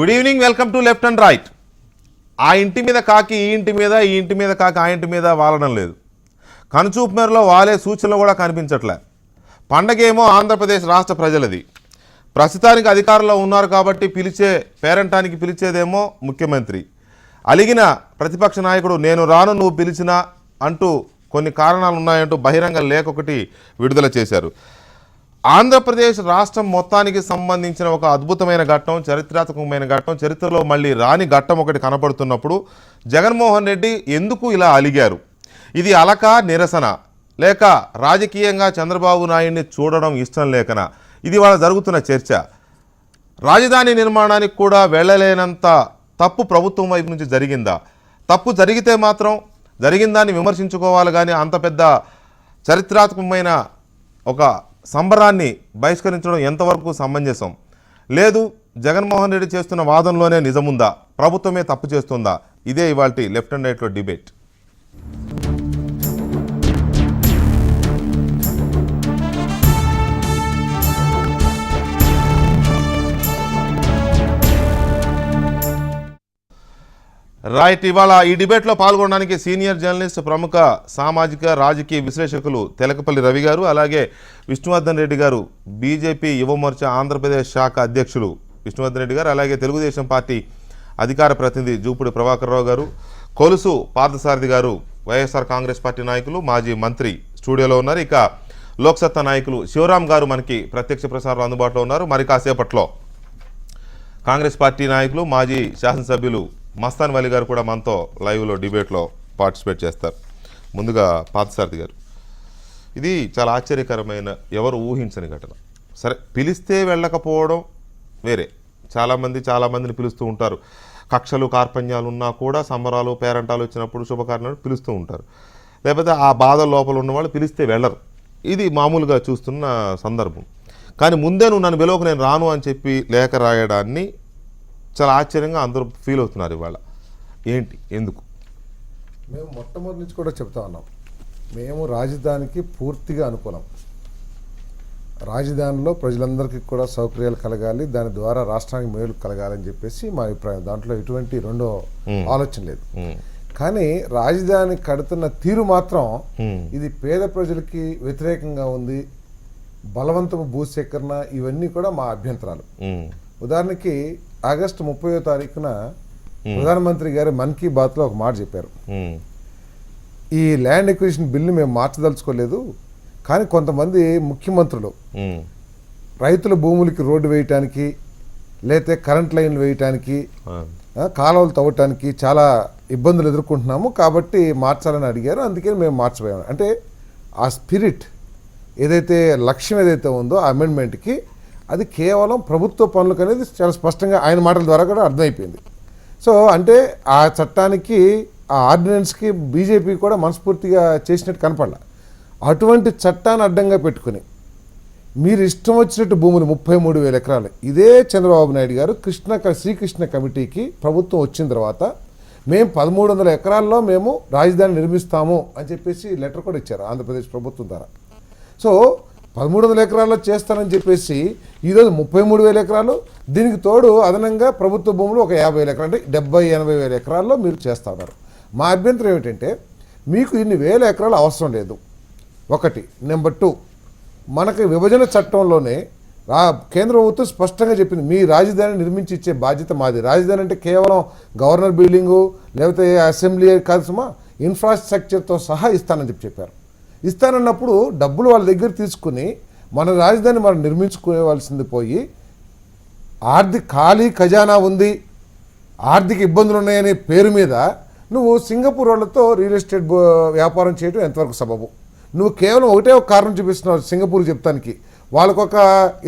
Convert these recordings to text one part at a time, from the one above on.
Good evening, welcome to left and right. ఆ ఇంటి మీద కాకి ఈ ఇంటి మీద, ఈ ఇంటి మీద కాకి ఆ ఇంటి మీద వాలడం లేదు. కనుచూపు మేరలో వాలే సూచనలు కూడా కనిపించట్లే. పండగేమో ఆంధ్రప్రదేశ్ రాష్ట్ర ప్రజలది. ప్రస్తుతానికి అధికారంలో ఉన్నారు కాబట్టి పేరంటానికి పిలిచేదేమో ముఖ్యమంత్రి. అలిగిన ప్రతిపక్ష నాయకుడు నేను రాను నువ్వు పిలిచినా అంటూ కొన్ని కారణాలు ఉన్నాయంటూ బహిరంగ లేఖ ఒకటి విడుదల చేశారు. ఆంధ్రప్రదేశ్ రాష్ట్రం మొత్తానికి సంబంధించిన ఒక అద్భుతమైన ఘట్టం, చరిత్రాత్మకమైన ఘట్టం, చరిత్రలో మళ్ళీ రాని ఘట్టం ఒకటి కనపడుతున్నప్పుడు జగన్మోహన్ రెడ్డి ఎందుకు ఇలా అలిగారు? ఇది అలక, నిరసన, లేక రాజకీయంగా చంద్రబాబు నాయుడిని చూడడం ఇష్టం లేకనా? ఇది వాళ్ళ జరుగుతున్న చర్చ. రాజధాని నిర్మాణానికి కూడా వెళ్ళలేనంత తప్పు ప్రభుత్వం వైపు నుంచి జరిగిందా? తప్పు జరిగితే మాత్రం జరిగిందాన్ని విమర్శించుకోవాలి, కానీ అంత పెద్ద చరిత్రాత్మకమైన ఒక సంబరాన్ని బహిష్కరించడం ఎంతవరకు సమంజసం? లేదు, జగన్మోహన్ రెడ్డి చేస్తున్న వాదనలోనే నిజముందా? ప్రభుత్వమే తప్పు చేస్తుందా? ఇదే ఇవాల్టి లెఫ్ట్ అండ్ రైట్లో డిబేట్. రైట్, ఇవాళ ఈ డిబేట్లో పాల్గొనడానికి సీనియర్ జర్నలిస్ట్, ప్రముఖ సామాజిక రాజకీయ విశ్లేషకులు తెలకపల్లి రవి గారు, అలాగే విష్ణువర్ధన్ రెడ్డి గారు, బీజేపీ యువమోర్చా ఆంధ్రప్రదేశ్ శాఖ అధ్యక్షులు విష్ణువర్ధన్ రెడ్డి గారు, అలాగే తెలుగుదేశం పార్టీ అధికార ప్రతినిధి జూపూడి ప్రభాకర్ రావు గారు, కొలుసు పార్థసారథి గారు, వైఎస్ఆర్ కాంగ్రెస్ పార్టీ నాయకులు, మాజీ మంత్రి స్టూడియోలో ఉన్నారు. ఇక లోక్సత్తా నాయకులు శివరాం గారు మనకి ప్రత్యక్ష ప్రసారం అందుబాటులో ఉన్నారు. మరి కాసేపట్లో కాంగ్రెస్ పార్టీ నాయకులు, మాజీ శాసనసభ్యులు మస్తాన్ వలి గారు కూడా మనతో లైవ్లో డిబేట్లో పార్టిసిపేట్ చేస్తారు. ముందుగా పార్థసారథి గారు, ఇది చాలా ఆశ్చర్యకరమైన, ఎవరు ఊహించని ఘటన. సరే, పిలిస్తే వెళ్ళకపోవడం వేరే, చాలామందిని పిలుస్తూ ఉంటారు. కక్షలు కార్పణ్యాలు ఉన్నా కూడా సంబరాలు, పేరంటాలు వచ్చినప్పుడు, శుభకార్యాలు పిలుస్తూ ఉంటారు. లేకపోతే ఆ బాధ లోపల ఉన్నవాళ్ళు పిలిస్తే వెళ్ళరు. ఇది మామూలుగా చూస్తున్న సందర్భం. కానీ ముందే నువ్వు నన్ను పిలవకు, నేను రాను అని చెప్పి లేఖ రాయడాన్ని చాలా ఆశ్చర్యంగా అందరూ ఫీల్ అవుతున్నారు. ఇవాళ ఏంటి, ఎందుకు? మేము మొట్టమొదటి నుంచి కూడా చెప్తా ఉన్నాం, మేము రాజధానికి పూర్తిగా అనుకూలం. రాజధానిలో ప్రజలందరికీ కూడా సౌకర్యాలు కలగాలి, దాని ద్వారా రాష్ట్రానికి మేలు కలగాలని చెప్పేసి మా అభిప్రాయం. దాంట్లో ఎటువంటి రెండో ఆలోచన లేదు. కానీ రాజధాని కడుతున్న తీరు మాత్రం ఇది పేద ప్రజలకి వ్యతిరేకంగా ఉంది. బలవంతపు భూసేకరణ, ఇవన్నీ కూడా మా అభ్యంతరాలు. ఉదాహరణకి ఆగస్టు 30వ తారీఖున ప్రధానమంత్రి గారు మన్ కీ బాత్లో ఒక మాట చెప్పారు, ఈ ల్యాండ్ ఎక్విజిషన్ బిల్లు మేము మార్చదలుచుకోలేదు, కానీ కొంతమంది ముఖ్యమంత్రులు రైతుల భూములకి రోడ్డు వేయటానికి, లేకపోతే కరెంట్ లైన్లు వేయటానికి, కాలువలు తవ్వటానికి చాలా ఇబ్బందులు ఎదుర్కొంటున్నాము, కాబట్టి మార్చాలని అడిగారు. అందుకని మేము మార్చబోయాము. అంటే ఆ స్పిరిట్ ఏదైతే లక్ష్యం ఏదైతే ఉందో ఆ అమెండ్మెంట్కి, అది కేవలం ప్రభుత్వ పనులకు అనేది చాలా స్పష్టంగా ఆయన మాటల ద్వారా కూడా అర్థమైపోయింది. సో అంటే ఆ చట్టానికి, ఆ ఆర్డినెన్స్కి బీజేపీ కూడా మనస్ఫూర్తిగా చేసినట్టు కనపడాల. అటువంటి చట్టాన్ని అడ్డంగా పెట్టుకుని మీరు ఇష్టం వచ్చినట్టు భూములు 33,000 ఎకరాలు, ఇదే చంద్రబాబు నాయుడు గారు శ్రీకృష్ణ కమిటీకి ప్రభుత్వం వచ్చిన తర్వాత మేము 1,300 ఎకరాల్లో మేము రాజధాని నిర్మిస్తాము అని చెప్పేసి లెటర్ కూడా ఇచ్చారు ఆంధ్రప్రదేశ్ ప్రభుత్వం ద్వారా. సో 1,300 ఎకరాల్లో చేస్తానని చెప్పేసి ఈరోజు 33,000 ఎకరాలు, దీనికి తోడు అదనంగా ప్రభుత్వ భూములు ఒక 50,000 ఎకరాలు, అంటే 70,000-80,000 ఎకరాల్లో మీరు చేస్తున్నారు. మా అభ్యంతరం ఏమిటంటే, మీకు ఇన్ని వేల ఎకరాలు అవసరం లేదు. ఒకటి. నెంబర్ 2, మనకి విభజన చట్టంలోనే కేంద్ర ప్రభుత్వం స్పష్టంగా చెప్పింది, మీ రాజధాని నిర్మించి ఇచ్చే బాధ్యత మాది. రాజధాని అంటే కేవలం గవర్నర్ బిల్డింగు లేకపోతే అసెంబ్లీ కాదు సుమా, ఇన్ఫ్రాస్ట్రక్చర్తో సహా ఇస్తానని చెప్పారు. ఇస్తానన్నప్పుడు డబ్బులు వాళ్ళ దగ్గర తీసుకుని మన రాజధాని మనం నిర్మించుకోవాల్సింది పోయి, ఖాళీ ఖజానా ఉంది, ఆర్థిక ఇబ్బందులు ఉన్నాయనే పేరు మీద నువ్వు సింగపూర్ వాళ్ళతో రియల్ ఎస్టేట్ వ్యాపారం చేయడం ఎంతవరకు సబబు? నువ్వు కేవలం ఒకటే ఒక కారణం చూపిస్తున్నావు సింగపూర్ చెప్తానికి, వాళ్ళకు ఒక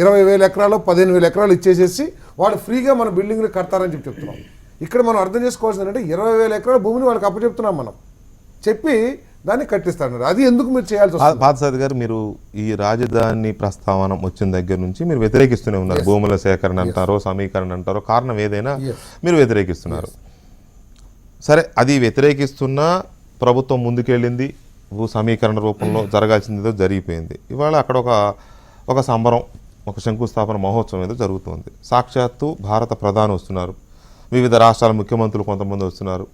20,000 ఎకరాలు 15,000 ఎకరాలు ఇచ్చేసేసి వాళ్ళు ఫ్రీగా మన బిల్డింగ్లు కడతారని చెప్తున్నాం. ఇక్కడ మనం అర్థం చేసుకోవాల్సింది అంటే 20,000 ఎకరాల భూమిని వాళ్ళకి అప్పచెప్తున్నాం మనం, చెప్పి దాన్ని కట్టిస్తాడు. అది ఎందుకు మీరు చేయాల్సి వస్తుంది? పార్థసారథి గారు, మీరు ఈ రాజధాని ప్రస్తావన వచ్చిన దగ్గర నుంచి మీరు వ్యతిరేకిస్తూనే ఉన్నారు. భూముల సేకరణ అంటారో, సమీకరణ అంటారో, కారణం ఏదైనా మీరు వ్యతిరేకిస్తున్నారు. సరే, అది వ్యతిరేకిస్తున్నా ప్రభుత్వం ముందుకెళ్ళింది, భూ సమీకరణ రూపంలో జరగాల్సిందితో జరిగిపోయింది. ఇవాళ అక్కడ ఒక సంబరం, ఒక శంకుస్థాపన మహోత్సవం ఏదో జరుగుతుంది. సాక్షాత్తు భారత ప్రధాని వస్తున్నారు, వివిధ రాష్ట్రాల ముఖ్యమంత్రులు కొంతమంది వస్తున్నారు,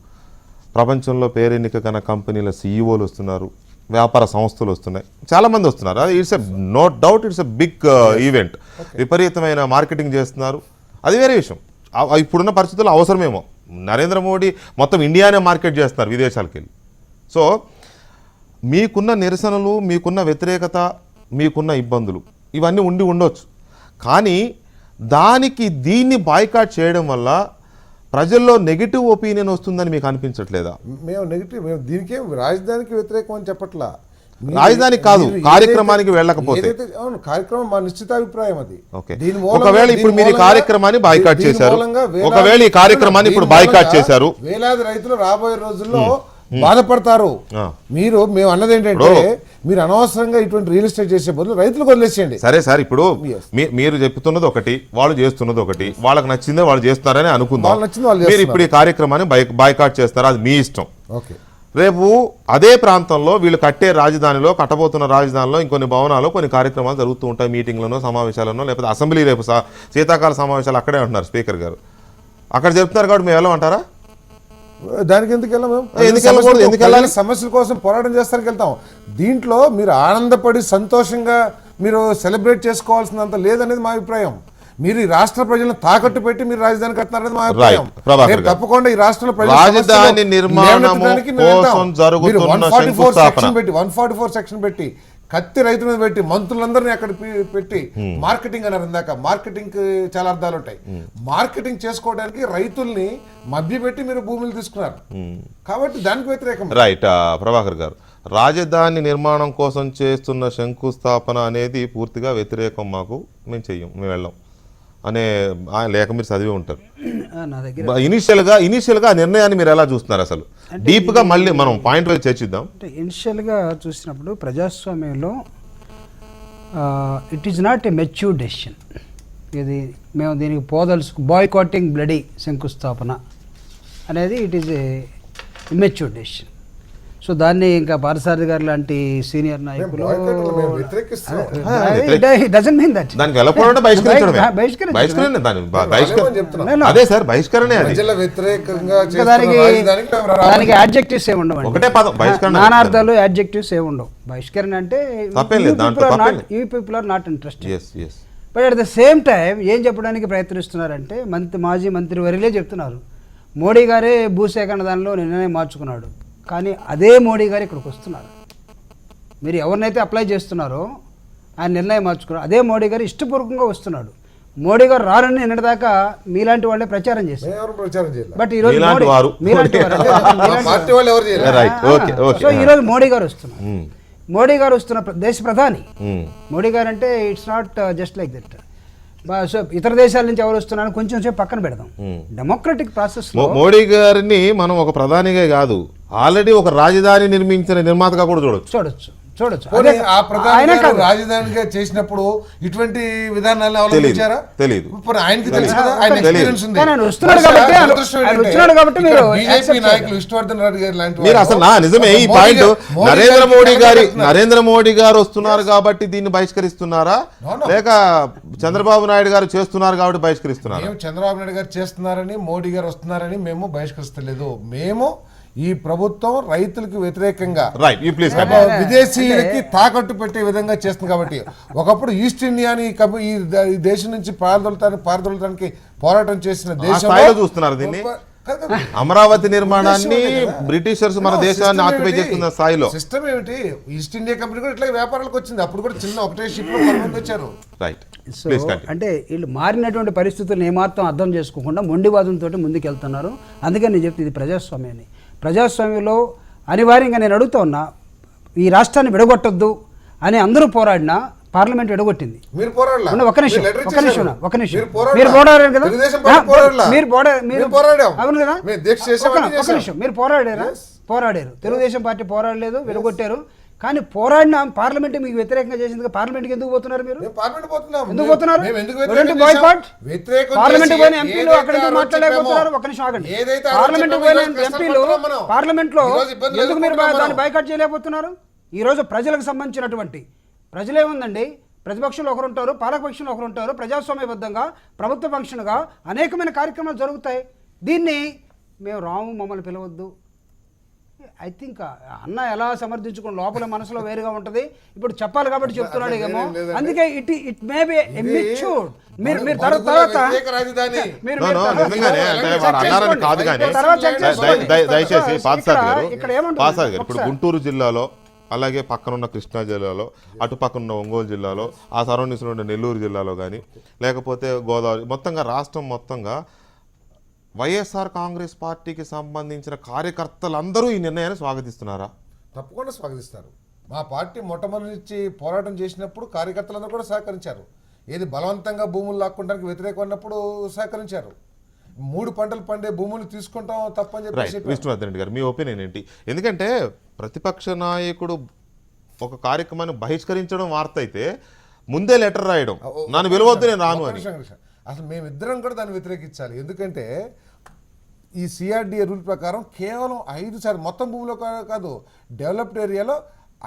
ప్రపంచంలో పేరెన్నిక కన్నా కంపెనీల సీఈఓలు వస్తున్నారు, వ్యాపార సంస్థలు వస్తున్నాయి, చాలామంది వస్తున్నారు. అది it's a no doubt it's a big event. విపరీతమైన మార్కెటింగ్ చేస్తున్నారు, అది వేరే విషయం. ఇప్పుడున్న పరిస్థితుల్లో అవసరమేమో. నరేంద్ర మోడీ మొత్తం ఇండియానే మార్కెట్ చేస్తున్నారు విదేశాలకు వెళ్ళి. సో మీకున్న నిరసనలు, మీకున్న వ్యతిరేకత, మీకున్న ఇబ్బందులు ఇవన్నీ ఉండొచ్చు, కానీ దానికి దీన్ని బాయ్కాట్ చేయడం వల్ల ప్రజల్లో నెగిటివ్ ఒపీనియన్ వస్తుందని మీకు అనిపించట్లేదా? మేము దీనికే రాజధానికి వ్యతిరేకం అని చెప్పట్లా. రాజధానికి కాదు, కార్యక్రమానికి వెళ్ళకపోతే. అవును, కార్యక్రమం మా నిశ్చితాభిప్రాయం అది. ఒకవేళ ఇప్పుడు మీరు ఈ కార్యక్రమాన్ని బాయ్కాట్ చేశారు, ఒకవేళ ఈ కార్యక్రమాన్ని ఇప్పుడు బాయ్కాట్ చేశారు, వేలాది రైతులు రాబోయే రోజుల్లో బాధపడతారు. మేము అన్నది ఏంటంటే మీరు అనవసరంగా ఇటువంటి రియల్ ఎస్టేట్ చేసే బదులు రైతులకు వదిలేసేయండి. సరే సార్, ఇప్పుడు మీరు చెప్తున్నది ఒకటి, వాళ్ళు చేస్తున్నది ఒకటి, వాళ్ళకి నచ్చిందే వాళ్ళు చేస్తున్నారని అనుకుందాం. మీరు ఇప్పుడు ఈ కార్యక్రమాన్ని బాయ్కాట్ చేస్తారా, అది మీ ఇష్టం. ఓకే, రేపు అదే ప్రాంతంలో వీళ్ళు కట్టే రాజధానిలో, కట్టబోతున్న రాజధానిలో ఇంకొన్ని భవనాలు, కొన్ని కార్యక్రమాలు జరుగుతూ ఉంటాయి, మీటింగ్లను, సమావేశాలను, లేకపోతే అసెంబ్లీ రేపు శీతాకాల సమావేశాలు అక్కడే ఉంటున్నారు స్పీకర్ గారు, అక్కడ చెప్తున్నారు కాబట్టి మేము వెళ్ళమంటారా? దానికి ఎందుకు వెళ్ళాలి? సమస్యల కోసం పోరాటం చేస్తానికి వెళ్తాం. దీంట్లో మీరు ఆనందపడి సంతోషంగా మీరు సెలబ్రేట్ చేసుకోవాల్సినంత లేదనేది మా అభిప్రాయం. మీరు ఈ రాష్ట్ర ప్రజలను తాకట్టు పెట్టి మీరు రాజధాని కట్టినారనేది మా అభిప్రాయం. తప్పకుండా ఈ రాష్ట్ర రాజధాని నిర్మాణం కోసం జరుగుతున్న 144 సెక్షన్ పెట్టి కత్తి రైతు మీద పెట్టి మంత్రులందరినీ అక్కడ పెట్టి మార్కెటింగ్ అన్నారు. ఇందాక మార్కెటింగ్ చాలా అర్థాలు ఉంటాయి. మార్కెటింగ్ చేసుకోవడానికి రైతుల్ని మభ్యపెట్టి మీరు భూములు తీసుకున్నారు కాబట్టి దానికి వ్యతిరేకం. రైట్ ప్రభాకర్ గారు, రాజధాని నిర్మాణం కోసం చేస్తున్న శంకుస్థాపన అనేది పూర్తిగా వ్యతిరేకం, మాకు మేము చెయ్యం, మేము వెళ్ళాం అనే లేఖ మీరు చదివి ఉంటారు. ఇనిషియల్గా ఆ నిర్ణయాన్ని మీరు ఎలా చూస్తున్నారు? అసలు డీప్గా మళ్ళీ మనం పాయింట్ వైజ్ చర్చిద్దాం. అంటే ఇనిషియల్గా చూసినప్పుడు ప్రజాస్వామ్యంలో it is not a mature decision. ఇది మేము దీనికి బాయ్కాటింగ్ బ్లడీ శంకుస్థాపన అనేది it is a immature decision. So దాన్ని ఇంకా పారసారథి గారు లాంటి సీనియర్ నాయకులు దానికి యాడ్జెక్టివ్స్ ఏమి ఉండవు, నానార్థాలు యాడ్జెక్టివ్స్ ఏమి ఉండవు. బహిష్కరణ అంటే you people are not interested. But at the same time ఏం చెప్పడానికి ప్రయత్నిస్తున్నారంటే మాజీ మంత్రి వర్యులే చెప్తున్నారు, మోడీ గారే భూసేకరణ దానిలో నిర్ణయం మార్చుకున్నాడు. కానీ అదే మోడీ గారు ఇక్కడికి వస్తున్నారు. మీరు ఎవరినైతే అప్లై చేస్తున్నారో ఆయన నిర్ణయం మార్చుకున్నారు, అదే మోడీ గారు ఇష్టపూర్వకంగా వస్తున్నాడు. మోడీ గారు రారని నిన్నటిదాకా మీలాంటి వాళ్ళే ప్రచారం చేశారు. బట్ ఈరోజు సో ఈరోజు మోడీ గారు వస్తున్నారు. మోడీ గారు వస్తున్న దేశ ప్రధాని మోడీ గారు అంటే it's not just like that. So ఇతర దేశాల నుంచి ఎవరు వస్తున్నారని కొంచెం సేపు పక్కన పెడదాం. డెమోక్రటిక్ ప్రాసెస్ మోడీ గారిని మనం ఒక ప్రధానిగా కాదు, ఆల్రెడీ ఒక రాజధాని నిర్మించిన నిర్మాతగా కూడా చూడొచ్చు. రాజధానిగా చేసినప్పుడు ఇటువంటి విధానాలు అవలంబించారా? తెలియదు. ఆయనకి తెలుసు కదా, ఆయన ఎక్స్పీరియన్స్ ఉంది. నాయకులు విష్ణువర్ధన్ రెడ్డి గారు లాంటి మీరు అసలు నిజమే ఈ పాయింట్ నరేంద్ర మోడీ గారు వస్తున్నారు కాబట్టి దీన్ని బహిష్కరిస్తున్నారా, లేక చంద్రబాబు నాయుడు గారు చేస్తున్నారు కాబట్టి బహిష్కరిస్తున్నారా? మేము చంద్రబాబు నాయుడు గారు చేస్తున్నారని, మోడీ గారు వస్తున్నారని మేము బహిష్కరిస్తలేదు. మేము ఈ ప్రభుత్వం రైతులకు వ్యతిరేకంగా విదేశీయులకి తాకట్టు పెట్టే విధంగా చేస్తుంది కాబట్టి ఒకప్పుడు ఈస్ట్ ఇండియాని ఈ దేశం నుంచి పారదొలటానికి పోరాటం చేసిన దేశంలో చూస్తున్నారు దీన్ని. అమరావతి నిర్మాణాన్ని బ్రిటిషర్స్ మన దేశాన్ని ఆక్యుపై చేస్తున్న స్థాయిలో సిస్టమ్ ఏమిటి? ఈస్ట్ ఇండియా కంపెనీ కూడా ఇట్లా వ్యాపారాలకు వచ్చింది. అప్పుడు కూడా చిన్న ఒకటే షిప్ లో వచ్చారు. సో అంటే వీళ్ళు మారినటువంటి పరిస్థితులను ఏమాత్రం అర్థం చేసుకోకుండా మొండివాదంతో ముందుకెళ్తున్నారు. అందుకని నేను చెప్తే ఇది ప్రజాస్వామ్యాన్ని. ప్రజాస్వామ్యంలో అనివార్యంగా నేను అడుగుతా ఉన్నా, ఈ రాష్ట్రాన్ని విడగొట్టొద్దు అని అందరూ పోరాడినా పార్లమెంట్ విడగొట్టింది. మీరు పోరాడారు. తెలుగుదేశం పార్టీ పోరాడలేదు, విడగొట్టారు. కానీ పోరాడిన పార్లమెంట్ మీకు వ్యతిరేకంగా చేసింది. పార్లమెంట్కి ఎందుకు పోతున్నారు? మీరు ఎందుకు పోతున్నారు? పార్లమెంట్ పోయిన ఎంపీలు అక్కడ మాట్లాడలేకపోతున్నారు. ఒక నిమిషం ఆగండి. పార్లమెంట్ పోయిన ఎంపీలు పార్లమెంట్ లో ఎందుకు మీరు దాన్ని బైకాట్ చేయలేకపోతున్నారు? ఈ రోజు ప్రజలకు సంబంధించినటువంటి ప్రజలేముందండి, ప్రతిపక్షంలో ఒకరు ఉంటారు, పాలకపక్షంలో ఒకరు ఉంటారు. ప్రజాస్వామ్యబద్ధంగా ప్రభుత్వ ఫంక్షన్గా అనేకమైన కార్యక్రమాలు జరుగుతాయి. దీన్ని మేము రాము మమ్మల్ని పిలవద్దు. ఐ థింక్ అన్న ఎలా సమర్థించుకుని లోపల మనసులో వేరుగా ఉంటుంది. ఇప్పుడు చెప్పాలి కాబట్టి చెప్తున్నాడు ఏమో, అందుకే ఇట్ మే బి మెచ్యూర్డ్. మీరు మీరు తర్వాత దయచేసి పాసాద్ గారు ఇప్పుడు గుంటూరు జిల్లాలో, అలాగే పక్కనున్న కృష్ణా జిల్లాలో, అటు పక్కనున్న ఒంగోలు జిల్లాలో, ఆ సరౌండింగ్స్లో ఉన్న నెల్లూరు జిల్లాలో కానీ, లేకపోతే గోదావరి, మొత్తంగా రాష్ట్రం మొత్తంగా వైఎస్ఆర్ కాంగ్రెస్ పార్టీకి సంబంధించిన కార్యకర్తలందరూ ఈ నిర్ణయాన్ని స్వాగతిస్తున్నారా? తప్పకుండా స్వాగతిస్తారు. మా పార్టీ మొట్టమొదటి నుంచి పోరాటం చేసినప్పుడు కార్యకర్తలందరూ కూడా సహకరించారు. ఏది బలవంతంగా భూములు లాక్కోవడానికి వ్యతిరేకం అన్నప్పుడు సహకరించారు. 3 పంటలు పండే భూములు తీసుకుంటాం తప్పని చెప్పి. విష్ణువర్ధన్ రెడ్డి గారు, మీ ఒపీనియన్ ఏంటి? ఎందుకంటే ప్రతిపక్ష నాయకుడు ఒక కార్యక్రమాన్ని బహిష్కరించడం వార్త అయితే ముందే లెటర్ రాయడం, నన్ను పిలవద్దు నేను రాను అని. అసలు మేమిద్దరం కూడా దాన్ని వ్యతిరేకించాలి. ఎందుకంటే ఈ సిఆర్డిఏ రూల్ ప్రకారం కేవలం 5% మొత్తం భూమిలో కాదు, డెవలప్డ్ ఏరియాలో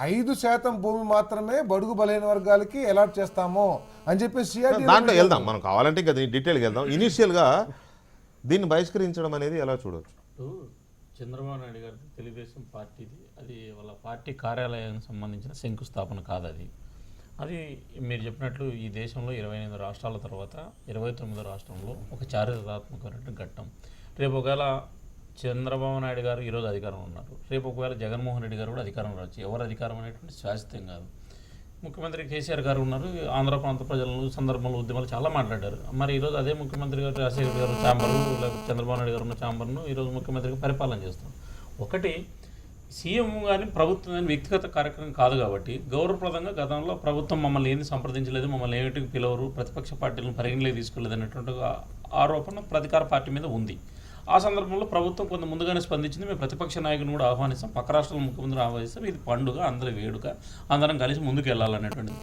5% భూమి మాత్రమే బడుగు బలైన వర్గాలకి అలాట్ చేస్తాము అని చెప్పి సిఆర్డిఏ దాంట్లో వెళ్దాం, మనం కావాలంటే ఇంకా డీటెయిల్గా వెళ్దాం. ఇనీషియల్గా దీన్ని బహిష్కరించడం అనేది ఎలా చూడవచ్చు? చంద్రబాబు నాయుడు గారి తెలుగుదేశం పార్టీది, అది వాళ్ళ పార్టీ కార్యాలయానికి సంబంధించిన శంకుస్థాపన కాదు. అది మీరు చెప్పినట్లు ఈ దేశంలో 28 రాష్ట్రాల తర్వాత 29వ రాష్ట్రంలో ఒక చారిత్రాత్మకమైన ఘట్టం. రేపు ఒకవేళ చంద్రబాబు నాయుడు గారు ఈరోజు అధికారంలో ఉన్నారు, రేపు ఒకవేళ జగన్మోహన్ రెడ్డి గారు కూడా అధికారం రావచ్చు. ఎవరు అధికారం అనేటువంటి శాశ్వతం కాదు. ముఖ్యమంత్రి కేసీఆర్ గారు ఉన్నారు, ఆంధ్ర ప్రాంత ప్రజలను సందర్భంలో ఉద్యమాలు చాలా మాట్లాడారు. మరి ఈరోజు అదే ముఖ్యమంత్రి గారు రాజశేఖర్ గారు ఛాంబరు, లేకపోతే చంద్రబాబు నాయుడు గారు ఉన్న ఛాంబర్ను ఈరోజు ముఖ్యమంత్రిగా పరిపాలన చేస్తాం. ఒకటి సీఎం కానీ ప్రభుత్వం కానీ వ్యక్తిగత కార్యక్రమం కాదు కాబట్టి గౌరవప్రదంగా గతంలో ప్రభుత్వం మమ్మల్ని ఏమి సంప్రదించలేదు, మమ్మల్ని ఏమిటికి పిలవరు, ప్రతిపక్ష పార్టీలను పరిగణలోకి తీసుకోలేదు అనేటువంటి ఆరోపణ ప్రతికార పార్టీ మీద ఉంది. ఆ సందర్భంలో ప్రభుత్వం కొంత ముందుగానే స్పందించింది. మేము ప్రతిపక్ష నాయకుని కూడా ఆహ్వానిస్తాం, పక్క రాష్ట్రాల ముఖ్యమంత్రి ఆహ్వానిస్తాం, ఇది పండుగ, అందరి వేడుక, అందరం కలిసి ముందుకు వెళ్ళాలనేటువంటిది.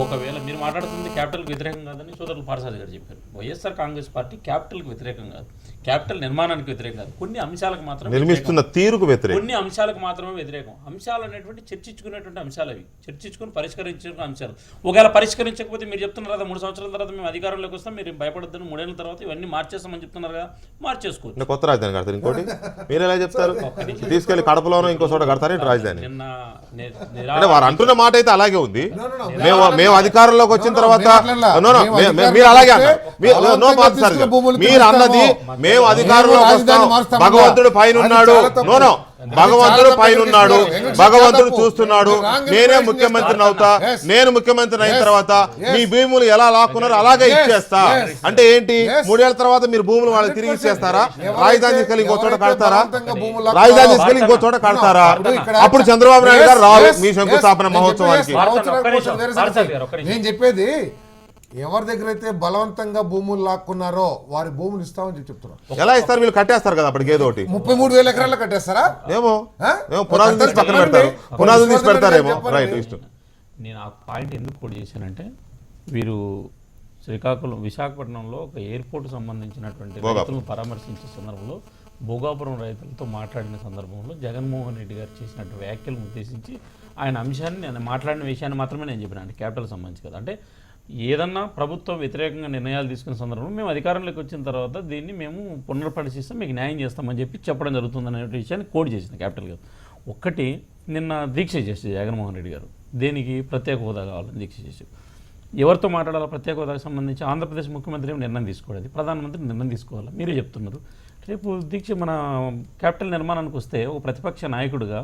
ఒకవేళ మీరు మాట్లాడుతుంది క్యాపిటల్కి వ్యతిరేకం కాదని సోదరులు పార్సాది గారు చెప్పారు. వైఎస్ఆర్ కాంగ్రెస్ పార్టీ క్యాపిటల్కి వ్యతిరేకం కాదు, క్యాపిటల్ నిర్మాణానికి వ్యతిరేకం కాదు, కొన్ని అంశాలకు మాత్రమే నిర్మిస్తున్న తీరుకు వ్యతిరేకం, కొన్ని అంశాలకు మాత్రమే వ్యతిరేకం. అంశాలు అనేటువంటి చర్చించుకునేటువంటి అంశాలు, అవి చర్చించుకుని పరిష్కరించే అంశాలు. ఒకవేళ పరిష్కరించకపోతే మీరు చెప్తున్నారు కదా 3 సంవత్సరాల తర్వాత మేము అధికారంలోకి వస్తాం, మీరు భయపడద్దని, 3 ఏళ్ళ తర్వాత ఇవన్నీ మార్చేస్తామని చెప్తున్నారు కదా, మార్చేసుకోవచ్చు. కొత్త రాజధాని కడతారు. ఇంకోటి మీరు ఎలా చెప్తారు? తీసుకెళ్లి కడపలోనో ఇంకో చోట కడతారు రాజధాని. అంటే వారు అంటున్న మాట అయితే అలాగే ఉంది. మేము అధికారంలోకి వచ్చిన తర్వాత మీరు అలాగే అన్నారు. మీరు అన్నది మేము అధికారంలోకి వస్తాం, భగవంతుడు పైన ఉన్నాడు, నో భగవంతుడు పైన ఉన్నాడు, భగవంతుడు చూస్తున్నాడు, నేనే ముఖ్యమంత్రిని అవుతా, నేను ముఖ్యమంత్రిని అయిన తర్వాత మీ భూములు ఎలా లాక్కున్నారో అలాగే ఇచ్చేస్తా. అంటే ఏంటి? 3 ఏళ్ల తర్వాత మీరు భూములు వాళ్ళకి తిరిగి ఇచ్చేస్తారా? రాజధాని తీసుకెళ్ళి ఇంకో చోట కడతారా? రాజధాని తీసుకెళ్ళి ఇంకో చోట కడతారా? అప్పుడు చంద్రబాబు నాయుడు గారు రారు మీ శంకుస్థాపన మహోత్సవానికి. నేను చెప్పేది, ఎవరి దగ్గర అయితే బలవంతంగా భూములు లాక్కున్నారో వారి భూములు ఇస్తామని చెప్తున్నారు. ఎలా ఇస్తారు? వీళ్ళు కట్టేస్తారు కదా అప్పటికి ఏదో ఒకటి. 33,000 ఎకరాలు కట్టేస్తారా? ఏమో పునాదులు తీసి పక్కన పెడతారు, పునాదులు తీసి పెడతారేమో. రైట్. ఇష్టం. నేను ఆ పాయింట్ ఎందుకు కోట్ చేశానంటే, వీరు విశాఖపట్నంలో ఒక ఎయిర్పోర్ట్ సంబంధించినటువంటి రైతులను పరామర్శించే సందర్భంలో భోగాపురం రైతులతో మాట్లాడిన సందర్భంలో జగన్మోహన్ రెడ్డి గారు చేసినట్టు వ్యాఖ్యలను ఉద్దేశించి ఆయన అంశాన్ని, నేను మాట్లాడిన విషయాన్ని మాత్రమే నేను చెప్పిన, అంటే క్యాపిటల్ సంబంధించి కదా. అంటే ఏదన్నా ప్రభుత్వం వ్యతిరేకంగా నిర్ణయాలు తీసుకునే సందర్భంలో మేము అధికారంలోకి వచ్చిన తర్వాత దీన్ని మేము పునర్పరిశీలిస్తాం, మీకు న్యాయం చేస్తామని చెప్పడం జరుగుతుందనే విషయాన్ని కోడ్ చేసింది క్యాపిటల్ గారు. ఒక్కటి నిన్న దీక్ష చేసేది జగన్మోహన్ రెడ్డి గారు, దేనికి? ప్రత్యేక హోదా కావాలని దీక్ష చేసి. ఎవరితో మాట్లాడాలో? ప్రత్యేక హోదాకు సంబంధించి ఆంధ్రప్రదేశ్ ముఖ్యమంత్రి ఏమి నిర్ణయం తీసుకోవాలి, ప్రధానమంత్రి నిర్ణయం తీసుకోవాలి. మీరే చెప్తున్నారు. రేపు దీక్ష మన క్యాపిటల్ నిర్మాణానికి వస్తే ఒక ప్రతిపక్ష నాయకుడిగా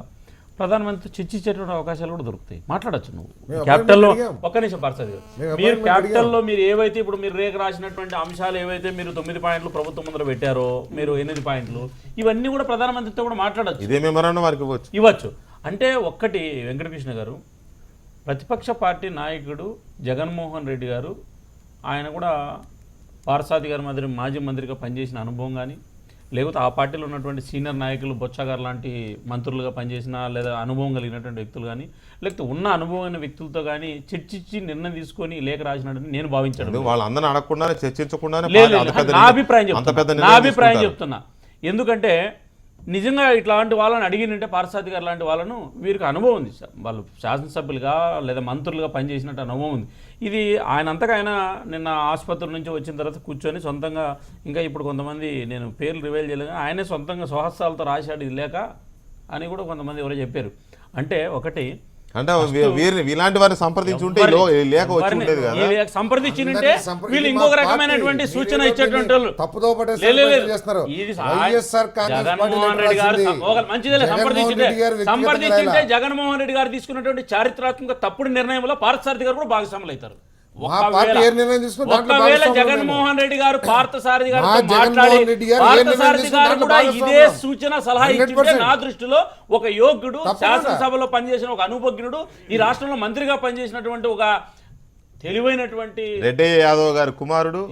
ప్రధానమంత్రి చర్చించేటువంటి అవకాశాలు కూడా దొరుకుతాయి, మాట్లాడచ్చు. నువ్వు క్యాపిటల్లో ఒక్క నిమిషం పర్సది, మీరు క్యాపిటల్లో మీరు ఏవైతే ఇప్పుడు మీరు రేఖ రాసినటువంటి అంశాలు ఏవైతే మీరు 9 పాయింట్లు ప్రభుత్వం ముందర పెట్టారో, మీరు 8 పాయింట్లు, ఇవన్నీ కూడా ప్రధానమంత్రితో కూడా మాట్లాడచ్చు, ఇదే మెమరాండం వారికి ఇవ్వచ్చు. అంటే ఒక్కటి వెంకటకృష్ణ గారు, ప్రతిపక్ష పార్టీ నాయకుడు జగన్మోహన్ రెడ్డి గారు, ఆయన కూడా పార్సాది గారి మాదిరి మాజీ మంత్రిగా పనిచేసిన అనుభవం కానీ, లేకపోతే ఆ పార్టీలో ఉన్నటువంటి సీనియర్ నాయకులు బొత్స గారు లాంటి మంత్రులుగా పనిచేసిన లేదా అనుభవం కలిగినటువంటి వ్యక్తులు కానీ, లేకపోతే ఉన్న అనుభవమైన వ్యక్తులతో కానీ చర్చించి నిర్ణయం తీసుకొని లేఖ రాసినట్టు నేను భావించాను. వాళ్ళందరినీ అడగకుండా చర్చించకుండా నా అభిప్రాయం చెప్తున్నా. ఎందుకంటే నిజంగా ఇట్లాంటి వాళ్ళని అడిగినంటే పార్థసారథి గారు లాంటి వాళ్ళను వీరికి అనుభవం ఉంది. వాళ్ళు శాసనసభ్యులుగా లేదా మంత్రులుగా పనిచేసినట్టు అనుభవం ఉంది. ఇది ఆయనంతగా ఆయన నిన్న ఆసుపత్రి నుంచి వచ్చిన తర్వాత కూర్చొని సొంతంగా, ఇంకా ఇప్పుడు కొంతమంది నేను పేర్లు రివైల్ చేయలేదు, ఆయనే సొంతంగా స్వహస్తాలతో రాశాడు ఇది లేక అని కూడా కొంతమంది ఎవరో చెప్పారు. అంటే ఒకటి అంటే ఇలాంటి వారిని సంప్రదించి ఉంటే లేక వచ్చి ఉండేది కదా. సంప్రదించింటే వీళ్ళు ఇంకొక రకమైనటువంటి సూచన ఇచ్చేటువంటి వాళ్ళు. జగన్మోహన్ రెడ్డి గారు మంచిదే సంప్రదించింటే జగన్మోహన్ రెడ్డి గారు తీసుకున్నటువంటి చారిత్రాత్మక తప్పుడు నిర్ణయంలో పార్థసారథి గారు కూడా భాగస్వాములు అవుతారు. ఒకవేళ జగన్మోహన్ రెడ్డి గారు పార్థసారథి గారు మాట్లాడి పార్థసారథి గారు కూడా ఇదే సూచన సలహా ఇచ్చింటే నా దృష్టిలో ఒక యోగ్యుడు, శాసనసభలో పనిచేసిన ఒక అనుభజ్ఞుడు, ఈ రాష్ట్రంలో మంత్రిగా పనిచేసినటువంటి ఒక తెలివైనటువంటి రెడ్డి యాదవ్ గారి కుమారుడు,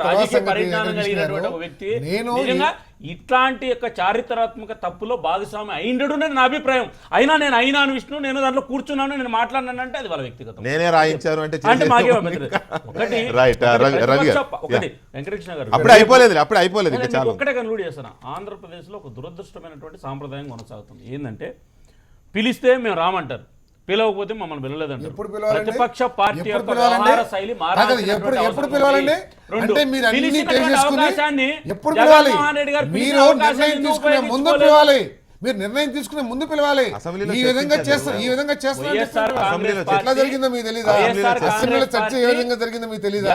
రాజకీయ పరిజ్ఞానం కలిగినటువంటి ఒక వ్యక్తి నిజంగా ఇట్లాంటి యొక్క చారిత్రాత్మక తప్పులో భాగస్వామి అయిండడు నా అభిప్రాయం. అయినా నేను అయినాను విష్ణు, నేను దాంట్లో కూర్చున్నాను, నేను మాట్లాడినాను అంటే అది వాళ్ళ వ్యక్తిగతం. నేనే రాయించాను అంటే మాకే ఒకటి వెంకటకృష్ణ గారు అప్పుడు అయిపోలేదు ఒక్కటే కన్క్లూడ్ చేస్తాను. ఆంధ్రప్రదేశ్లో ఒక దురదృష్టమైనటువంటి సాంప్రదాయం కొనసాగుతుంది. ఏంటంటే పిలిస్తే మేము రామంటారు, పిలవకపోతే మమ్మల్ని పిలవలేదంటారు. ప్రతిపక్ష పార్టీ యొక్క వ్యవహార శైలి మారాల్సినటువంటి అవకాశాన్ని జగన్మోహన్ రెడ్డి గారు మీరు నిర్ణయం తీసుకునే ముందు పిలవాలి. ఈ విధంగా చేస్తారు ఎట్లా జరిగిందో మీకు తెలీదా? అసెంబ్లీలో చర్చ ఏ విధంగా జరిగిందో మీకు తెలీదా?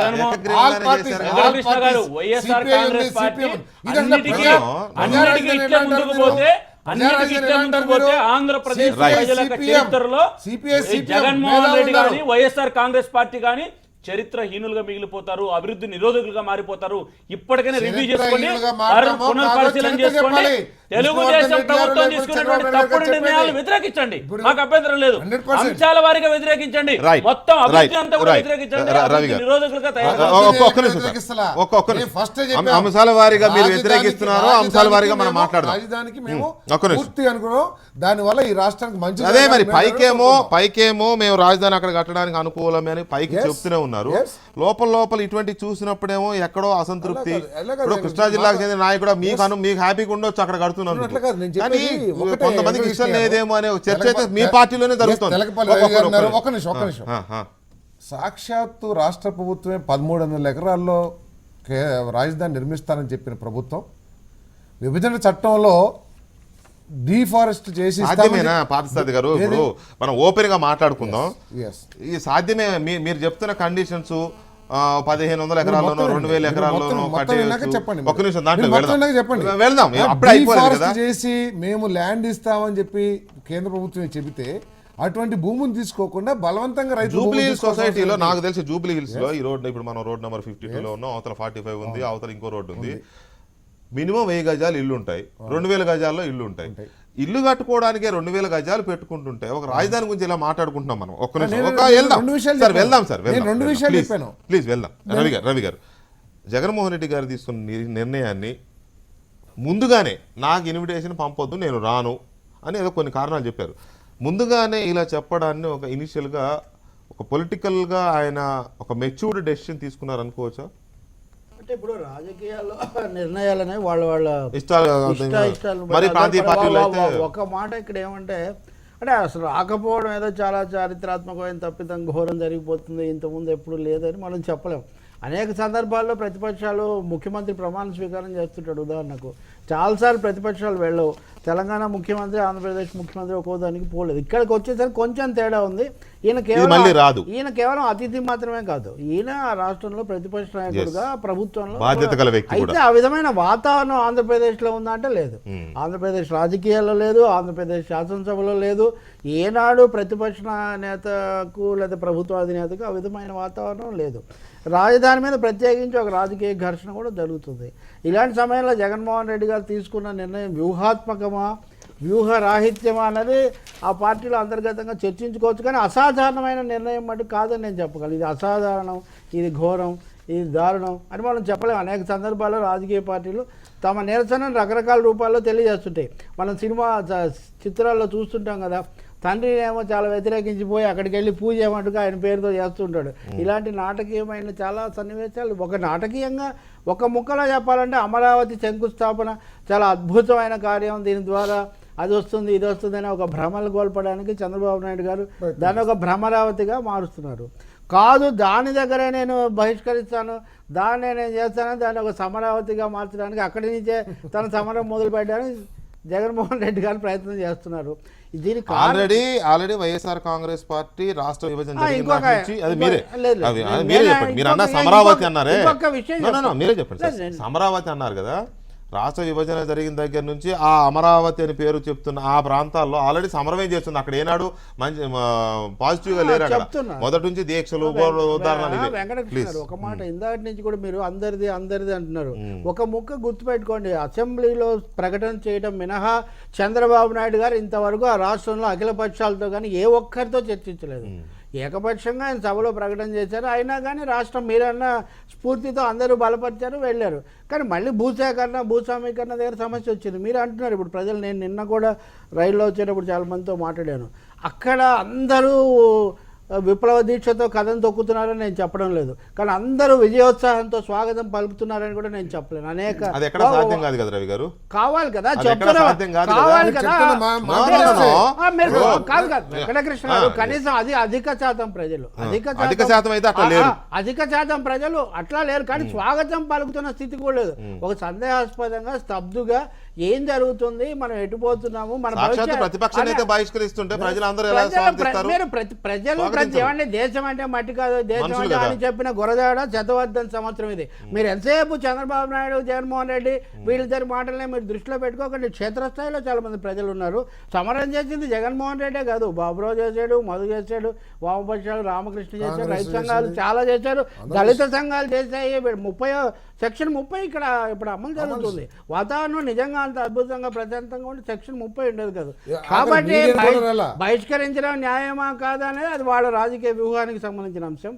ఆంధ్రప్రదేశ్ ప్రజల చరిత్రలో జగన్మోహన్ రెడ్డి గాని వైఎస్ఆర్ కాంగ్రెస్ పార్టీ గాని చరిత్రహీనులుగా మిగిలిపోతారు, అభివృద్ధి నిరోధకులుగా మారిపోతారు. ఇప్పటికైనా రివ్యూ చేసుకోండి, పునఃపరిశీలన చేసుకోండి. తెలుగుదేశం ప్రభుత్వం తీసుకున్నటువంటి తప్పుడు నిర్ణయాలు వ్యతిరేకించండి, మాకు అభ్యంతరం లేదు. అంశాల వారిగా వ్యతిరేకించండి, మొత్తం అభివృద్ధి అంతా కూడా వ్యతిరేకించండి. నిరోధకులుగా అంశాల వారిగా మీరు వ్యతిరేకిస్తున్నారు, అంశాల వారిగా మనం మాట్లాడదాం. రాజధానికి మేము పూర్తి అనుకున్నాం, దానివల్ల ఈ రాష్ట్రానికి మంచి. అదే మరి పైకేమో మేము రాజధాని అక్కడ కట్టడానికి అనుకూలమే అని పైకి చెప్తూనే ఉన్నారు. లోపల ఇటువంటి చూసినప్పుడేమో ఎక్కడో అసంతృప్తి. ఇప్పుడు కృష్ణా జిల్లాకు చెందిన నాయకుడు మీకు హ్యాపీగా ఉండొచ్చు అక్కడ కడుతున్నారు, కానీ కొంతమందికి ఇష్టం లేదేమో అనే చర్చ అయితే మీ పార్టీలోనే జరుగుతుంది. ఒక నిమిషం. సాక్షాత్తు రాష్ట్ర ప్రభుత్వమే 1300 ఎకరాల్లో రాజధాని నిర్మిస్తానని చెప్పిన ప్రభుత్వం విభజన చట్టంలో డీఫారెస్ట్ చేసి పార్థసారథి గారు, ఇప్పుడు మనం ఓపెన్ గా మాట్లాడుకుందాం. ఈ సాధ్యమే మీరు చెప్తున్న కండిషన్స్ 1500 ఎకరాల్లోనో 2000 ఎకరాల్లోనో ఒక్క నిమిషం దాంట్లో వెళ్దాం. అప్పుడు అయిపోలేదు కదా చేసి మేము ల్యాండ్ ఇస్తామని చెప్పి కేంద్ర ప్రభుత్వం చెబితే అటువంటి భూములు తీసుకోకుండా బలవంతంగా రైతు జూబ్లీ హిల్స్ సొసైటీలో నాకు తెలిసి జూబ్లీ హిల్స్ లో ఈ రోడ్, ఇప్పుడు మనం రోడ్ నెంబర్ 52లో ఉన్నాం, అవతల 45 ఉంది, అవతల ఇంకో రోడ్డు ఉంది. మినిమం 1000 గజాలు ఇల్లు ఉంటాయి, 2000 గజాల్లో ఇల్లు ఉంటాయి. ఇల్లు కట్టుకోవడానికే 2000 గజాలు పెట్టుకుంటుంటే ఒక రాజధాని గురించి ఇలా మాట్లాడుకుంటున్నాం మనం. ఒక్క నిమిషం ప్లీజ్ వెళ్దాం. రవి గారు, జగన్మోహన్ రెడ్డి గారు తీసుకున్న నిర్ణయాన్ని ముందుగానే నాకు ఇన్విటేషన్ పంపొద్దు, నేను రాను అని ఏదో కొన్ని కారణాలు చెప్పారు. ముందుగానే ఇలా చెప్పడాన్ని ఒక ఇనిషియల్గా ఒక పొలిటికల్గా ఆయన ఒక మెచ్యూర్డ్ డెసిషన్ తీసుకున్నారు అనుకోవచ్చా? అంటే ఇప్పుడు రాజకీయాల్లో నిర్ణయాలనే వాళ్ళ ఇష్టాలు. ఒక మాట ఇక్కడ ఏమంటే, అంటే అసలు రాకపోవడం ఏదో చాలా చారిత్రాత్మకమైన తప్పిదం, ఘోరం జరిగిపోతుంది, ఇంతకుముందు ఎప్పుడు లేదని మనం చెప్పలేము. అనేక సందర్భాల్లో ప్రతిపక్షాలు ముఖ్యమంత్రి ప్రమాణ స్వీకారం చేస్తుంటాడు. ఉదాహరణకు చాలాసార్లు ప్రతిపక్షాలు వెళ్ళవు. తెలంగాణ ముఖ్యమంత్రి, ఆంధ్రప్రదేశ్ ముఖ్యమంత్రి ఒక్కో దానికి పోలేదు. ఇక్కడికి వచ్చేసరికి కొంచెం తేడా ఉంది. ఈయన కేవలం అతిథి మాత్రమే కాదు, ఈయన రాష్ట్రంలో ప్రతిపక్ష నాయకుడుగా ప్రభుత్వంలో. అయితే ఆ విధమైన వాతావరణం ఆంధ్రప్రదేశ్లో ఉందా అంటే లేదు. ఆంధ్రప్రదేశ్ రాజకీయాల్లో లేదు, ఆంధ్రప్రదేశ్ శాసనసభలో లేదు. ఏనాడు ప్రతిపక్ష నేతకు లేదా ప్రభుత్వ అధినేతకు ఆ విధమైన వాతావరణం లేదు. రాజధాని మీద ప్రత్యేకించి ఒక రాజకీయ ఘర్షణ కూడా జరుగుతుంది. ఇలాంటి సమయంలో జగన్మోహన్ రెడ్డి గారు తీసుకున్న నిర్ణయం వ్యూహాత్మకమా, వ్యూహరాహిత్యమా అన్నది ఆ పార్టీలో అంతర్గతంగా చర్చించుకోవచ్చు. కానీ అసాధారణమైన నిర్ణయం మటు కాదని నేను చెప్పగలను. ఇది అసాధారణం, ఇది ఘోరం, ఇది దారుణం అని మనం చెప్పలేము. అనేక సందర్భాల్లో రాజకీయ పార్టీలు తమ నిరసనను రకరకాల రూపాల్లో తెలియజేస్తుంటాయి. మనం సినిమా చిత్రాల్లో చూస్తుంటాం కదా, తండ్రి ఏమో చాలా వ్యతిరేకించిపోయి అక్కడికి వెళ్ళి పూజ చేయమంటుగా ఆయన పేరుతో చేస్తుంటాడు. ఇలాంటి నాటకీయమైన చాలా సన్నివేశాలు ఒక నాటకీయంగా ఒక ముక్కలో చెప్పాలంటే అమరావతి శంకుస్థాపన చాలా అద్భుతమైన కార్యం, దీని ద్వారా అది వస్తుంది ఇది వస్తుంది అని ఒక భ్రమలు కోల్పడానికి చంద్రబాబు నాయుడు గారు దాన్ని ఒక భ్రమరావతిగా మారుస్తున్నారు. కాదు దాని దగ్గరే నేను బహిష్కరిస్తాను, దాన్ని నేను చేస్తానని దాన్ని ఒక సమరావతిగా మార్చడానికి అక్కడి నుంచే తన సమరం మొదలు పెట్టడానికి జగన్మోహన్ రెడ్డి గారు ప్రయత్నం చేస్తున్నారు. దీనికి ఆల్రెడీ వైఎస్ఆర్ కాంగ్రెస్ పార్టీ రాష్ట్ర విభజన మీరు అన్న సమరావతి అన్నారే, మీరే చెప్పండి. సమరావతి అన్నారు కదా, రాష్ట్ర విభజన జరిగిన దగ్గర నుంచి ఆ అమరావతి అని పేరు చెప్తున్న ఆ ప్రాంతాల్లో ఆల్రెడీ సమరమే చేస్తుంది. అక్కడ ఏనాడు మంచి పాజిటివ్ గా లేరు. అక్కడ మొదటి నుంచి దీక్షలు ఉదాహరణలు. వెంకటకృష్ణ ఒక మాట ఇందాటి నుంచి కూడా మీరు అందరిది అంటున్నారు. ఒక ముక్క గుర్తుపెట్టుకోండి, అసెంబ్లీలో ప్రకటన చేయడం మినహా చంద్రబాబు నాయుడు గారు ఇంతవరకు ఆ రాష్ట్రంలో అఖిల పక్షాలతో కానీ ఏ ఒక్కరితో చర్చించలేదు. ఏకపక్షంగా ఆయన సభలో ప్రకటన చేశారు. అయినా కానీ రాష్ట్రం మీరన్న స్ఫూర్తితో అందరూ బలపరిచారు, వెళ్ళారు. కానీ మళ్ళీ భూస్వామీకరణ దగ్గర సమస్య వచ్చింది. మీరు అంటున్నారు ఇప్పుడు ప్రజలు, నేను నిన్న కూడా రైల్లో వచ్చేటప్పుడు చాలా మందితో మాట్లాడాను. అక్కడ అందరూ విప్లవ దీక్షతో కథను తొక్కుతున్నారని నేను చెప్పడం లేదు, కానీ అందరూ విజయోత్సాహంతో స్వాగతం పలుకుతున్నారని కూడా నేను చెప్పలేను. అనేక కావాలి కదా కావాలి కదా కాదు వెంకటకృష్ణ గారు, కనీసం అది అధిక శాతం ప్రజలు అట్లా లేరు, కానీ స్వాగతం పలుకుతున్న స్థితి కూడా లేదు. ఒక సందేహాస్పదంగా స్తబ్దుగా ఏం జరుగుతుంది, మనం ఎటుపోతున్నాము, మన ప్రజలు ఏమంటే దేశం అంటే మట్టి కాదు, దేశం అంటే అని చెప్పిన గొరదాడ శతవర్ధన సంవత్సరం ఇది. మీరు ఎంతసేపు చంద్రబాబు నాయుడు జగన్మోహన్ రెడ్డి వీళ్ళిద్దరి మాటలనే మీరు దృష్టిలో పెట్టుకోకండి. క్షేత్రస్థాయిలో చాలా మంది ప్రజలు ఉన్నారు. సమరం చేసింది జగన్మోహన్ రెడ్డే కాదు, బాబురావు చేశాడు, మధు చేశాడు, వామపక్షాలు రామకృష్ణ చేశాడు, రైతు సంఘాలు చాలా చేశారు, దళిత సంఘాలు చేశాయి. సెక్షన్ 30 ఇక్కడ ఇప్పుడు అమలు జరుగుతుంది. వాతావరణం నిజంగా అంత అద్భుతంగా ప్రశాంతంగా ఉండి సెక్షన్ 30 ఉండదు కదా. కాబట్టి బహిష్కరించడం న్యాయమా కాదా అనేది అది వాళ్ళ రాజకీయ వ్యూహానికి సంబంధించిన అంశం.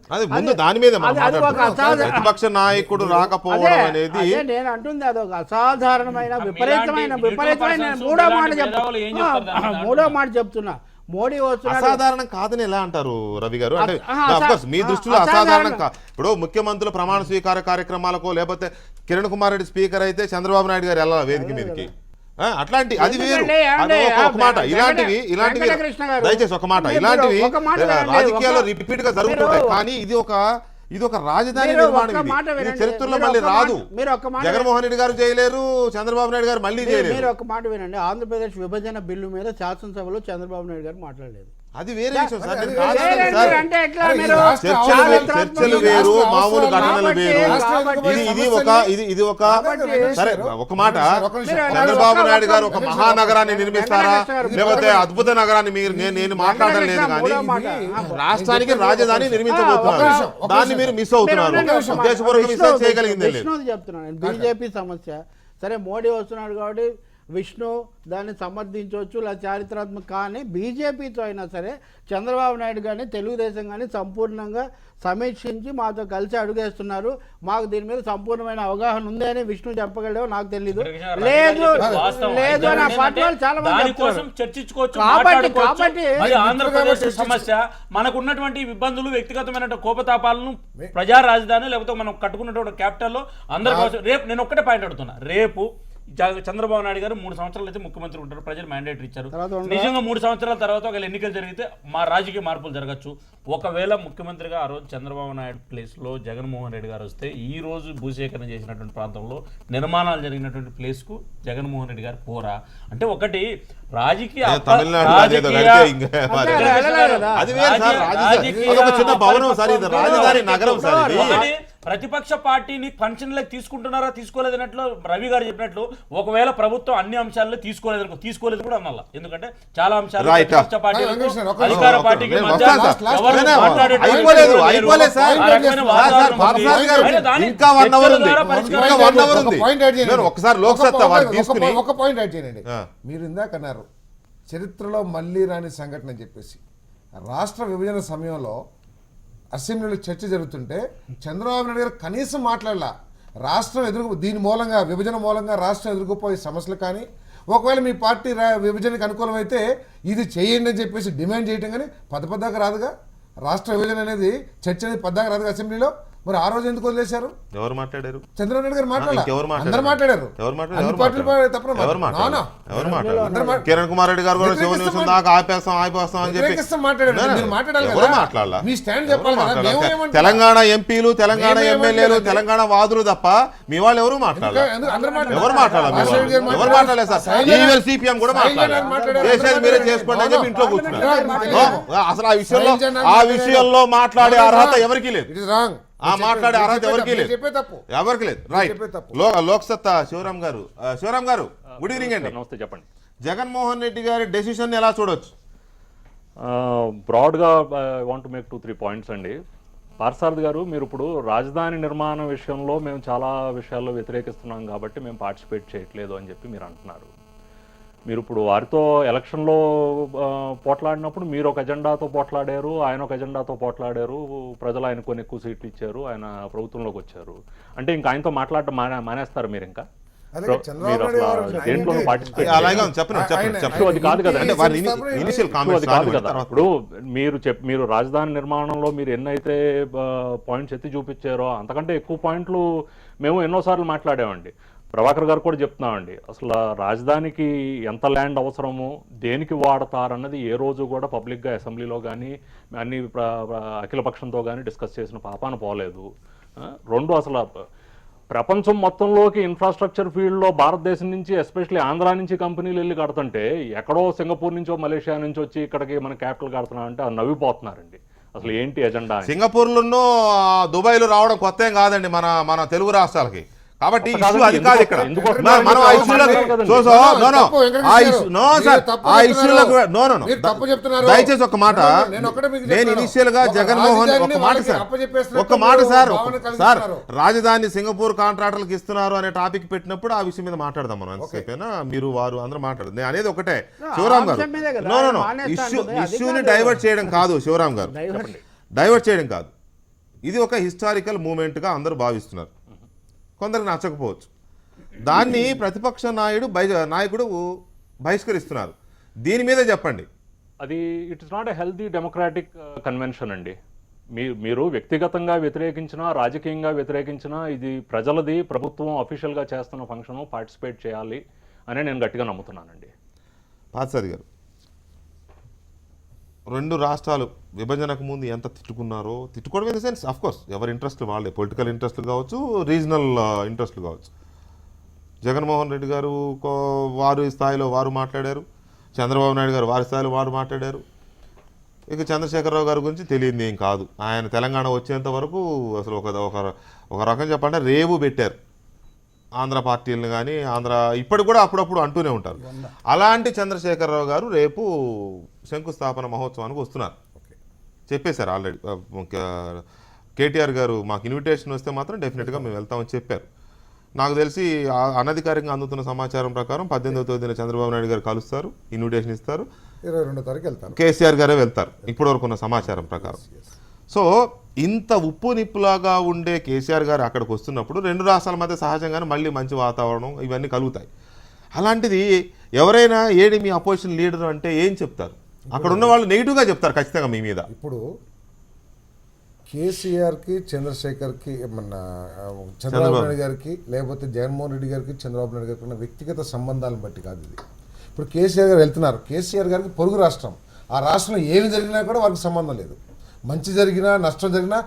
నేను అంటుంది అదొక అసాధారణమైన విపరీతమైన మూడో మాట చెప్తున్నా. మోడీ అసాధారణం కాదని ఎలా అంటారు రవి గారు? అంటే మీ దృష్టిలో అసాధారణం ఇప్పుడు ముఖ్యమంత్రుల ప్రమాణ స్వీకార కార్యక్రమాలకు లేకపోతే కిరణ్ కుమార్ రెడ్డి స్పీకర్ అయితే చంద్రబాబు నాయుడు గారు వెళ్ళాలి వేదిక మీదకి, అట్లాంటి అది వేరు. ఒక మాట ఇలాంటివి దయచేసి ఒక మాట ఇలాంటివి రాజకీయాల్లో రిపీట్ గా జరుగుతుంటాయి, కానీ ఇది ఒక రాజధాని నిర్మాణం. చరిత్రలో మళ్ళీ రాదు. జగన్మోహన్ రెడ్డి గారు చేయలేరు, చంద్రబాబు నాయుడు గారు మళ్ళీ చేయలేరు. మీరు ఒక మాట వినండి, ఆంధ్రప్రదేశ్ విభజన బిల్లు మీద శాసనసభలో చంద్రబాబు నాయుడు గారు మాట్లాడలేదు. అది వేరే విషయం సార్. చర్చలు వేరు, మామూలు ఘటనలు వేరు. ఇది ఒక సరే ఒక మాట, చంద్రబాబు నాయుడు గారు ఒక మహానగరాన్ని నిర్మిస్తారా లేకపోతే అద్భుత నగరాన్ని నేను మాట్లాడడం లేదు, కానీ రాష్ట్రానికి రాజధాని నిర్మించబోతున్నారు, దాన్ని మీరు మిస్ అవుతున్నారు. ఉద్దేశపూర్వక మిస్ చేయగలిగింది చెప్తున్నాను. బీజేపీ సమస్య సరే, మోడీ వస్తున్నాడు కాబట్టి విష్ణు దాన్ని సమర్థించవచ్చు, ఇలా చారిత్రాత్మక. కానీ బీజేపీతో అయినా సరే చంద్రబాబు నాయుడు కానీ తెలుగుదేశం కానీ సంపూర్ణంగా సమీక్షించి మాతో కలిసి అడుగేస్తున్నారు. మాకు దీని మీద సంపూర్ణమైన అవగాహన ఉంది అని విష్ణు చెప్పగలవు, నాకు తెలీదు. లేదు నా పార్టీ వాళ్ళు చాలా మంది చర్చించుకోవచ్చు. కాబట్టి ఆంధ్రప్రదేశ్ సమస్య, మనకున్నటువంటి ఇబ్బందులు, వ్యక్తిగతమైన కోపతాపాలను ప్రజా రాజధాని లేకపోతే మనం కట్టుకున్నటువంటి క్యాపిటల్లో అందరూ రేపు నేను ఒక్కటే పాయింట్ అడుగుతున్నా. రేపు చంద్రబాబు నాయుడు గారు 3 సంవత్సరాలు అయితే ముఖ్యమంత్రి ఉంటారు, ప్రజలు మ్యాండేట్ ఇచ్చారు. నిజంగా 3 సంవత్సరాల తర్వాత ఒక ఎన్నికలు జరిగితే మా రాజకీయ మార్పులు జరగచ్చు. ఒకవేళ ముఖ్యమంత్రిగా ఆ రోజు చంద్రబాబు నాయుడు ప్లేస్ లో జగన్మోహన్ రెడ్డి గారు వస్తే ఈ రోజు భూసేకరణ చేసినటువంటి ప్రాంతంలో నిర్మాణాలు జరిగినటువంటి ప్లేస్ కు జగన్మోహన్ రెడ్డి గారు పోరా అంటే ఒకటి రాజకీయ ప్రతిపక్ష పార్టీని ఫంక్షన్లకు తీసుకుంటున్నారా తీసుకోలేదన్నట్లు రవి గారు చెప్పినట్లు, ఒకవేళ ప్రభుత్వం అన్ని అంశాల్లో తీసుకోలేదు కూడా అనాల. ఎందుకంటే చాలా అంశాలు ప్రతిపక్ష పార్టీలకు అధికార పార్టీకి మధ్య ఒక పాయింట్ యాడ్ చేయండి. మీరు ఇందాక అన్నారు చరిత్రలో మళ్ళీ రాని సంఘటన అని చెప్పేసి. రాష్ట్ర విభజన సమయంలో అసెంబ్లీలో చర్చ జరుగుతుంటే చంద్రబాబు నాయుడు గారు కనీసం మాట్లాడలా. రాష్ట్రం దీని మూలంగా విభజన మూలంగా రాష్ట్రం ఎదుర్కొపోయే సమస్యలు కానీ, ఒకవేళ మీ పార్టీ విభజనకు అనుకూలమైతే ఇది చేయండి అని చెప్పేసి డిమాండ్ చేయటం కానీ పదపద్దాకా రాదుగా. రాష్ట్ర విభజన అనేది చర్చ అనేది పద్దాకా రాదుగా అసెంబ్లీలో. మరి ఆ రోజు ఎందుకు వదిలేశారు? ఎవరు మాట్లాడారు? చంద్రబాబు నాయుడు గారు ఇంకెవరు మాట్లాడారు, అందరూ మాట్లాడారు. అన్ని పార్టీలు తప్పన ఎవరు మాట్లాడారు? కిరణ్ కుమార్ రెడ్డి గారు కూడా శివ న్యూస్ దాకా ఆపేస్తాం అని చెప్పి మీ స్టాండ్ చెప్పాలి కదా. మేము ఏమంటున్నాం? తెలంగాణ ఎంపీలు, తెలంగాణ ఎమ్మెల్యేలు, తెలంగాణ వాదులు తప్ప మీ వాళ్ళు ఎవరు మాట్లాడారు? ఎవరు మాట్లాడలేదు సార్. ఈవెల్ సిపిఎం కూడా మాట్లాడారు. చేసేది మీరే చేసుకోండి అని చెప్పి ఇంట్లో కూర్చున్నారు. అసలు ఆ విషయంలో మాట్లాడే అర్హత ఎవరికి లేదు. It is wrong. ఆ మాట్లాడే అర్హత ఎవరికి లేదు, చెప్పే తప్పు ఎవరికి లేదు. రైట్. లోక్సత్తా శివరామ్ గారు, శివరామ్ గారు గుడ్ ఈవినింగ్ అండి. నమస్తే, చెప్పండి. జగన్మోహన్ రెడ్డి గారి డెసిషన్ ఎలా చూడొచ్చు? బ్రాడ్గా వాంట్ మేక్ 2-3 పాయింట్స్ అండి. పార్సారథి గారు, మీరు ఇప్పుడు రాజధాని నిర్మాణం విషయంలో మేము చాలా విషయాల్లో వ్యతిరేకిస్తున్నాం కాబట్టి మేము పార్టిసిపేట్ చేయట్లేదు అని చెప్పి మీరు అంటున్నారు. మీరు ఇప్పుడు వారితో ఎలక్షన్లో పోట్లాడినప్పుడు మీరు ఒక ఎజెండాతో పోట్లాడారు, ఆయన ఒక ఎజెండాతో పోట్లాడారు, ప్రజలు ఆయన కొన్ని ఎక్కువ సీట్లు ఇచ్చారు, ఆయన ప్రభుత్వంలోకి వచ్చారు. అంటే ఇంకా ఆయనతో మాట్లాడటం మానేస్తారు మీరు? ఇంకా మీరు అసలు దేంట్లోనూ పార్టిసిపేట్ అది కాదు కదా. ఇప్పుడు మీరు రాజధాని నిర్మాణంలో మీరు ఎన్నైతే పాయింట్స్ ఎత్తి చూపించారో అంతకంటే ఎక్కువ పాయింట్లు మేము ఎన్నోసార్లు మాట్లాడామండి. ప్రభాకర్ గారు కూడా చెప్తున్నామండి, అసలు రాజధానికి ఎంత ల్యాండ్ అవసరము, దేనికి వాడతారన్నది ఏ రోజు కూడా పబ్లిక్గా అసెంబ్లీలో కానీ అన్ని అఖిలపక్షంతో కానీ డిస్కస్ చేసిన పాపాన పోలేదు. రెండు, అసలు ప్రపంచం మొత్తంలోకి ఇన్ఫ్రాస్ట్రక్చర్ ఫీల్డ్లో భారతదేశం నుంచి ఎస్పెషల్లీ ఆంధ్రా నుంచి కంపెనీలు వెళ్ళి కడుతుంటే ఎక్కడో సింగపూర్ నుంచో మలేషియా నుంచి వచ్చి ఇక్కడికి మన క్యాపిటల్ కడుతున్నారంటే అది నవ్విపోతున్నారండి. అసలు ఏంటి ఎజెండా? సింగపూర్లోనూ దుబాయ్లో రావడం కొత్త ఏం కాదండి మన తెలుగు రాష్ట్రాలకి. కాబట్టి ఇష్యూ అది కాదు. ఇక్కడ మనం ఆ దయచేసి ఒక మాట, నేను ఇనిషియల్ గా జగన్మోహన్ ఒక మాట సార్ రాజధాని సింగపూర్ కాంట్రాక్టర్లకు ఇస్తున్నారు అనే టాపిక్ పెట్టినప్పుడు ఆ విషయం మీద మాట్లాడదాం మనం. ఎంతసేపైనా మీరు వారు అందరూ మాట్లాడదు. నేను అనేది ఒకటే, శివరామ్ గారు, ఇష్యూని డైవర్ట్ చేయడం కాదు. శివరామ్ గారు, డైవర్ట్ చేయడం కాదు. ఇది ఒక హిస్టారికల్ మూమెంట్ గా అందరూ భావిస్తున్నారు. కొందరికి నచ్చకపోవచ్చు. దాన్ని ప్రతిపక్ష నాయకుడు బహిష్కరిస్తున్నారు. దీని మీద చెప్పండి. అది it's not a healthy democratic convention అండి. మీరు వ్యక్తిగతంగా వ్యతిరేకించినా రాజకీయంగా వ్యతిరేకించినా ఇది ప్రజలది, ప్రభుత్వం అఫీషియల్గా చేస్తున్న ఫంక్షన్, పార్టిసిపేట్ చేయాలి అని నేను గట్టిగా నమ్ముతున్నానండి. పార్సారథి గారు, రెండు రాష్ట్రాలు విభజనకు ముందు ఎంత తిట్టుకున్నారో, తిట్టుకోవడం in the sense of course ఎవరి ఇంట్రెస్ట్లు వాళ్ళే, పొలిటికల్ ఇంట్రెస్ట్లు కావచ్చు, రీజనల్ ఇంట్రెస్ట్లు కావచ్చు. జగన్మోహన్ రెడ్డి గారు వారి స్థాయిలో వారు మాట్లాడారు, చంద్రబాబు నాయుడు గారు వారి స్థాయిలో వారు మాట్లాడారు. ఇక చంద్రశేఖరరావు గారి గురించి తెలియదు ఏం కాదు. ఆయన తెలంగాణ వచ్చేంత వరకు అసలు ఒక రకం చెప్పంటే రేవు పెట్టారు ఆంధ్ర పార్టీలను కానీ, ఆంధ్ర ఇప్పటికి కూడా అప్పుడప్పుడు అంటూనే ఉంటారు. అలాంటి చంద్రశేఖరరావు గారు రేపు శంకుస్థాపన మహోత్సవానికి వస్తున్నారు, చెప్పేశారు ఆల్రెడీ. కేటీఆర్ గారు మాకు ఇన్విటేషన్ వస్తే మాత్రం డెఫినెట్గా మేము వెళ్తామని చెప్పారు. నాకు తెలిసి అనధికారికంగా అందుతున్న సమాచారం ప్రకారం 18వ తేదీన చంద్రబాబు నాయుడు గారు కలుస్తారు, ఇన్విటేషన్ ఇస్తారు, 22వ తారీఖు వెళ్తారు, కేసీఆర్ గారే వెళ్తారు ఇప్పటివరకు ఉన్న సమాచారం ప్రకారం. సో ఇంత ఉప్పు నిప్పులాగా ఉండే కేసీఆర్ గారు అక్కడికి వస్తున్నప్పుడు రెండు రాష్ట్రాల మధ్య సహజంగానే మళ్ళీ మంచి వాతావరణం ఇవన్నీ కలుగుతాయి. అలాంటిది ఎవరైనా ఏడి మీ అపోజిషన్ లీడర్ అంటే ఏం చెప్తారు? అక్కడ ఉన్న వాళ్ళు నెగిటివ్గా చెప్తారు ఖచ్చితంగా మీ మీద. ఇప్పుడు కేసీఆర్కి చంద్రశేఖర్కి మన చంద్రబాబు నాయుడు గారికి లేకపోతే జగన్మోహన్ రెడ్డి గారికి చంద్రబాబు నాయుడు గారికి ఉన్న వ్యక్తిగత సంబంధాలను బట్టి కాదు ఇది. ఇప్పుడు కేసీఆర్ గారు వెళ్తున్నారు, కేసీఆర్ గారికి పొరుగు రాష్ట్రం, ఆ రాష్ట్రంలో ఏమి జరిగినా కూడా వారికి సంబంధం లేదు. మంచి జరిగినా నష్టం జరిగినా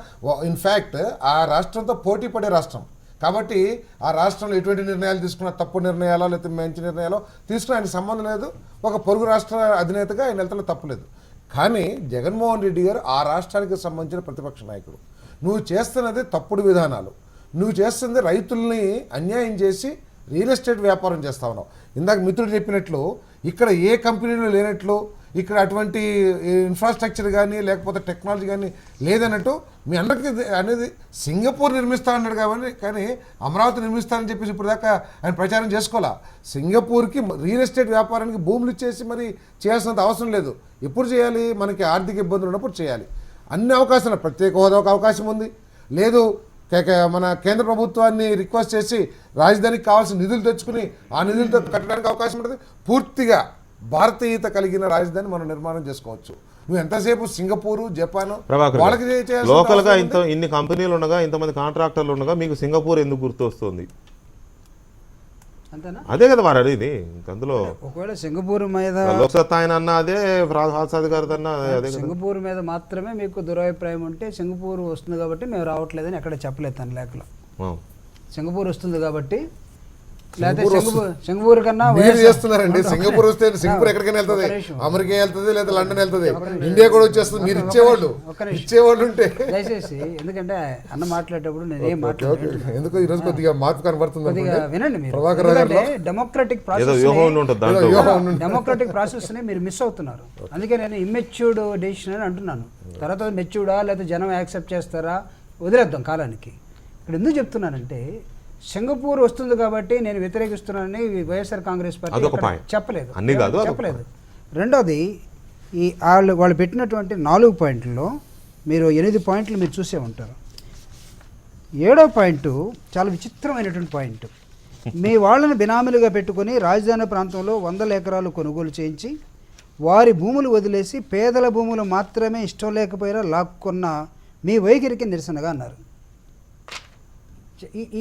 ఇన్ఫ్యాక్ట్ ఆ రాష్ట్రంతో పోటీ పడే రాష్ట్రం కాబట్టి ఆ రాష్ట్రంలో ఎటువంటి నిర్ణయాలు తీసుకున్నా, తప్పు నిర్ణయాలో లేకపోతే మంచి నిర్ణయాలో తీసుకున్నా ఆయనకు సంబంధం లేదు. ఒక పొరుగు రాష్ట్ర అధినేతగా ఆయన వెళ్తున్న తప్పులేదు. కానీ జగన్మోహన్ రెడ్డి గారు ఆ రాష్ట్రానికి సంబంధించిన ప్రతిపక్ష నాయకుడు. నువ్వు చేస్తున్నది తప్పుడు విధానాలు, నువ్వు చేస్తుంది రైతుల్ని అన్యాయం చేసి రియల్ ఎస్టేట్ వ్యాపారం చేస్తా ఉన్నావు. ఇందాక మిత్రుడు చెప్పినట్లు ఇక్కడ ఏ కంపెనీలు లేనట్లు, ఇక్కడ అటువంటి ఇన్ఫ్రాస్ట్రక్చర్ కానీ లేకపోతే టెక్నాలజీ కానీ లేదన్నట్టు మీ అందరికీ అనేది సింగపూర్ నిర్మిస్తా అన్నాడు కాబట్టి, కానీ అమరావతి నిర్మిస్తానని చెప్పేసి ఇప్పుడు దాకా ఆయన ప్రచారం చేసుకోవాలా. సింగపూర్కి రియల్ ఎస్టేట్ వ్యాపారానికి భూములు ఇచ్చేసి మరి చేయాల్సినంత అవసరం లేదు. ఎప్పుడు చేయాలి? మనకి ఆర్థిక ఇబ్బందులు ఉన్నప్పుడు చేయాలి. అన్ని అవకాశాలు, ప్రత్యేక హోదాకు అవకాశం ఉంది, లేదు మన కేంద్ర ప్రభుత్వాన్ని రిక్వెస్ట్ చేసి రాజధానికి కావాల్సిన నిధులు తెచ్చుకుని ఆ నిధులతో కట్టడానికి అవకాశం ఉంటుంది. పూర్తిగా భారతీయత కలిగిన రాజధాని మనం నిర్మాణం చేసుకోవచ్చు. నువ్వు ఎంతసేపు సింగపూరు, జపాన్ ప్రభాకర్ వాళ్ళకి చేయాల్సిన లోకల్ గా అవసరం ఉంది. ఇన్ని కంపెనీలు ఉండగా ఇంతమంది కాంట్రాక్టర్లు ఉండగా మీకు సింగపూర్ ఎందుకు గుర్తొస్తుంది? అంతేనా? అదే కదా మరి ఇది అందులో ఒకవేళ సింగపూర్ మీద లోక్సత్తా ఆయన అన్న అదే, ప్రసాద్ గారిది అన్న అదే కదా. సింగపూర్ మీద మాత్రమే మీకు దురభిప్రాయం ఉంటే సింగపూర్ వస్తుంది కాబట్టి మేము రావట్లేదని ఎక్కడ చెప్పలేదు తన లేఖలో. అవును. సింగపూర్ వస్తుంది కాబట్టి, లేకపోతే సింగపూర్ కన్నా మీరు చేస్తున్నారండి. సింగపూర్ వస్తే సింగపూర్ ఎక్కడికైనా వెళ్తుంది, అమెరికా వెళ్తుంది, లేదా లండన్ వెళ్తుంది, ఇండియా కూడా వచ్చేస్తుంది. మీరు ఇచ్చేవాళ్ళు ఉంటే దయచేసి, ఎందుకంటే అన్న మాట్లాడేటప్పుడు నేను ఏం మాట్లాడలేదు. ఎందుకు ఈ రోజు కొద్దిగా మార్పు కనబడుతుంది కొద్దిగా వినండి మీరు. ప్రభాకర్ ఎందుకంటే డెమోక్రటిక్ ఏదో వ్యూహం ఉంటుంది దాంట్లో. డెమోక్రటిక్ ప్రాసెస్ ని మీరు మిస్ అవుతున్నారు. అందుకే నేను ఇమ్మెచ్యూర్డ్ డెసిషన్ అని అంటున్నాను. తర్వాత మెచ్యూర్డా లేదా జనం యాక్సెప్ట్ చేస్తారా వదిలేద్దాం కాలానికి. ఇక్కడ ఎందుకు చెప్తున్నానంటే, సింగపూర్ వస్తుంది కాబట్టి నేను వ్యతిరేకిస్తున్నానని వైఎస్ఆర్ కాంగ్రెస్ పార్టీ అదొక ఎక్కడ పాయింట్. చెప్పలేదు. అన్ని కాదు, అదొక చెప్పలేదు. రెండోది, ఈ వాళ్ళు పెట్టినటువంటి 4 పాయింట్లలో మీరు 8 పాయింట్లు మీరు చూసే ఉంటారు. 7వ పాయింట్ చాలా విచిత్రమైనటువంటి పాయింట్. మీ వాళ్ళని బినామీలుగా పెట్టుకొని రాజధాని ప్రాంతంలో 100 ఎకరాలు కొనుగోలు చేయించి వారి భూములు వదిలేసి పేదల భూములు మాత్రమే ఇష్టం లేకపోయినా లాక్కున్న మీ వైఖరికి నిరసనగా అన్నారు.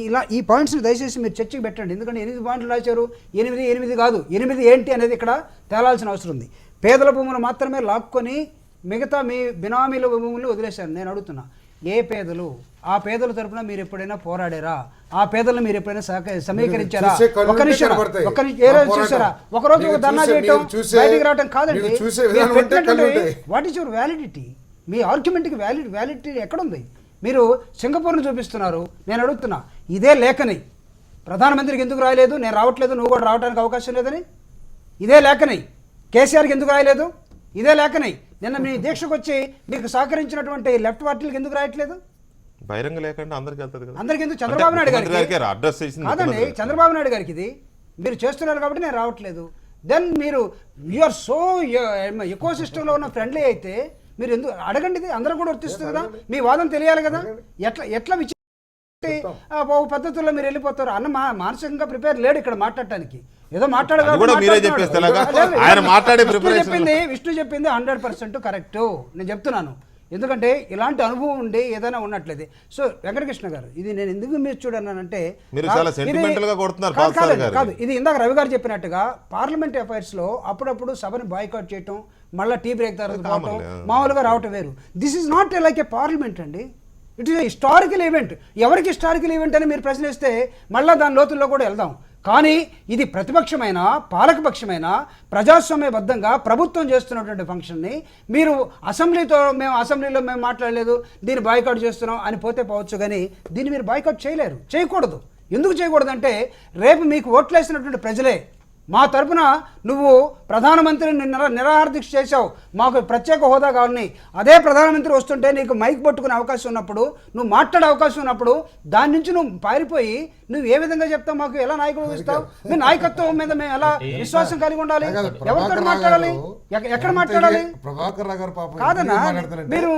ఇలా ఈ పాయింట్స్ని దయచేసి మీరు చర్చకి పెట్టండి. ఎందుకంటే 8 పాయింట్లు రాశారు. 8 కాదు, 8 ఏంటి అనేది ఇక్కడ తేలాల్సిన అవసరం ఉంది. పేదల భూములు మాత్రమే లాక్కొని మిగతా మీ బినామీల భూములు వదిలేశారు. నేను అడుగుతున్నా, ఏ పేదలు? ఆ పేదల తరపున మీరు ఎప్పుడైనా పోరాడారా? ఆ పేదలను మీరు ఎప్పుడైనా సమీకరించారా? ఒక నిమిషం ఏ రోజు చూసారా? ఒకరోజు ఒక ధర్నా చేయటం, బయటికి రావటం కాదండి. What is your validity? మీ ఆర్గ్యుమెంట్కి వ్యాలిడిటీ ఎక్కడుంది? మీరు సింగపూర్ని చూపిస్తున్నారు. నేను అడుగుతున్నా, ఇదే లేఖని ప్రధానమంత్రికి ఎందుకు రాయలేదు? నేను రావట్లేదు, నువ్వు కూడా రావడానికి అవకాశం లేదని. ఇదే లేఖని కేసీఆర్కి ఎందుకు రాయలేదు? ఇదే లేఖని నిన్న మీ దీక్షకు వచ్చి మీకు సహకరించినటువంటి లెఫ్ట్ పార్టీలకు ఎందుకు రాయట్లేదు? బహిరంగ లేకుండా అందరికి వెళ్తుంది కదా. అందరికి ఎందుకు? చంద్రబాబు నాయుడు గారికి అడ్రస్ చేసింది కాదండి, చంద్రబాబు నాయుడు గారికి ఇది మీరు చేస్తున్నారు కాబట్టి నేను రావట్లేదు. దెన్ మీరు యూఆర్ సో ఎకో సిస్టంలో ఉన్న ఫ్రెండ్లీ అయితే మీరు ఎందుకు అడగండి? ఇది అందరూ కూడా వర్తిస్తుంది కదా. మీ వాదన తెలియాలి కదా. ఎట్లా పద్ధతుల్లో మీరు వెళ్ళిపోతారు. అన్న మానసికంగా ప్రిపేర్ లేడు ఇక్కడ మాట్లాడటానికి. ఏదో విష్ణు చెప్పింది 100% కరెక్ట్. నేను చెప్తున్నాను, ఎందుకంటే ఇలాంటి అనుభవం ఉండి ఏదైనా ఉన్నట్లయితే. సో వెంకటకృష్ణ గారు, ఇది నేను ఎందుకు మీరు చూడన్నానంటే, కాదు, ఇది ఇందాక రవి గారు చెప్పినట్టుగా పార్లమెంట్ అఫైర్స్ లో అప్పుడప్పుడు సభని బాయ్కాట్ చేయటం, మళ్ళీ టీ బ్రేక్ తర్వాత రావటం, మామూలుగా రావటం వేరు. This is not like a parliament అండి. It is historical event. ఎవరికి హిస్టారికల్ ఈవెంట్ అని మీరు ప్రశ్నిస్తే మళ్ళీ దాని లోతుల్లో కూడా వెళ్దాం. కానీ ఇది ప్రతిపక్షమైన పాలకపక్షమైన ప్రజాస్వామ్యబద్ధంగా ప్రభుత్వం చేస్తున్నటువంటి ఫంక్షన్ని మీరు అసెంబ్లీలో మేము మాట్లాడలేదు, దీన్ని బాయ్కాట్ చేస్తున్నాం అని పోతే పోవచ్చు, కానీ దీన్ని మీరు బాయ్కాట్ చేయలేరు, చేయకూడదు. ఎందుకు చేయకూడదంటే, రేపు మీకు ఓట్లేసినటువంటి ప్రజలే మా తరపున నువ్వు ప్రధానమంత్రిని నిరాహార దీక్ష చేశావు, మాకు ప్రత్యేక హోదా కావాలని. అదే ప్రధానమంత్రి వస్తుంటే నీకు మైక్ పట్టుకునే అవకాశం ఉన్నప్పుడు, నువ్వు మాట్లాడే అవకాశం ఉన్నప్పుడు దాని నుంచి నువ్వు పారిపోయి నువ్వు ఏ విధంగా చెప్తావు? మాకు ఎలా నాయకుడు ఇస్తావు? మీ నాయకత్వం మీద మేము ఎలా విశ్వాసం కలిగి ఉండాలి? ఎవరితో మాట్లాడాలి? ఎక్కడ మాట్లాడాలి? ప్రభాకర్ రావు గారు కాదన్నా, మీరు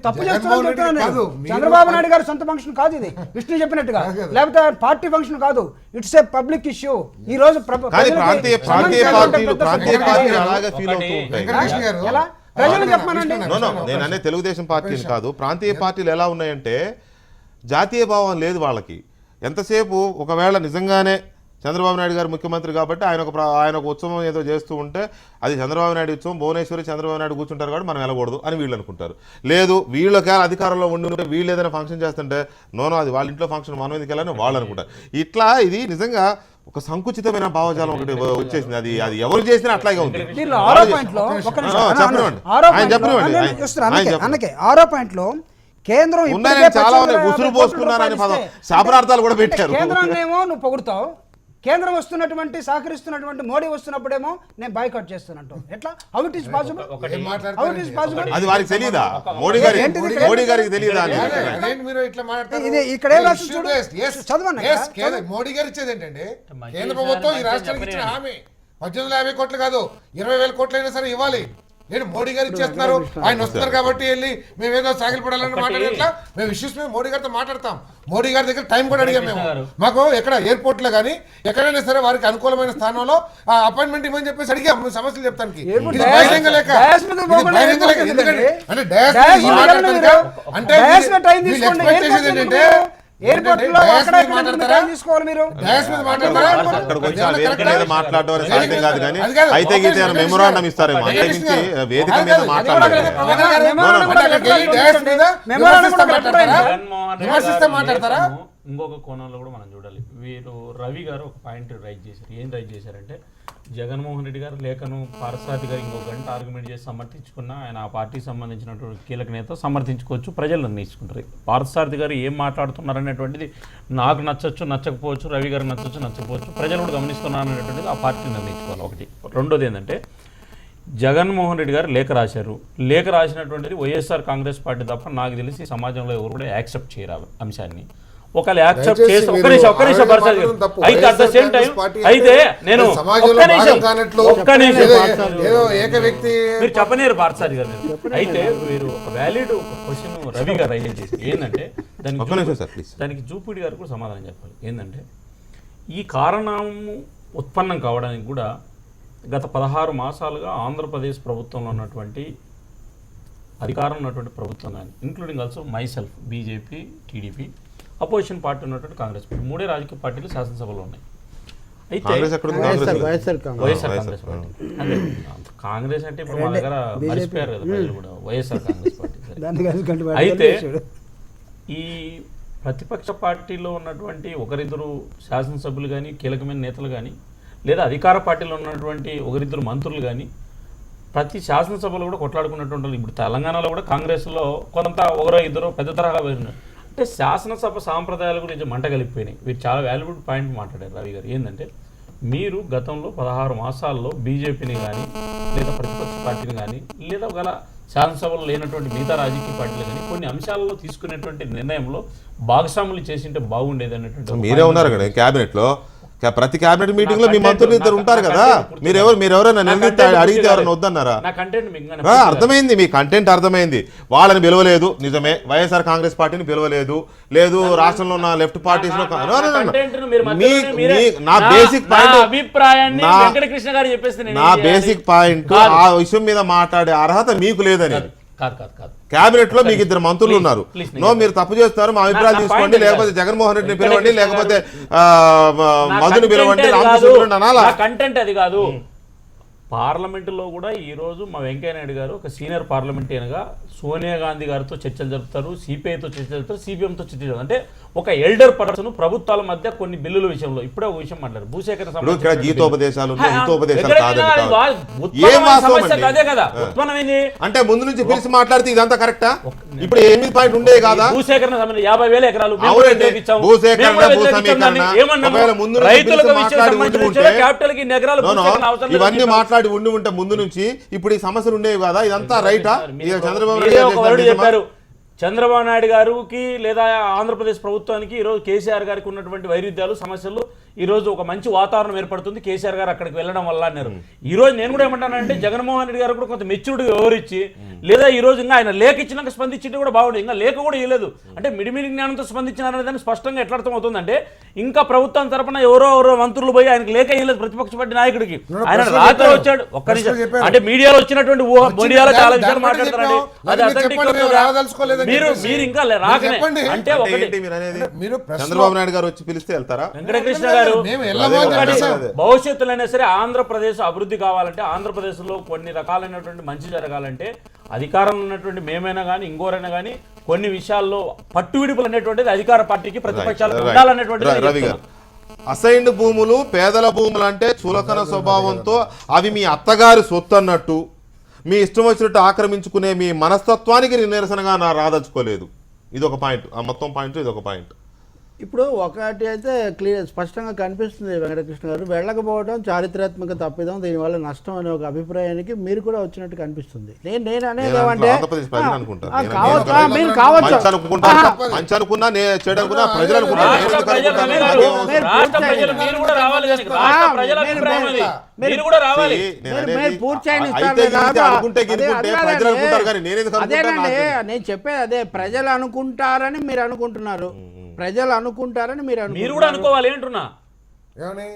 తప్పు చేస్తున్నారు. చంద్రబాబు నాయుడు గారు సొంత ఫంక్షన్ కాదు ఇది, విష్ణు చెప్పినట్టుగా, లేకపోతే పార్టీ ఫంక్షన్ కాదు. It's a public issue. ఈ రోజు నేను అనే తెలుగుదేశం పార్టీని కాదు, ప్రాంతీయ పార్టీలు ఎలా ఉన్నాయంటే జాతీయ భావం లేదు వాళ్ళకి. ఎంతసేపు ఒకవేళ నిజంగానే చంద్రబాబు నాయుడు గారు ముఖ్యమంత్రి కాబట్టి ఆయన ఒక ఉత్సవం ఏదో చేస్తూ ఉంటే అది చంద్రబాబు నాయుడు ఉత్సవం, భువనేశ్వరి చంద్రబాబు నాయుడు కూర్చుంటారు కాబట్టి మనం వెళ్ళకూడదు అని వీళ్ళు అనుకుంటారు. లేదు, వీళ్ళకి అధికారంలో ఉండి వీళ్ళు ఏదైనా ఫంక్షన్ చేస్తుంటే నోనో అది వాళ్ళ ఇంట్లో ఫంక్షన్ మనం ఎందుకు వెళ్ళాలని వాళ్ళు అనుకుంటారు. ఇట్లా ఇది నిజంగా ఒక సంకుచితమైన భావజాలం ఒకటి వచ్చేసింది. అది ఎవరు చేసినా అట్లాగే ఉంది. 6వ పాయింట్లో కేంద్రం చాలా ఉసురు పోసుకున్నారని శాపనార్థాలు కూడా పెట్టారు. కేంద్రాన్నేమో నువ్వు పొగుడుతావు, కేంద్రం వస్తున్నటువంటి సహకరిస్తున్నటువంటి మోడీ వస్తున్నప్పుడేమో నేను బాయ్కాట్ చేస్తానంటావు. ఎట్లా? How it is possible? అది వారికి తెలియదా? మోడీ గారికి తెలియదా? ఇది ఇక్కడ ఏం రాసి చూడు, చదవండి. మోడీ గారు ఇచ్చేది ఏంటంటే, కేంద్ర ప్రభుత్వం ఈ రాష్ట్రానికి ఇచ్చిన హామీ 1850 కోట్లు కాదు, 20,000 కోట్లు అయినా సరే ఇవ్వాలి. నేను మోడీ గారు ఇచ్చేస్తున్నారు, ఆయన వస్తున్నారు కాబట్టి వెళ్ళి మేమేదో సాగిలపడాలని మాట్లాడేట్లా మేము ఇష్యూస్ మీద మోడీ గారితో మాట్లాడతాం. మోడీ గారి దగ్గర టైం కూడా అడిగాం మేము. మాకు ఎక్కడ ఎయిర్పోర్ట్ లో కానీ ఎక్కడైనా సరే వారికి అనుకూలమైన స్థానంలో అపాయింట్మెంట్ ఇవ్వని చెప్పేసి అడిగాం సమస్యలు చెప్తానికి. ఇది బహిరంగ లేక ఎందుకంటే అంటే డయాస్ ఈ మాట్లాడతారు అంటే వీళ్ళు ఎక్స్పెక్ట్ చేసేది ఏంటంటే అయితే మెమోరాండం ఇస్తారేమో అంతకుమించి వేదిక మీద మాట్లాడతారా? ఇంకొక కోణంలో కూడా మనం చూడాలి. వీరు రవి గారు ఒక పాయింట్ రైజ్ చేశారు. ఏం రైజ్ చేశారంటే జగన్మోహన్ రెడ్డి గారు లేఖను పార్సారథి గారు ఇంకో గంట ఆర్గ్యుమెంట్ చేసి సమర్థించుకున్నా ఆయన ఆ పార్టీకి సంబంధించినటువంటి కీలక నేత సమర్థించుకోవచ్చు, ప్రజలు నిర్ణయించుకుంటారు. పార్సారథి గారు ఏం మాట్లాడుతున్నారు అనేటువంటిది నాకు నచ్చచ్చు, నచ్చకపోవచ్చు, రవి గారు నచ్చచ్చు, నచ్చకపోవచ్చు, ప్రజలు కూడా గమనిస్తున్నారు అనేటువంటిది ఆ పార్టీ నిర్ణయించుకోవాలి. ఒకటి. రెండోది ఏంటంటే జగన్మోహన్ రెడ్డి గారు లేఖ రాశారు. లేఖ రాసినటువంటిది వైఎస్ఆర్ కాంగ్రెస్ పార్టీ తప్ప నాకు తెలిసి సమాజంలో ఎవరు కూడా యాక్సెప్ట్ చేయరాదు అంశాన్ని. ఒకళ్ళు యాక్సెప్ట్ చేసి ఒక్క నిమిషం అయితే అట్ ద సేమ్ టైం అయితే నేను మీరు చెప్పలేరు పార్సారి గారు. అయితే మీరు ఒక వ్యాలిడ్ క్వశ్చన్ రవి గారు రైజ్ చేసి ఏంటంటే దానికి జూపిడి గారు కూడా సమాధానం చెప్పాలి. ఏంటంటే ఈ కారణం ఉత్పన్నం కావడానికి కూడా గత 16 మాసాలుగా ఆంధ్రప్రదేశ్ ప్రభుత్వంలో ఉన్నటువంటి అధికారం ఉన్నటువంటి ప్రభుత్వం కానీ including also myself BJP, TDP, opposition party ఉన్నటువంటి కాంగ్రెస్ పార్టీ, 3 రాజకీయ పార్టీలు శాసనసభలో ఉన్నాయి. అయితే వైఎస్ఆర్ కాంగ్రెస్ పార్టీ అంటే కాంగ్రెస్ అంటే ఇప్పుడు మా దగ్గర మర్చిపోయారు కదా ప్రజలు కూడా వైఎస్ఆర్ కాంగ్రెస్ పార్టీ. అయితే ఈ ప్రతిపక్ష పార్టీలో ఉన్నటువంటి ఒకరిద్దరు శాసనసభ్యులు కానీ కీలకమైన నేతలు కానీ లేదా అధికార పార్టీలో ఉన్నటువంటి ఒకరిద్దరు మంత్రులు కానీ ప్రతి శాసనసభలో కూడా కొట్లాడుకున్నటువంటి ఇప్పుడు తెలంగాణలో కూడా కాంగ్రెస్లో కొంత ఒకరో ఇద్దరు పెద్ద తరహా వేసినారు. అంటే శాసనసభ సాంప్రదాయాల గురించి మంట కలిపిపోయినాయి. వీరు చాలా వాల్యుబుల్ పాయింట్ మాట్లాడారు రవి గారు. ఏంటంటే మీరు గతంలో 16 మాసాల్లో బీజేపీని కానీ లేదా ప్రతిపక్ష పార్టీని కానీ లేదా గల శాసనసభలో లేనటువంటి మిగతా రాజకీయ పార్టీలు కానీ కొన్ని అంశాలలో తీసుకునేటువంటి నిర్ణయంలో భాగస్వాములు చేసింటే బాగుండేది అన్నటువంటి మీరే ఉన్నారు కదా క్యాబినెట్ లో. ప్రతి క్యాబినెట్ మీటింగ్ లో మీ మంత్రులు ఇద్దరు ఉంటారు కదా. మీరెవరైనా నిర్ణయితే అడిగితే ఎవరైనా వద్దన్నారా? అర్థమైంది, మీ కంటెంట్ అర్థమైంది. వాళ్ళని పిలవలేదు నిజమే, వైఎస్ఆర్ కాంగ్రెస్ పార్టీని పిలవలేదు, లేదు రాష్ట్రంలో ఉన్న లెఫ్ట్ పార్టీస్ లో. నా బేసిక్ పాయింట్ నా బేసిక్ పాయింట్ ఆ విషయం మీద మాట్లాడే అర్హత మీకు లేదని. క్యాబినెట్ లో మీకు 2 మంత్రులు ఉన్నారు. మీరు తప్పు చేస్తారు, మా అభిప్రాయాలు తీసుకోండి, లేకపోతే జగన్మోహన్ రెడ్డిని పిలవండి, లేకపోతే మధుని పిలవండి, రామకృష్ణ అనాలా? కంటెంట్ అది కాదు. పార్లమెంటులో కూడా ఈరోజు మా వెంకయ్యనాయుడు గారు ఒక సీనియర్ పార్లమెంటేరియన్గా సోనియా గాంధీ గారితో చర్చలు జరుపుతారు, సిపిఐతో చర్చలు జరుపుతారు, సిపిఎంతో చర్చలు జరుపుతారు. అంటే ఒక ఎల్డర్ పర్సన్ ప్రభుత్వాల మధ్య కొన్ని బిల్లుల విషయంలో ఇప్పుడే ఒక విషయం మాట్లాడారు భూసేకరణ అదే కదా ఉత్పన్నమైంది. అంటే ముందు నుంచి పిలిచి మాట్లాడితే ఇదంతా కరెక్టా? ఇప్పుడు 8 పాయింట్ ఉండే కదా భూసేకరణ 50,000 ఎకరాలు ఇవన్నీ మాట్లాడి ఉండి ఉంటే ముందు నుంచి ఇప్పుడు ఈ సమస్యలు ఉండేవి కదా. ఇదంతా రైటా? చంద్రబాబు నాయుడు చెప్పారు. చంద్రబాబు నాయుడు గారికి లేదా ఆంధ్రప్రదేశ్ ప్రభుత్వానికి ఈరోజు కేసీఆర్ గారికి ఉన్నటువంటి వైరుధ్యాలు సమస్యలు ఈరోజు ఒక మంచి వాతావరణం ఏర్పడుతుంది కేసీఆర్ గారు అక్కడికి వెళ్ళడం వల్ల అన్నారు. ఈ రోజు నేను కూడా ఏమంటానంటే జగన్మోహన్ రెడ్డి గారు కూడా కొంత మెచ్యూరిటీ వివరించి లేదా ఈ రోజు ఇంకా ఆయన లేఖ ఇచ్చినాక స్పందించింటే కూడా బాగుండేది. ఇంకా లేఖ కూడా ఇవ్వలేదు అంటే మిడిమిడి జ్ఞానంతో స్పందించినారనే దాన్ని స్పష్టంగా ఎట్లా అర్థం అవుతుందంటే ఇంకా ప్రభుత్వం తరపున ఎవరో మంత్రులు పోయి ఆయనకు లేఖ ఇవ్వలేదు ప్రతిపక్ష పార్టీ నాయకుడికి. ఆయన రాత్రి వచ్చాడు ఒక్క నిమిషం అంటే మీడియాలో వచ్చినటువంటి మీడియాలో చాలా విషయాలు మాట్లాడుతున్నాడు. అది అథెంటిక్ మీరు ఇంకా రాకనే అంటే చంద్రబాబు నాయుడు గారు వచ్చి పిలిస్తే వెళ్తారా? వెంకటకృష్ణ గారు భవిష్యత్తులో అయినా సరే ఆంధ్రప్రదేశ్ అభివృద్ధి కావాలంటే ఆంధ్రప్రదేశ్ లో కొన్ని రకాలైనటువంటి మంచి జరగాలంటే అధికారంలో ఉన్నటువంటి మేమైనా కానీ ఇంకోరైనా కానీ కొన్ని విషయాల్లో పట్టు విడుపులు అనేటువంటిది అధికార పార్టీకి ప్రతిపక్షాలకు ఉండాలనేటువంటిది. అసైన్డ్ భూములు పేదల భూములు అంటే చులకన స్వభావంతో అవి మీ అత్తగారి సొత్తు అన్నట్టు మీ ఇష్టం వచ్చినట్టు ఆక్రమించుకునే మీ మనస్తత్వానికి నిరసనగా నా రాదలుచుకోలేదు. ఇది ఒక పాయింట్. ఆ మొత్తం పాయింట్ ఇది ఒక పాయింట్. ఇప్పుడు ఒకటి అయితే క్లియర్ స్పష్టంగా కనిపిస్తుంది వెంకటకృష్ణ గారు, వెళ్ళకపోవడం చారిత్రాత్మక తప్పిదం, దీనివల్ల నష్టం అనే ఒక అభిప్రాయానికి మీరు కూడా వచ్చినట్టు కనిపిస్తుంది. నేను అనేది ఏమంటే ఆంధ్రప్రదేశ్ ప్రజలు అనుకుంటారు. కావచ్చు, మీరు కావచ్చు, మంచి అనుకుంటా, మంచి అనుకున్నా, చెడు అనుకున్నా ప్రజలు అనుకుంటారు. నేను ఎందుకు అనుకుంటాను? రాష్ట్ర ప్రజలు మీరు కూడా రావాలి దానికి. రాష్ట్ర ప్రజల అభిప్రాయం అది. మీరు కూడా రావాలి. అదేనండి నేను చెప్పేది, అదే ప్రజలు అనుకుంటారని మీరు అనుకుంటున్నారు, ప్రజలు అనుకుంటారని మీరు కూడా అనుకోవాలి అంటున్నా. ఏమని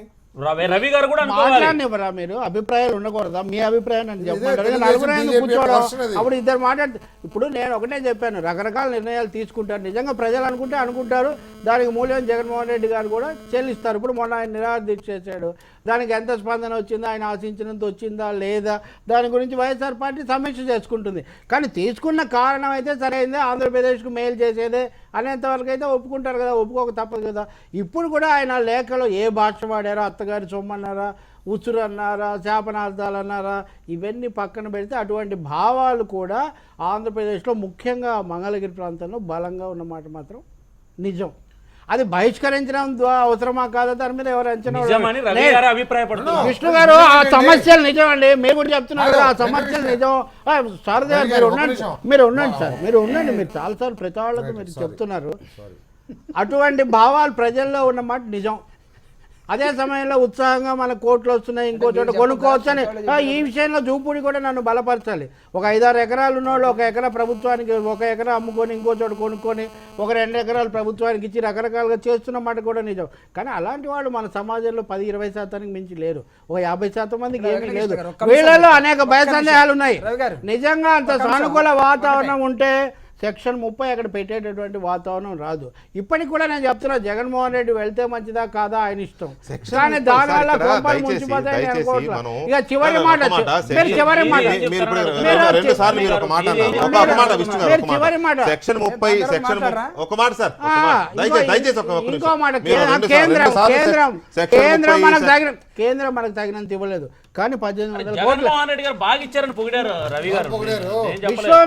రవి గారు కూడా అనుకోవాలి. మాట్లాడినవరా మీరు? అభిప్రాయాలు ఉండకూడదా? మీ అభిప్రాయం అని చెప్పండి. కూర్చోవడం అప్పుడు ఇద్దరు మాట్లాడు. ఇప్పుడు నేను ఒకటే చెప్పాను, రకరకాల నిర్ణయాలు తీసుకుంటారు. నిజంగా ప్రజలు అనుకుంటే అనుకుంటారు, దానికి మూల్యం జగన్మోహన్ రెడ్డి గారు కూడా చెల్లిస్తారు. ఇప్పుడు మొన్న ఆయన నిరాహార దీక్ష చేశాడు, దానికి ఎంత స్పందన వచ్చిందా, ఆయన ఆశించినంత వచ్చిందా లేదా, దాని గురించి వైఎస్ఆర్ పార్టీ సమీక్ష చేసుకుంటుంది. కానీ తీసుకున్న కారణం అయితే సరైందే, ఆంధ్రప్రదేశ్కు మేలు చేసేదే అనేంతవరకు అయితే ఒప్పుకుంటారు కదా, ఒప్పుకోక తప్పదు కదా. ఇప్పుడు కూడా ఆయన లేఖలో ఏ భాష వాడారో, అత్తగారి సొమ్మన్నారా, ఉసురు అన్నారా, శాపనార్థాలు అన్నారా, ఇవన్నీ పక్కన పెడితే అటువంటి భావాలు కూడా ఆంధ్రప్రదేశ్లో ముఖ్యంగా మంగళగిరి ప్రాంతంలో బలంగా ఉన్నమాట మాత్రం నిజం. అది బహిష్కరించడం అవసరమా కాదా దాని మీద ఎవరు అంచనా విష్ణు గారు ఆ సమస్యలు నిజం అండి, మీరు కూడా చెప్తున్నారు ఆ సమస్యలు నిజం. సార్ మీరు ఉండండి సార్, మీరు ఉండండి, మీరు చాలాసార్లు ప్రతి వాళ్ళకు మీరు చెప్తున్నారు. అటువంటి భావాలు ప్రజల్లో ఉన్నమాట నిజం. అదే సమయంలో ఉత్సాహంగా మన కోట్లు వస్తున్నాయి, ఇంకో చోట కొనుక్కోవచ్చు అని ఈ విషయంలో జూపూడి కూడా నన్ను బలపరచాలి. ఒక 5-6 ఎకరాలు ఉన్నోళ్ళు 1 ఎకరా ప్రభుత్వానికి, 1 ఎకరా అమ్ముకొని ఇంకో చోట కొనుక్కొని 1-2 ఎకరాలు ప్రభుత్వానికి ఇచ్చి రకరకాలుగా చేస్తున్నమాట కూడా నిజం. కానీ అలాంటి వాళ్ళు మన సమాజంలో 10-20% మించి లేరు, ఒక 50% మందికి ఏమీ లేదు. వీళ్ళలో అనేక భయ సందేహాలు ఉన్నాయి. నిజంగా అంత సానుకూల వాతావరణం ఉంటే సెక్షన్ 30 అక్కడ పెట్టేటటువంటి వాతావరణం రాదు. ఇప్పటికి కూడా నేను చెప్తున్నా, జగన్మోహన్ రెడ్డి వెళ్తే మంచిదా కాదా ఆయన ఇష్టం, కానీ దానివల్ల కోపాలు ముంచిపోతాయని అనుకోవట్లేదు. ఇక చివరి మాట కేంద్రం మనకు తగినంత ఇవ్వలేదు, కానీ 1800 కోట్లు బాగా ఇచ్చారని పొగిడారు రవి గారు.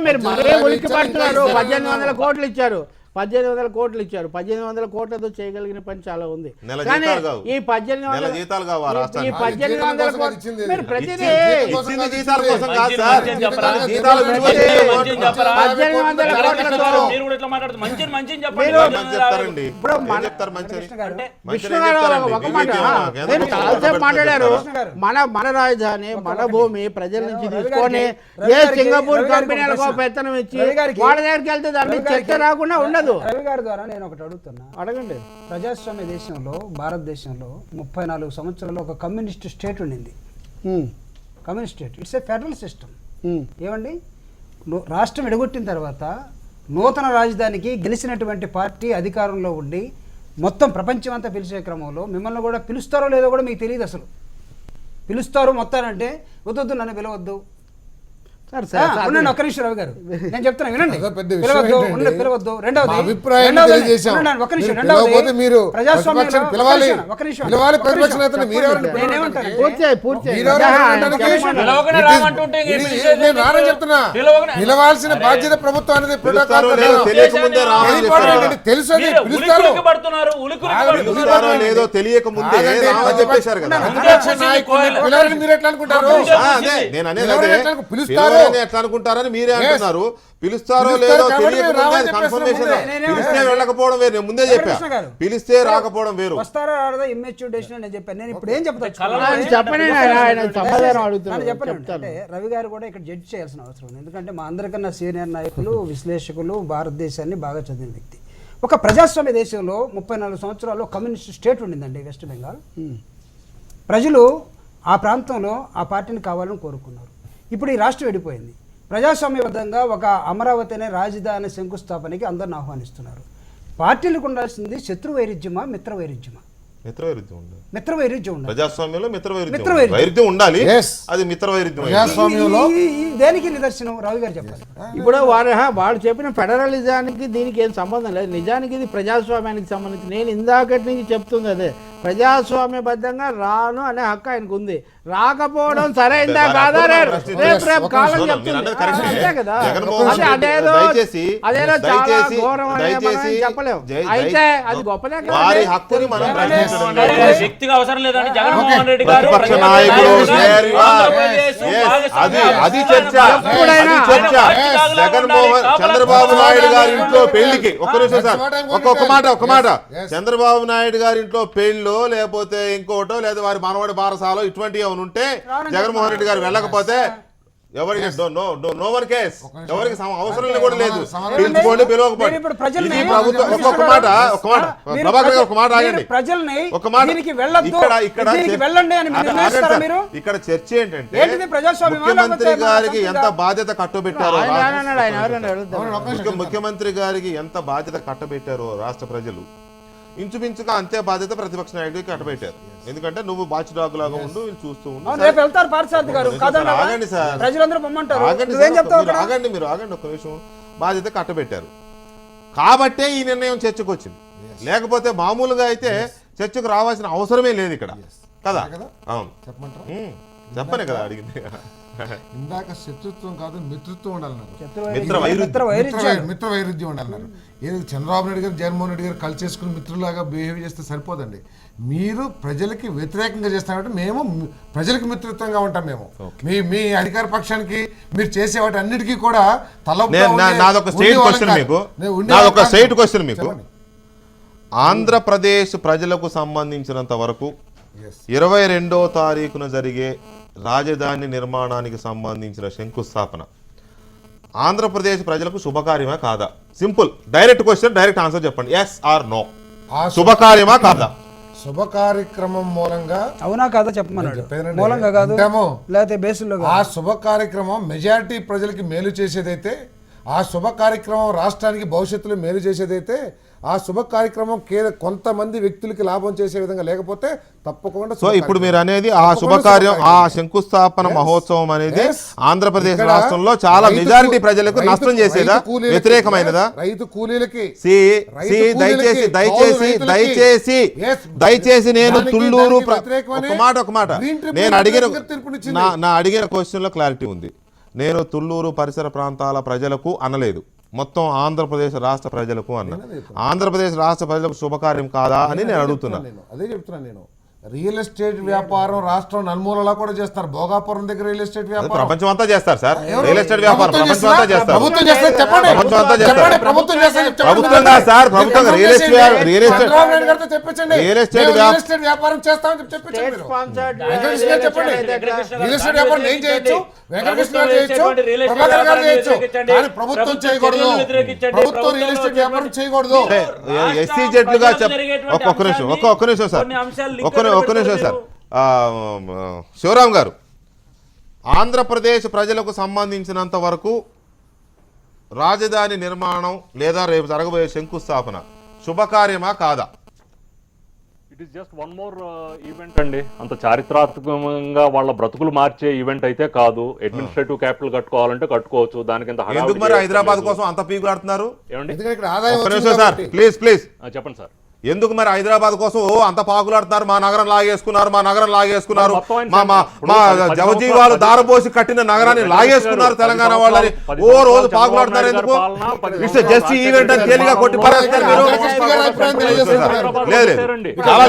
మీరు మరే ఉలిక్కి పడుతున్నారు. 1800 కోట్లు ఇచ్చారు, 1800 కోట్లు ఇచ్చారు. 1800 కోట్లతో చేయగలిగిన పని చాలా ఉంది. కానీ ఈ 1800 కోట్లు మీరు ప్రతిదీ 1800 విష్ణు గారు ఒక మాట నేను చాలాసేపు మాట్లాడారు. మన రాజధాని, మన భూమి ప్రజల నుంచి తీసుకొని ఏ సింగపూర్ కంపెనీలకు పెత్తనం ఇచ్చి వాళ్ళ దగ్గరికి వెళ్తే దాన్ని చర్చ రాకుండా ఉండదు. రవి గారి ద్వారా నేను ఒకటి అడుగుతున్నా, అడగండి. ప్రజాస్వామ్య దేశంలో, భారతదేశంలో 34 సంవత్సరాల్లో ఒక కమ్యూనిస్ట్ స్టేట్ ఉండింది. Communist state, it's a federal system. ఏమండి, రాష్ట్రం ఎడగొట్టిన తర్వాత నూతన రాజధానికి గెలిచినటువంటి పార్టీ అధికారంలో ఉండి మొత్తం ప్రపంచం అంతా పిలిచే క్రమంలో మిమ్మల్ని కూడా పిలుస్తారో లేదో కూడా మీకు తెలియదు. అసలు పిలుస్తారు మొత్తానంటే వద్దు నన్ను పిలవద్దు. ఉండండి ఒక్క నిమిషం రవి గారు, నేను చెప్తున్నా వినండి. పిలవద్దు. రెండవది పిలవాల్సిన బాధ్యత ప్రభుత్వానికి లేదో తెలియక ముందే చెప్పేశారు కదా. మీరు ఎట్లా అనుకుంటారు? నేను అనేది పిలుస్తారు ఎట్లా అనుకుంటారని మీరే అంటున్నారు. పిలుస్తారో లేదో తెలియకముందే కన్ఫర్మేషన్. పిలిస్తే వెళ్ళకపోవడం వేరు, నేను ముందే చెప్పా. పిలిస్తే రాకపోవడం వేరు. వస్తారా రాదా ఇమ్మెచ్యూర్ డెసిషన్ అని చెప్పాను. నేను ఇప్పుడు ఏం చెప్తాను, రవి గారు కూడా ఇక్కడ జడ్జి చేయాల్సిన అవసరం ఉంది. ఎందుకంటే మా అందరికన్నా సీనియర్ నాయకులు, విశ్లేషకులు, భారతదేశాన్ని బాగా చదివిన వ్యక్తి. ఒక ప్రజాస్వామ్య దేశంలో 34 సంవత్సరాల్లో కమ్యూనిస్ట్ స్టేట్ ఉండిందండి వెస్ట్ బెంగాల్. ప్రజలు ఆ ప్రాంతంలో ఆ పార్టీని కావాలని కోరుకున్నారు. ఇప్పుడు ఈ రాష్ట్రం విడిపోయింది. ప్రజాస్వామ్యబద్ధంగా ఒక అమరావతి అనే రాజధాని శంకుస్థాపనకి అందరిని ఆహ్వానిస్తున్నారు. పార్టీలకు ఉండాల్సింది శత్రు వైరుధ్యమా, మిత్ర వైరుధ్యమా? మిత్ర వైరుధ్యం ఉండాలి. ప్రజాస్వామ్యంలో మిత్ర వైరుధ్యం ఉండాలి. అది మిత్ర వైరుధ్యం. దేనికి నిదర్శనం రావు గారు చెప్పాలి. ఇప్పుడు వాడు చెప్పిన ఫెడరలిజానికి దీనికి ఏం సంబంధం లేదు. నిజానికి ఇది ప్రజాస్వామ్యానికి సంబంధించి. నేను ఇందాకటి నుంచి చెప్తుంది అదే, ప్రజాస్వామ్యబద్ధంగా రాను అనే హక్కు ఆయనకు ఉంది. రాకపోవడం సరైందా కాదా రేపు కాలం చెప్తుంది. అంతే కదా, అదేదో చాలా ఘోరం అనే మనం చెప్పలేము. అయితే అది గొప్పదే వారి హక్కుని మనం వ్యక్తిగా అవసరం లేదండి. జగన్మోహన్ రెడ్డి గారు ప్రతిపక్ష నాయకులు అది చర్చ. జగన్మోహన్ చంద్రబాబు నాయుడు గారి ఇంట్లో పెళ్లికి ఒక్క నిమిషం సార్, ఒక్క మాట చంద్రబాబు నాయుడు గారి ఇంట్లో పెళ్ళో లేకపోతే ఇంకోటో లేదా వారి మనవడి బారసాలో ఇటువంటివి ఏమైనా ఉంటే జగన్మోహన్ రెడ్డి గారు వెళ్ళకపోతే ఎవరికి నో వన్ కేస్, ఎవరికి అవసరం కూడా లేదు. పిలుచుకోండి, పిలవకపోండి. ఇది ప్రభుత్వం. ఒక్కొక్క మాట ప్రభాకర్ గారు ఒక మాట ఆగండి. ఒక మాట ఇక్కడ చర్చ ఏంటంటే ముఖ్యమంత్రి గారికి ఎంత బాధ్యత కట్టబెట్టారో ముఖ్యమంత్రి గారికి ఎంత బాధ్యత కట్టబెట్టారో రాష్ట్ర ప్రజలు ఇంచుమించుగా అంతే బాధ్యత ప్రతిపక్ష నాయకుడికి కట్టబెట్టారు. ఎందుకంటే నువ్వు బాచ్ డాగ్ లాగా ఉండు, వీళ్ళు చూస్తూ ఉండు. ఆగండి సార్, ఆగండి మీరు ఆగండి ఒక్క నిమిషం. బాధ్యత కట్టబెట్టారు కాబట్టే ఈ నిర్ణయం చర్చకు వచ్చింది. లేకపోతే మామూలుగా అయితే చర్చకు రావాల్సిన అవసరమే లేదు ఇక్కడ కదా. అవును, చెప్పనే కదా అడిగింది. ఇందాక శత్రుత్వం కాదు మిత్రత్వం ఉండాలన్నారు, మిత్ర వైరుధ్యం ఉండాలన్నారు. ఏది చంద్రబాబు నాయుడు గారు జగన్మోహన్ రెడ్డి గారు కలిసి చేసుకుని మిత్రులాగా బిహేవ్ చేస్తే సరిపోదండి. మీరు ప్రజలకి వ్యతిరేకంగా చేస్తామంటే మేము ప్రజలకు మిత్రత్వంగా ఉంటాం. మేము మీ అధికార పక్షానికి మీరు చేసే వాటి అన్నిటికీ కూడా నాదొక స్ట్రైట్ క్వశ్చన్ మీకు. ఆంధ్రప్రదేశ్ ప్రజలకు సంబంధించినంత వరకు 22వ తారీఖున జరిగే రాజధాని నిర్మాణానికి సంబంధించిన శంకుస్థాపన ఆంధ్రప్రదేశ్ ప్రజలకు శుభకార్యమా కాదా? Simple direct question, direct answer చెప్పండి. Yes are no. శుభకార్యమా కాదా? శుభ కార్యక్రమం మూలంగా అవునా కాదా చెప్పమన్నాడు. మూలంగా కాదు, లేకపోతే బేసిల్లో ఆ శుభ కార్యక్రమం మెజారిటీ ప్రజలకి మేలు చేసేదైతే, ఆ శుభ కార్యక్రమం రాష్ట్రానికి భవిష్యత్తులో మేలు చేసేదైతే, ఆ శుభ కార్యక్రమం కొంతమంది వ్యక్తులకి లాభం చేసే విధంగా లేకపోతే తప్పకుండా. సో ఇప్పుడు మీరు అనేది ఆ శుభకార్యం, ఆ శంకుస్థాపన మహోత్సవం అనేది ఆంధ్రప్రదేశ్ రాష్ట్రంలో చాలా మెజారిటీ ప్రజలకు నష్టం చేసేదా, వ్యతిరేకమైనదా? రైతు కూలీలకి దయచేసి నేను తుళ్ళూరు ఒక మాట నేను అడిగిన క్వశ్చన్ లో క్లారిటీ ఉంది. నేను తుళ్ళూరు పరిసర ప్రాంతాల ప్రజలకు అనలేదు, మొత్తం ఆంధ్రప్రదేశ్ రాష్ట్ర ప్రజలకు అన్న. ఆంధ్రప్రదేశ్ రాష్ట్ర ప్రజలకు శుభకార్యం కాదా అని నేను అడుగుతున్నా. అదే చెప్తున్నాను నేను. రియల్ ఎస్టేట్ వ్యాపారం రాష్ట్రం నలుమూలలా కూడా చేస్తారు. భోగాపురం దగ్గర రియల్ ఎస్టేట్ వ్యాపారం ప్రపంచం అంతా చేస్తారు సార్. రియల్ ఎస్టేట్ వ్యాపారం ప్రపంచం అంతా చేస్తారు. ప్రభుత్వం చేస్తారు చెప్పండి. ప్రభుత్వం కాదు సార్, ప్రభుత్వం రియల్ ఎస్టేట్ వ్యాపారం చేస్తామని చెప్పించండి. వెంకటకృష్ణ గారు చెప్పండి. రియల్ ఎస్టేట్ వ్యాపారం నేను చేయొచ్చు, వెంకటకృష్ణ గారు చేయొచ్చు, ప్రభాకర్ గారు చేయొచ్చు, కానీ ప్రభుత్వం చేయకూడదు. ప్రభుత్వం రియల్ ఎస్టేట్ వ్యాపారం చేయకూడదు. ఎస్సీ జెడ్లుగా ఒక్క నిమిషం సార్, ఒక్క నిమిషం సార్. శివరామ్ గారు, ఆంధ్రప్రదేశ్ ప్రజలకు సంబంధించినంత వరకు రాజధాని నిర్మాణం లేదా రేపు జరగబోయే శంకుస్థాపన శుభకార్యమా కాదా? It is just one more event అండి. అంత చారిత్రాత్మకంగా వాళ్ళ బ్రతుకులు మార్చే ఈవెంట్ అయితే కాదు. అడ్మినిస్ట్రేటివ్ క్యాపిటల్ కట్టుకోవాలంటే కట్టుకోవచ్చు. దానికి ఎందుకు మరి హైదరాబాద్ కోసం అంత పీకులాడుతున్నారు? ఏమండి సార్ ప్లీజ్ చెప్పండి సార్. ఎందుకు మరి హైదరాబాద్ కోసం అంత పాకులాడుతున్నారు? మా నగరం లాగేసుకున్నారు, మా జవజీవాలు దారబోసి కట్టిన నగరాన్ని లాగేసుకున్నారు తెలంగాణ వాళ్ళని ఓ రోజు పాకులాడుతున్నారు. ఎందుకు? ఇట్స్ జస్ట్ ఈవెంట్ అని తేలిగా కొట్టి పడేస్తారు మీరు. చాలా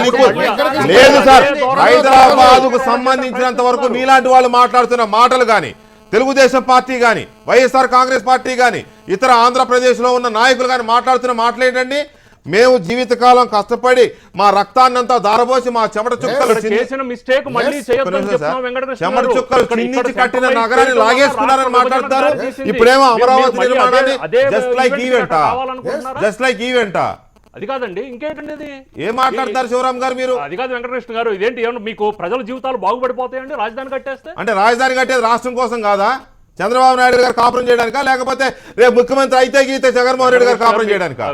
లేదు సార్. హైదరాబాద్ కు సంబంధించినంత వరకు మీలాంటి వాళ్ళు మాట్లాడుతున్న మాటలు కానీ, తెలుగుదేశం పార్టీ కానీ, వైఎస్ఆర్ కాంగ్రెస్ పార్టీ కానీ, ఇతర ఆంధ్రప్రదేశ్ లో ఉన్న నాయకులు కానీ మాట్లాడుతున్న మాటలు ఏంటండి? మేము జీవితకాలం కష్టపడి మా రక్తాన్నంతా దారబోసి మా చెమట చుక్కలు చిందించి కట్టిన నగరాన్ని లాగేసుకున్నారని మాట్లాడతారు. ఇప్పుడేమో అమరావతి నిర్మాణాన్ని జస్ట్ లైక్ ఈవెంటా? అది కాదండి, ఇంకేంటండి అది? ఏం మాట్లాడతారు శివరామ్ గారు మీరు? అది కాదు వెంకటకృష్ణ గారు, ఇదేంటి మీకు ప్రజల జీవితాలు బాగుపడిపోతాయండి రాజధాని కట్టేస్తే? అంటే రాజధాని కట్టేది రాష్ట్రం కోసం కాదా? చంద్రబాబు నాయుడు గారు కాపురం చేయడానికా, లేకపోతే రేపు ముఖ్యమంత్రి అయితే గీతే జగన్మోహన్ రెడ్డి గారు కాపురం చేయడానికా?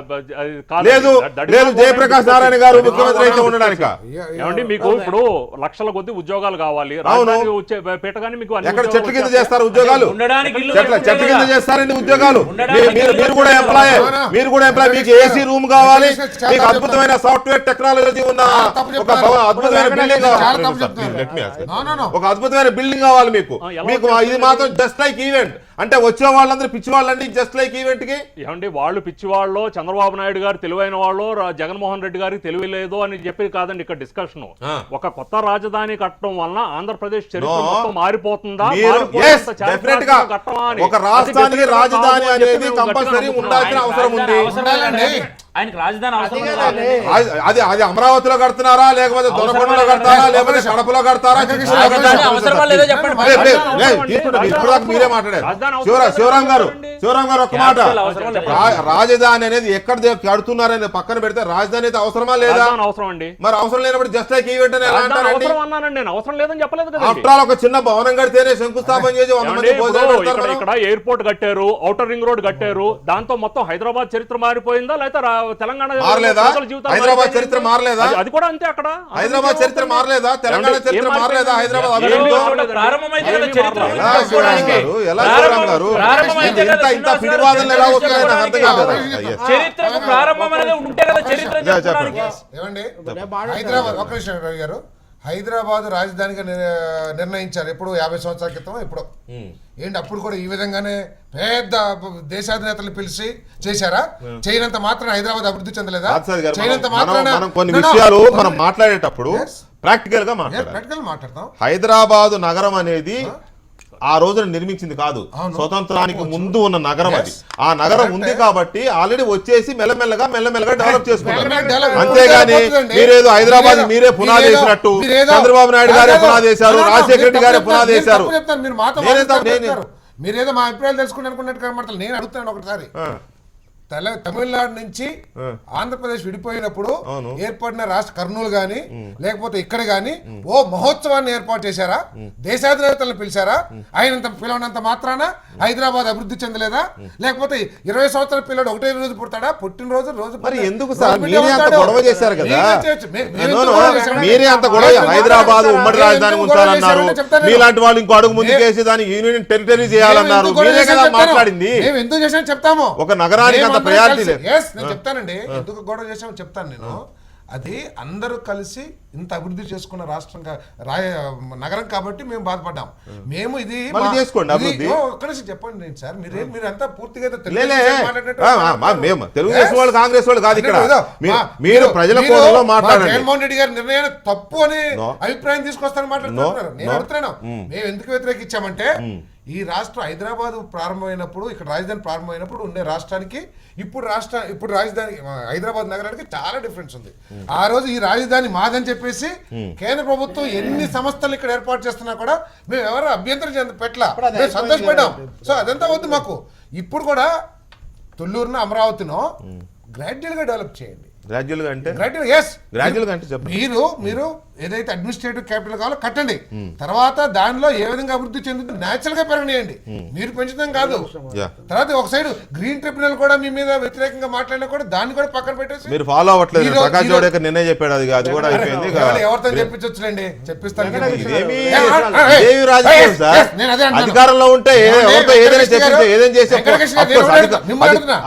లేదు లేదు జయప్రకాష్ నారాయణ గారు ముఖ్యమంత్రి అయితే ఉండడానికా? ఏమండి మీకు ఇప్పుడు లక్షల కొద్ది ఉద్యోగాలు కావాలి, రాజధాని పెట్టగానే మీకు అన్ని ఎక్కడ చెట్ల కింద ఉద్యోగాలు చేస్తారు ఉద్యోగాలు? ఉండడానికి ఇల్లు చెట్ల కింద చేస్తారండి ఉద్యోగాలు. మీరు కూడా ఎంప్లాయ్, మీకు ఏసీ రూమ్ కావాలి, మీకు అద్భుతమైన సాఫ్ట్వేర్ టెక్నాలజీ ఉన్న ఒక అద్భుతమైన బిల్డింగ్ కావాలి, ఒక అద్భుతమైన బిల్డింగ్ కావాలి మీకు. ఇది మాత్రం జస్ట్ లైక్ ఈవెంట్ అంటే వచ్చే వాళ్ళందరూ పిచ్చి వాళ్ళండి, జస్ట్ లైక్ ఈవెంట్ కి. ఏమండి వాళ్ళు పిచ్చి వాళ్ళు, చంద్రబాబు నాయుడు గారు తెలివైన వాళ్ళు, జగన్మోహన్ రెడ్డి గారికి తెలివి లేదు అని చెప్పి కాదండి ఇక్కడ డిస్కషన్. ఒక కొత్త రాజధాని కట్టడం వలన ఆంధ్రప్రదేశ్ చరిత్ర మొత్తం మారిపోతుందా? ఒక రాష్ట్రానికి రాజధాని అనేది కంపల్సరీ ఉండాల్సిన అవసరం ఉంది. ఆయనకి రాజధాని అవసరం అది అమరావతిలో కడుతున్నారా, లేకపోతే దొరకొండలో కడతారా, లేకపోతే కడపలో కడతారా? అవసరమా లేదో చెప్పండి. మీరే మాట్లాడారు. శివరాం గారు ఒక్క మాట, రాజధాని అనేది ఎక్కడ కడుతున్నారని పక్కన పెడితే రాజధాని అయితే అవసరమా లేదా? అవసరం అండి. మరి అవసరం లేనప్పుడు జస్ట్ లైక్ ఈవెంట్ అని ఎలా అంటారండి? నేను అవసరం లేదని చెప్పలేదు కదా. ఆఫ్టర్ ఆల్ ఒక చిన్న భవనం కడితేనే శంకుస్థాపన చేసి 100 మంది ఇక్కడ ఎయిర్పోర్ట్ కట్టారు, ఔటర్ రింగ్ రోడ్ కట్టారు, దాంతో మొత్తం హైదరాబాద్ చరిత్ర మారిపోయిందా లేదా తెలంగాణ హైదరాబాద్ చరిత్ర మారలేదా? అది కూడా అంతే. అక్కడ హైదరాబాద్ చరిత్ర మారలేదా? తెలంగాణ చరిత్ర మారలేదా? హైదరాబాద్ చరిత్రకు ప్రారంభం అనేది ఉంటే కదా చరిత్ర చెప్పడానికి. హైదరాబాద్ ఒక నిమిషం రవి గారు, హైదరాబాద్ రాజధానిగా నిర్ణయించారు ఎప్పుడు 50 సంవత్సరాల క్రితం. ఇప్పుడు ఏంటి అప్పుడు కూడా ఈ విధంగానే పెద్ద దేశాధినేతలు పిలిచి చేశారా? చేయనంత మాత్రం హైదరాబాద్ అభివృద్ధి చెందలేదా? చేయనంత మాత్రం కొన్ని విషయాలు మనం మాట్లాడేటప్పుడు ప్రాక్టికల్ గా మాట్లాడతాం. హైదరాబాద్ నగరం అనేది ఆ రోజున నిర్మించింది కాదు, స్వతంత్రానికి ముందు ఉన్న నగరం అది. ఆ నగరం ఉంది కాబట్టి ఆల్రెడీ వచ్చేసి మెల్లమెల్లగా డెవలప్ చేసుకున్నారు. అంతేగాని మీరేదో హైదరాబాద్ మీరే పునాది వేసినట్టు, చంద్రబాబు నాయుడు గారే పునాది వేశారు, రాజశేఖర రెడ్డి గారే పునాది వేశారు. మీరేదో మా అభిప్రాయాలు తెలుసుకుంటే అనుకున్నట్టు కనబడతారు. నేను అడుగుతాను ఒకసారి, తమిళనాడు నుంచి ఆంధ్రప్రదేశ్ విడిపోయినప్పుడు ఏర్పడిన రాష్ట్ర కర్నూలు గాని లేకపోతే ఇక్కడ గాని ఓ మహోత్సవాన్ని ఏర్పాటు చేశారా? దేశాధినేతలను పిలిచారా? ఆయన పిలవనంత మాత్రాన హైదరాబాద్ అభివృద్ధి చెందలేదా? లేకపోతే 20 సంవత్సరాల పిల్లడు ఒకటే రోజు పుడతాడా? పుట్టినరోజు మరి ఎందుకు సార్ మీరే అంత గొడవ చేశారు కదా? మీరే అంత గొడవ, హైదరాబాద్ ఉమ్మడి రాజధాని ఉంచాలన్నారు, మీలాంటి వాళ్ళు ఇంకో అడుగు ముందుకేసి దాన్ని యూనియన్ టెరిటరీ చేయాలన్నారు. మీరే కదా మాట్లాడింది. మేము ఎందుకు చేసామని చెప్తాము. ఒక నగరానికి నేను చెప్తానండి ఎందుకు గొడవ చేసామో చెప్తాను. నేను అది అందరూ కలిసి ఇంత అభివృద్ధి చేసుకున్న రాష్ట్రంగా నగరం కాబట్టి మేము బాధపడ్డాం. మేము ఇది ఒక్క చెప్పండి నేను సార్, మీరంతా పూర్తిగా తెలుగుదేశం వాళ్ళు కాంగ్రెస్ వాళ్ళు కాదు ఇక్కడ. మీరు ప్రజల కోణంలో మాట్లాడండి. జగన్మోహన్ రెడ్డి గారి నిర్ణయాన్ని తప్పు అని అభిప్రాయం తీసుకొస్తారని మాట్లాడుతున్నారు. నేను అడుగుతున్నాను, మేము ఎందుకు వ్యతిరేకించామంటే ఈ రాష్ట్రం హైదరాబాద్ ప్రారంభమైనప్పుడు, ఇక్కడ రాజధాని ప్రారంభమైనప్పుడు ఉండే రాష్ట్రానికి ఇప్పుడు రాజధాని హైదరాబాద్ నగరానికి చాలా డిఫరెన్స్ ఉంది. ఆ రోజు ఈ రాజధాని మాదని చెప్పేసి కేంద్ర ప్రభుత్వం ఎన్ని సంస్థలు ఇక్కడ ఏర్పాటు చేస్తున్నా కూడా మేము ఎవరు అభ్యంతరం పెట్టలా, మేము సంతోషపడ్డాం. సో అదంతా వద్దు మాకు. ఇప్పుడు కూడా తొల్లూరును అమరావతినో గ్రాడ్యువల్ గా డెవలప్ చేయండి. మీరు ఏదైతే అడ్మినిస్ట్రేటివ్ క్యాపిటల్ కావాలో కట్టండి, తర్వాత దానిలో ఏ విధంగా అభివృద్ధి చెందుతుంది నేచురల్ గా పెరగనియండి, మీరు పెంచుతాం కాదు. తర్వాత ఒక సైడ్ గ్రీన్ ట్రిబ్యునల్ కూడా మీ మీద వ్యతిరేకంగా మాట్లాడినా కూడా దాన్ని కూడా పక్కన పెట్టేసి మీరు ఫాలో అవ్వట్లేదు. ప్రకాష్ జవడేకర్ నిన్నే చెప్పాడు, అది కూడా అయిపోయింది. ఎవరితో చెప్పించొచ్చులేండి, చెప్పిస్తాను. అధికారంలో ఉంటే ఏదైనా చేసే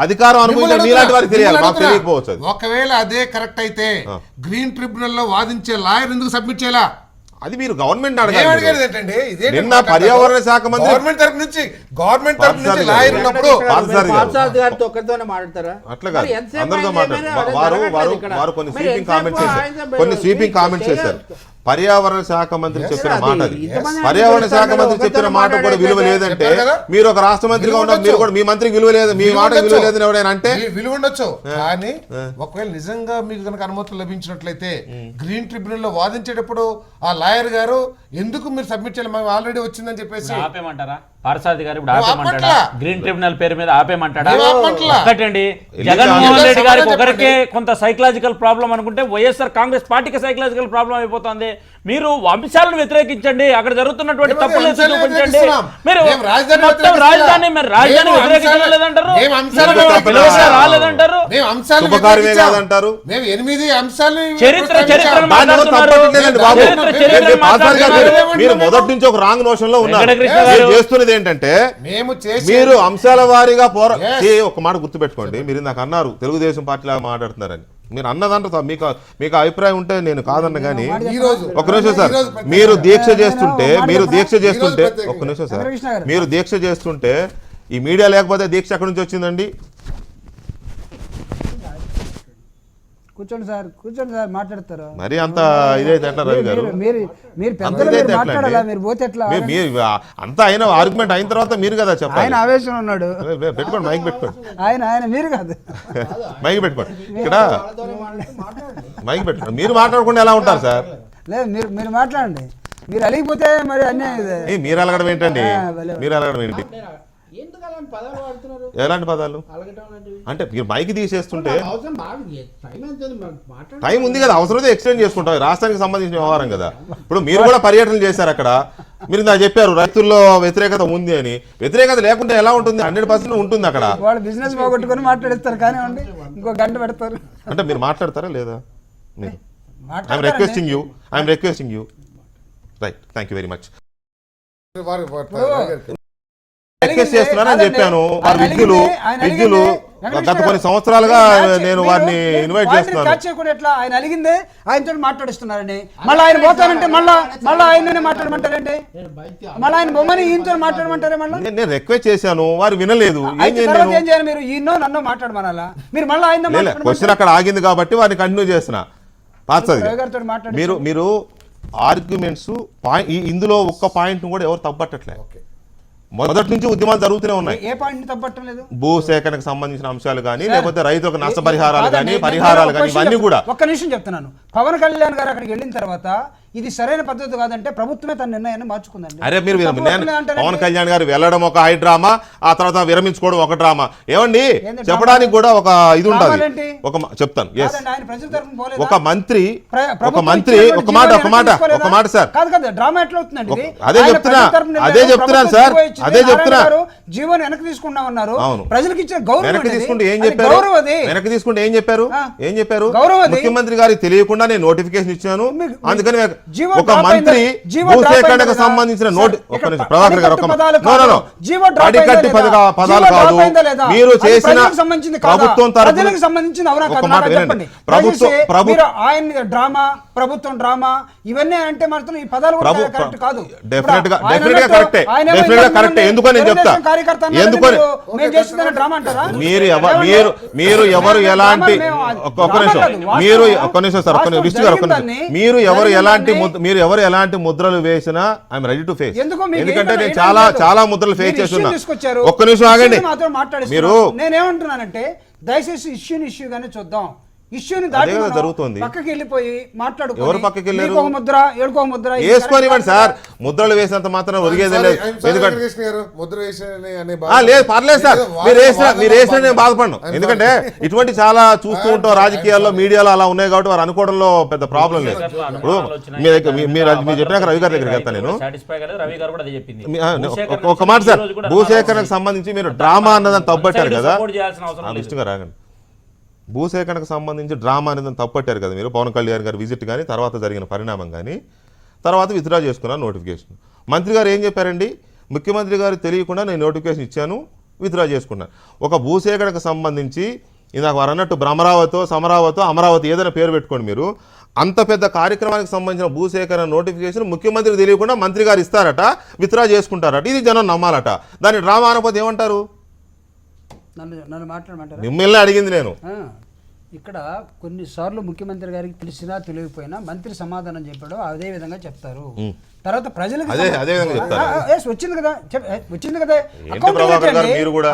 అధికారం అనుభవించిన మీలాంటి వారికి తెలియాలి, మాకు తెలియకపోవచ్చు. ఒకవేళ అదే కరెక్ట్ అయితే గ్రీన్ ట్రిబ్యునల్ లో వాదించే లాయర్ ఎందుకు సబ్మిట్ చేయాలా? అది మీరు గవర్నమెంట్ అడగాలి. నిన్న పర్యావరణ శాఖ మంత్రి గవర్నమెంట్ తరపు నుంచి లాయర్ ఉన్నప్పుడు అట్లా కాదు, అందరితో మాట్లాడారు. వారు కొన్ని స్వీపింగ్ కామెంట్స్ చేశారు. పర్యావరణ శాఖ మంత్రి చెప్పిన మాట అది. పర్యావరణ శాఖ మంత్రి చెప్పిన మాట కూడా విలువ లేదంటే మీరు ఒక రాష్ట్ర మంత్రిగా ఉన్నారు, మీరు కూడా మీ మంత్రికి విలువ లేదు, మీ మాట విలువ లేదని ఎవరైనా అంటే విలువ ఉండొచ్చు. కానీ ఒకవేళ నిజంగా మీకు కనుక అనుమతులు లభించినట్లయితే గ్రీన్ ట్రిబ్యునల్ లో వాదించేటప్పుడు ఆ లాయర్ గారు ఎందుకు మీరు సబ్మిట్ చేయాలి, మాకు ఆల్రెడీ వచ్చిందని చెప్పేసి ఆపేమంటారా? పార్సాది గారు ఇప్పుడు నువ్వు ఆపేమంటాడా? ఆపట్లా. గ్రీన్ ట్రిబ్యునల్ పేరు మీద ఆపేమంటాడా? నువ్వు ఆపట్లా. ఒక్కటండి, జగన్మోహన్ రెడ్డి గారికి ఒకరికే కొంత సైకలాజికల్ ప్రాబ్లం అనుకుంటే వైఎస్ఆర్ కాంగ్రెస్ పార్టీకి సైకలాజికల్ ప్రాబ్లం అయిపోతుంది. మీరు అంశాలను వ్యతిరేకించండి, అక్కడ జరుగుతున్నటువంటి మేము తప్పులు అంశాలను చూపించండి. వ్యతిరేకిస్తున్నాం. మీరు మేము రాజధాని మొత్తం రాజధాని వ్యతిరేకించడం లేదంటారు, మేము అంశాలను రాలేదంటారు. మేము అంశాలు శుభకార్యమే వ్యతిరేకించాం. కాదంటారు. మేము 8 అంశాలు చరిత్రను దానిలో మాట్లాడుతున్నారు. తప్పట్లేదండి బాబు. చరిత్రను మీరు పాస్టర్ గారు మాట్లాడుతున్నారు. మీరు మొదటి నుంచి ఒక రాంగ్ నోషన్ లో ఉన్నారు. వెంకటకృష్ణ గారు. మీరు చేస్తున్నది ఏంటంటే మేము చేసి మీరు అంశాల వారీగా Yes. ఒక మాట గుర్తుపెట్టుకోండి. మీరు నాకు అన్నారు తెలుగుదేశం పార్టీలా మాట్లాడుతున్నారని. మీరు అన్నదంటే మీకు అభిప్రాయం ఉంటే నేను కాదన్న కానీ ఈ రోజు ఒక నిమిషం సార్, మీరు దీక్ష చేస్తుంటే ఒక్క నిమిషం సార్, మీరు దీక్ష చేస్తుంటే ఈ మీడియా లేకపోతే దీక్ష ఎక్కడి నుంచి వచ్చిందండి? కూర్చోండి సార్ మాట్లాడతారు. మరి అంత ఇదైతే ఎట్లా రవి గారు? మీరు అంత పెద్దలు ఇదైతే ఎట్లా మాట్లాడాలా? అండి? మీరు పోతే ఎట్లా? మీరు అంతా అయిన ఆర్గ్యుమెంట్ అయిన తర్వాత మీరు కదా చెప్పాలి. ఆయన ఆవేశం ఉన్నాడు. పెట్టుకోండి, మైక్ పెట్టుకోండి, ఆయన మీరు కాదు. మైక్ పెట్టుకోండి. ఇక్కడ మైక్ పెట్టుకోండి. మీరు మాట్లాడకుండా ఎలా ఉంటారు సార్? లేదు మీరు మాట్లాడండి. మీరు అలిగిపోతే మరి అన్నీ మీరు అలగడం ఏంటండి? భలే. మీరు అలగడం ఏంటి? ఎందుకు అలాంటి పదాలు వాడుతున్నారు? ఎలాంటి పదాలు అలగటం లాంటివి. అంటే మీరు మైక్ తీసేస్తుంటే అవసరం బాగా టైం ఎంత ఉంది? మాట్లాడండి. టైం ఉంది కదా, అవసరమైతే ఎక్స్టెండ్ చేసుకుంటాం. రాష్ట్రానికి సంబంధించిన వ్యవహారం కదా. ఇప్పుడు మీరు కూడా పర్యటనలు చేశారు అక్కడ. మీరు నాకు చెప్పారు రైతుల్లో వ్యతిరేకత ఉంది అని. వ్యతిరేకత లేకుంటే ఎలా ఉంటుంది? 100% ఉంటుంది అక్కడ. వాళ్ళు బిజినెస్ పోగొట్టుకొని మాట్లాడిస్తారు కానివ్వండి, ఇంకో గంట పెడతారు. అంటే మీరు మాట్లాడతారా లేదా? మీరు ఐఎమ్ మాట్లాడతారండి. Requesting you right. Thank you very much. Request చేస్తున్నానని చెప్పాను. వారు విద్యులు గత కొన్ని సంవత్సరాలుగా నేను వారిని ఇన్వైట్ చేస్తున్నాను. క్యాచ్ చేయకుండా ఎట్లా? ఆయన అలిగిందే ఆయనతో మాట్లాడిస్తున్నారండి. మళ్ళీ ఆయన పోతానంటే మళ్ళీ ఆయననే మాట్లాడమంటారండి. మళ్ళీ ఆయన బొమ్మని ఈయనతో మాట్లాడమంటారే? మళ్ళీ నేను రిక్వెస్ట్ చేశాను, వారు వినలేదు. ఏం చేయను? ఏం చేయాలి? మీరు ఈయనో నన్ను మాట్లాడమనాలా? మీరు మళ్ళీ ఆయన క్వశ్చన్ అక్కడ ఆగింది కాబట్టి వారిని కంటిన్యూ చేస్తున్నా. మీరు ఆర్గ్యుమెంట్స్ ఇందులో ఒక్క పాయింట్ కూడా ఎవరు తప్పట్టట్లేదు. మొదటి నుంచి ఉద్యమాలు జరుగుతూనే ఉన్నాయి. ఏ పాయింట్ తప్పట్టం లేదు. భూసేకరణకు సంబంధించిన అంశాలు కానీ, లేకపోతే రైతులకు నష్టపరిహారాలు కానీ, పరిహారాలు కానీ, ఇవన్నీ కూడా. ఒక్క నిమిషం చెప్తున్నాను. పవన్ కళ్యాణ్ గారు అక్కడికి వెళ్ళిన తర్వాత ఇది సరైన పద్ధతి కాదంటే ప్రభుత్వమే తన నిర్ణయాన్ని మార్చుకుందండి. అరే మీరు పవన్ కళ్యాణ్ గారు వెళ్ళడం ఒక హై డ్రామా, ఆ తర్వాత విరమించుకోవడం ఒక డ్రామా. ఏమండి చెప్పడానికి కూడా ఒక ఇది ఉండాలి. చెప్తాను. ఒక మంత్రి ఒక మాట సార్, డ్రామా ఎట్లా అవుతుందండి? అదే చెప్తున్నాను సార్. జీవన్ వెనక్కి తీసుకున్నామన్నారు. అవును, ప్రజలకు ఇచ్చిన గౌరవం వెనక్కి తీసుకుంటే ఏం చెప్పారు? ముఖ్యమంత్రి గారికి తెలియకుండా నేను నోటిఫికేషన్ ఇచ్చాను. అందుకని ఒక మంత్రి భూసేకరణకు సంబంధించిన ప్రభాకర్ గారు అడిగట్టి పదాలు కాదు. మీరు చేసిన ప్రభుత్వం తరపున డ్రామా, ప్రభుత్వం డ్రామా ఇవన్నీ అంటే మాత్రం ఈ పదాలు కాదు. డెఫినెట్ గా కరెక్టే. ఎందుకని నేను చెప్తా. ఎందుకని మీరు ఎవరు ఎలాంటి మీరు ఎవరు ఎలాంటి ముద్రలు వేసినా ఐఎమ్ రెడీ టు ఫేస్. ఎందుకంటే నేను చాలా ముద్రలు ఫేస్ చేస్తున్నా. ఒక్క నిమిషం ఆగండి. మీరు నేనేమంటున్నానంటే దయచేసి ఇష్యూగానే చూద్దాం. ఇష్యూని జరుగుతుంది. పక్కకి వెళ్ళిపోయి మాట్లాడుకో. ఎవరు పక్కకి వెళ్ళారు? ఏడుకో ముద్ర వేసుకొనివ్వండి సార్. ముద్రలు వేసినంత మాత్రం ఒరిగేదే లేదు. లేదు పర్లేదు సార్, మీరు వేసిన నేను బాధపడను. ఎందుకంటే ఇటువంటి చాలా చూస్తూ ఉంటాం రాజకీయాల్లో, మీడియాలో అలా ఉన్నాయి కాబట్టి వారు అనుకోవడంలో పెద్ద ప్రాబ్లం లేదు. ఇప్పుడు మీరు చెప్పినాక రవి గారి దగ్గరికి వెళ్తాను నేను. ఒక మాట సార్, భూసేకరణకు సంబంధించి మీరు డ్రామా అన్నదాన్ని తప్పట్టారు కదా. ఇష్టంగా రాగండి. భూసేకరణకు సంబంధించి డ్రామా అనేది తప్పట్టారు కదా మీరు. పవన్ కళ్యాణ్ గారి విజిట్ కానీ, తర్వాత జరిగిన పరిణామం కానీ, తర్వాత విత్డ్రా చేసుకున్నాను నోటిఫికేషన్. మంత్రి గారు ఏం చెప్పారండి? ముఖ్యమంత్రి గారు తెలియకుండా నేను నోటిఫికేషన్ ఇచ్చాను, విత్డ్రా చేసుకున్నాను. ఒక భూసేకరణకు సంబంధించి ఇందాక వారు అన్నట్టు భ్రమరావతో, సమరావతో, అమరావతి ఏదైనా పేరు పెట్టుకోండి. మీరు అంత పెద్ద కార్యక్రమానికి సంబంధించిన భూసేకరణ నోటిఫికేషన్ ముఖ్యమంత్రికి తెలియకుండా మంత్రి గారు ఇస్తారట, విత్డ్రా చేసుకుంటారట. ఇది జనం నమ్మాలట. దాన్ని డ్రామా అనకపోతే ఏమంటారు? నన్ను మాట్లాడమంటారు. మిమ్మల్ని అడిగింది నేను. ఇక్కడ కొన్నిసార్లు ముఖ్యమంత్రి గారికి తెలిసినా తెలియకపోయినా మంత్రి సమాధానం చెప్పాడు అదే విధంగా చెప్తారు. తర్వాత ప్రజలకు వచ్చింది కదా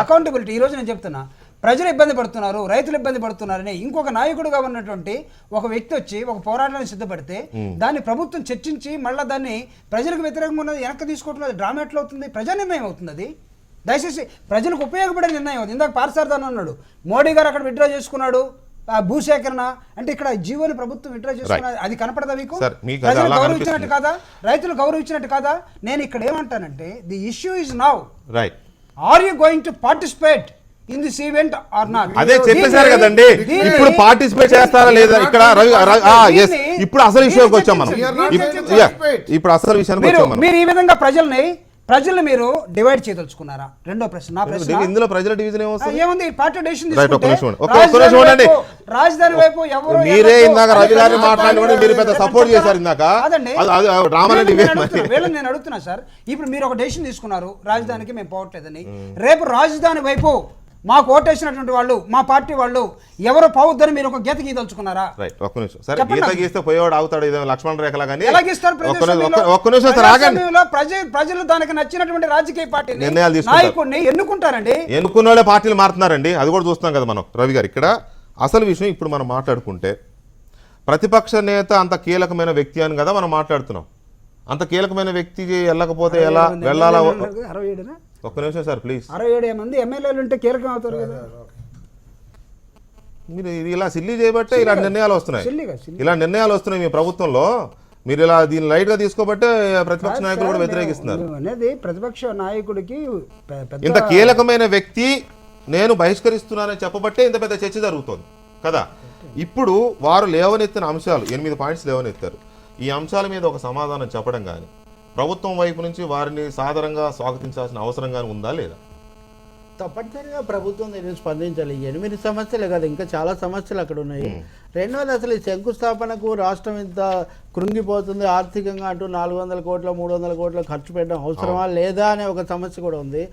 అకౌంటబిలిటీ. ఈ రోజు నేను చెప్తున్నా, ప్రజలు ఇబ్బంది పడుతున్నారు, రైతులు ఇబ్బంది పడుతున్నారని ఇంకొక నాయకుడుగా ఉన్నటువంటి ఒక వ్యక్తి వచ్చి ఒక పోరాటాన్ని సిద్ధపడితే దాన్ని ప్రభుత్వం చర్చించి మళ్ళీ దాన్ని ప్రజలకు వ్యతిరేకంగా ఉన్నది వెనక్కి తీసుకోవట్లేదు. డ్రామా ఎట్లా అవుతుంది? ప్రజా నిర్ణయం అవుతుంది అది. దయచేసి ప్రజలకు ఉపయోగపడే నిర్ణయం అవుతుంది. ఇందాక పార్సారథి అన్నాడు, మోడీ గారు అక్కడ విత్డ్రా చేసుకున్నాడు భూసేకరణ అంటే, ఇక్కడ జీవోని ప్రభుత్వం విత్డ్రా చేసుకున్నది అది కనపడదా మీకు? ప్రజలు గౌరవించినట్టు కాదా? రైతులు గౌరవించినట్టు కాదా? నేను ఇక్కడ ఏమంటానంటే, the issue is now right, are you going to participate in this event or not? అదే చెప్పేశారు కదండి, ఇప్పుడు పార్టిసిపేట్ చేస్తారా లేదా ఇక్కడ ఇప్పుడు అసలు విషయానికి వచ్చాం మనం. ఇప్పుడు అసలు విషయానికి వచ్చాం మనం. మీరు ఈ విధంగా ప్రజల్ని మీరు డివైడ్ చేయదలుచుకున్నారా? రెండో ప్రశ్న, నా ప్రశ్న, ఇందులో ప్రజల డివిజన్ ఏముంది? పార్టీ డెసిషన్ రాజధాని వైపు ఎవరు మీరే ఇందాక రవి గారిని మాట్లాడి మీరు పెద్ద సపోర్ట్ చేశారు ఇందాక. వీళ్ళని నేను అడుగుతున్నా సార్, ఇప్పుడు మీరు ఒక డెసిషన్ తీసుకున్నారు, రాజధానికి మేము పోవట్లేదని. రేపు రాజధాని వైపు మాకు ఓటేసినటువంటి వాళ్ళు, మా పార్టీ వాళ్ళు ఎవరు పోవద్దని మీరు ఒక గీత గీదలుచుకున్నారా? రైట్, ఒక్క నిమిషం. సరే, గీత గీస్తే పోయేవాడు ఆగుతాడు, ఇదే లక్ష్మణ రేఖలా కానీ ఎలా గీస్తారు? ఒక్క నిమిషం సార్ ఆగండి. ప్రజలు దానికి నచ్చినటువంటి రాజకీయ పార్టీ నిర్ణయాలు నాయకుడిని ఎన్నుకుంటారండి. ఎన్నుకున్న వాళ్ళే పార్టీలు మారుతున్నారండి, అది కూడా చూస్తున్నాం కదా మనం. రవి గారు, ఇక్కడ అసలు విషయం ఇప్పుడు మనం మాట్లాడుకుంటే, ప్రతిపక్ష నేత అంత కీలకమైన వ్యక్తి అని కదా మనం మాట్లాడుతున్నాం. అంత కీలకమైన వ్యక్తికి వెళ్ళకపోతే ఎలా వెళ్ళాలా? ఒక్క నిమిషం సార్ ప్లీజ్. 67 మంది ఎమ్మెల్యేలు ఉంటే కీలకం అవుతారు కదా. మీరు ఇలా సిల్లీ చేయబట్టే ఇలాంటి నిర్ణయాలు వస్తున్నాయి. ఇలా నిర్ణయాలు వస్తున్నాయి మీ ప్రభుత్వంలో. మీరు ఇలా దీన్ని లైట్ గా తీసుకోబట్టే ప్రతిపక్ష నాయకులు కూడా వ్యతిరేకిస్తున్నారు అనేది. ప్రతిపక్ష నాయకుడికి ఇంత కీలకమైన వ్యక్తి నేను బహిష్కరిస్తున్నానని చెప్పబట్టే ఇంత పెద్ద చర్చ జరుగుతోంది కదా. ఇప్పుడు వారు లేవనెత్తిన అంశాలు 8 పాయింట్స్ లేవనెత్తారు. ఈ అంశాల మీద ఒక సమాధానం చెప్పడం కానీ, ప్రభుత్వం వైపు నుంచి వారిని సాధారణంగా స్వాగతించాల్సిన అవసరం కానీ ఉందా లేదా? తప్పనిసరిగా ప్రభుత్వం దీన్ని స్పందించాలి. 8 సమస్యలే కదా, ఇంకా చాలా సమస్యలు అక్కడ ఉన్నాయి. రెండవది, అసలు ఈ శంకుస్థాపనకు రాష్ట్రం ఇంత కృంగిపోతుంది ఆర్థికంగా అంటూ 400 కోట్ల 300 కోట్ల ఖర్చు పెట్టడం అవసరమా లేదా అనే ఒక సమస్య కూడా ఉంది.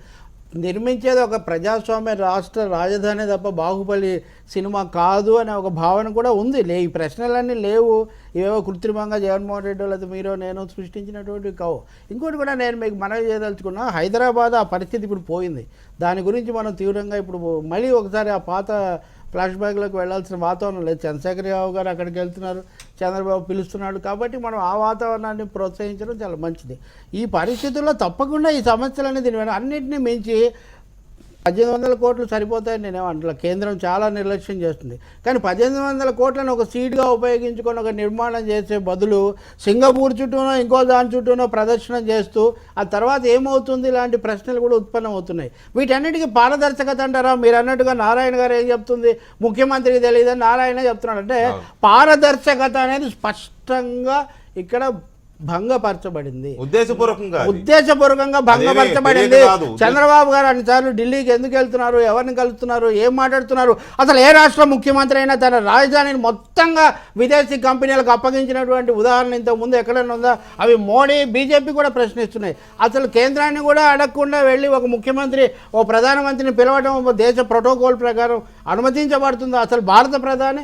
నిర్మించేది ఒక ప్రజాస్వామ్య రాష్ట్ర రాజధాని తప్ప బాహుబలి సినిమా కాదు అనే ఒక భావన కూడా ఉంది. ఈ ప్రశ్నలన్నీ లేవు, ఇవేవో కృత్రిమంగా జగన్మోహన్ రెడ్డి లేదా మీరు నేను సృష్టించినటువంటివి కావు. ఇంకోటి కూడా నేను మీకు మనవి చేయదలుచుకున్నా, హైదరాబాద్ ఆ పరిస్థితి ఇప్పుడు పోయింది. దాని గురించి మనం తీవ్రంగా ఇప్పుడు మళ్ళీ ఒకసారి ఆ పాత ఫ్లాష్ బ్యాక్లోకి వెళ్లాల్సిన వాతావరణం లేదు. చంద్రశేఖరరావు గారు అక్కడికి వెళ్తున్నారు, చంద్రబాబు పిలుస్తున్నాడు, కాబట్టి మనం ఆ వాతావరణాన్ని ప్రోత్సహించడం చాలా మంచిది. ఈ పరిస్థితుల్లో తప్పకుండా ఈ సమస్యలన్నీ దీని అన్నింటినీ మించి 1800 కోట్లు సరిపోతాయని నేనేమంటా. కేంద్రం చాలా నిర్లక్ష్యం చేస్తుంది. కానీ 1800 కోట్లను ఒక సీడ్గా ఉపయోగించుకొని ఒక నిర్మాణం చేసే బదులు సింగపూర్ చుట్టూనో ఇంకో దాని చుట్టూనో ప్రదర్శన చేస్తూ ఆ తర్వాత ఏమవుతుంది ఇలాంటి ప్రశ్నలు కూడా ఉత్పన్నం అవుతున్నాయి. వీటన్నిటికీ పారదర్శకత అంటారా? మీరు అన్నట్టుగా నారాయణ గారు ఏం చెప్తుంది, ముఖ్యమంత్రికి తెలియదని నారాయణ చెప్తున్నాడు. అంటే పారదర్శకత అనేది స్పష్టంగా ఇక్కడ భంగపరచబడింది, ఉద్దేశపూర్వకంగా భంగపరచబడింది. చంద్రబాబు గారు అన్నిసార్లు ఢిల్లీకి ఎందుకు వెళ్తున్నారు, ఎవరిని కలుస్తున్నారు, ఏం మాట్లాడుతున్నారు? అసలు ఏ రాష్ట్ర ముఖ్యమంత్రి అయినా తన రాజధానిని మొత్తంగా విదేశీ కంపెనీలకు అప్పగించినటువంటి ఉదాహరణ ఇంతకుముందు ఎక్కడైనా ఉందా? అవి మోడీ బీజేపీ కూడా ప్రశ్నిస్తున్నాయి. అసలు కేంద్రాన్ని కూడా అడగకుండా వెళ్ళి ఒక ముఖ్యమంత్రి ఓ ప్రధానమంత్రిని పిలవడం దేశ ప్రోటోకాల్ ప్రకారం అనుమతించబడుతుందో? అసలు భారత ప్రధాని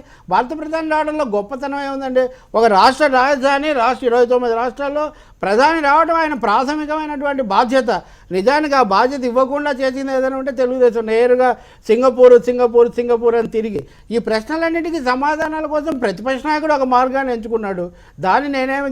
రావడంలో గొప్పతనం ఏముందండి? ఒక రాష్ట్ర రాజధాని 29 రాష్ట్రాల్లో ప్రధాని రావడం ఆయన ప్రాథమికమైనటువంటి బాధ్యత. నిజానికి ఆ బాధ్యత ఇవ్వకుండా చేసింది ఏదైనా ఉంటే తెలుగుదేశం నేరుగా సింగపూర్ అని తిరిగి ఈ ప్రశ్నలన్నిటికీ సమాధానాల కోసం ప్రతిపక్ష నాయకుడు ఒక మార్గాన్ని ఎంచుకున్నాడు. దాన్ని నేనేమి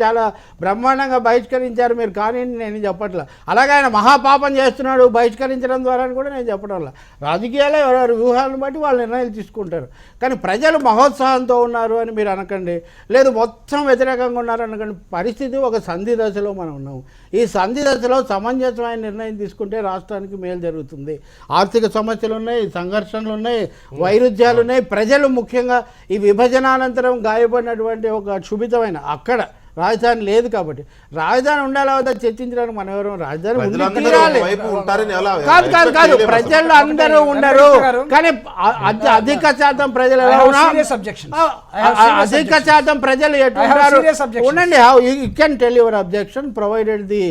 చాలా బ్రహ్మాండంగా బహిష్కరించారు మీరు, కానీ నేను చెప్పట్లా. అలాగే ఆయన మహాపాపం చేస్తున్నాడు బహిష్కరించడం ద్వారా కూడా నేను చెప్పడంలా. రాజకీయాలే ఎవరెవరు వ్యూహాలను బట్టి వాళ్ళు నిర్ణయాలు తీసుకుంటారు. కానీ ప్రజలు మహోత్సాహంతో ఉన్నారు అని మీరు అనకండి, లేదు మొత్తం వ్యతిరేకంగా ఉన్నారు అనకండి. పరిస్థితి ఒక సంధి దశలో మనం ఉన్నాము. ఈ సంధి దశలో సమంజసమైన నిర్ణయం తీసుకుంటే రాష్ట్రానికి మేలు జరుగుతుంది. ఆర్థిక సమస్యలు ఉన్నాయి, సంఘర్షణలు ఉన్నాయి, వైరుధ్యాలు ఉన్నాయి. ప్రజలు ముఖ్యంగా ఈ విభజనానంతరం గాయపడినటువంటి ఒక క్షుభితమైన అక్కడ రాజధాని లేదు కాబట్టి రాజధాని ఉండాలా వద్దా చర్చించడానికి మనం ఎవరు రాజధాని కాదు ప్రజలు అందరూ ఉండరు. కానీ అధిక శాతం ప్రజలు ఎలా ఉన్నారు, అధిక శాతం ప్రజలు ఎట్లుంటారు ఉండండి. How you can tell your objection provided the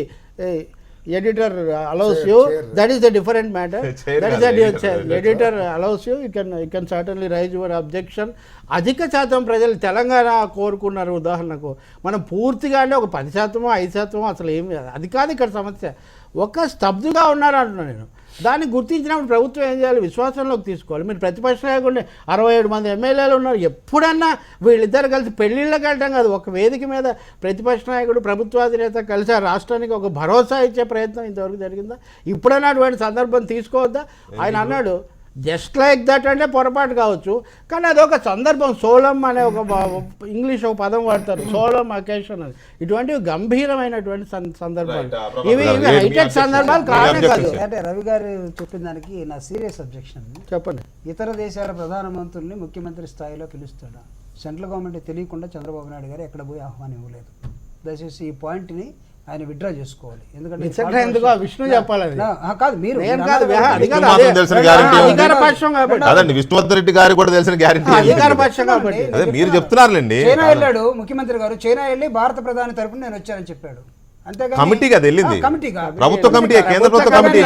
editor allows you, that is a different matter. That is the editor allows you, you can certainly raise your objection. అధిక శాతం ప్రజలు తెలంగాణ కోరుకున్నారు. ఉదాహరణకు మనం పూర్తిగా అంటే ఒక 10%, 5% అసలు ఏమి, అది కాదు ఇక్కడ సమస్య. ఒక స్తబ్దుగా ఉన్నారు అంటున్నాను నేను. దాన్ని గుర్తించినప్పుడు ప్రభుత్వం ఏం చేయాలి? విశ్వాసంలోకి తీసుకోవాలి. మీరు ప్రతిపక్ష నాయకుడిని 67 మంది ఎమ్మెల్యేలు ఉన్నారు. ఎప్పుడన్నా వీళ్ళిద్దరు కలిసి పెళ్ళిళ్ళకి వెళ్ళటం కాదు, ఒక వేదిక మీద ప్రతిపక్ష నాయకుడు ప్రభుత్వాధినేత కలిసి ఆ రాష్ట్రానికి ఒక భరోసా ఇచ్చే ప్రయత్నం ఇంతవరకు జరిగిందా? ఇప్పుడన్నా అటువంటి సందర్భం తీసుకోవద్దా? ఆయన అన్నాడు జస్ట్ లైక్ దట్ అంటే పొరపాటు కావచ్చు, కానీ అదొక సందర్భం. సోలం అనే ఒక ఇంగ్లీష్ ఒక పదం వాడతారు, సోలం అకేషన్ అని. ఇటువంటివి గంభీరమైనటువంటి సందర్భాలు, ఇవి హైటెక్ సందర్భాలు కానే కాదు. అంటే రవి గారు చెప్పిన దానికి నా సీరియస్ అబ్జెక్షన్. చెప్పండి. ఇతర దేశాల ప్రధానమంత్రుల్ని ముఖ్యమంత్రి స్థాయిలో పిలుస్తాడు. సెంట్రల్ గవర్నమెంట్ తెలియకుండా చంద్రబాబు నాయుడు గారు ఎక్కడ పోయి ఆహ్వానం ఇవ్వలేదు. దయచేసి ఈ పాయింట్ని ఆయన విత్డ్రా చేసుకోవాలి. ఎందుకంటే విష్ణు చెప్పాలి కాదు, మీరు విష్ణువర్ధన్ రెడ్డి గారు కూడా తెలిసిన గ్యారెంటీ అదే మీరు చెప్తున్నారులేండి. చైనా వెళ్ళాడు ముఖ్యమంత్రి గారు, చైనా వెళ్ళి భారత ప్రధాని తరపున నేను వచ్చానని చెప్పాడు. కమిటీ కదా వెళ్ళింది, ప్రభుత్వ కమిటీ, కేంద్ర ప్రభుత్వ కమిటీ,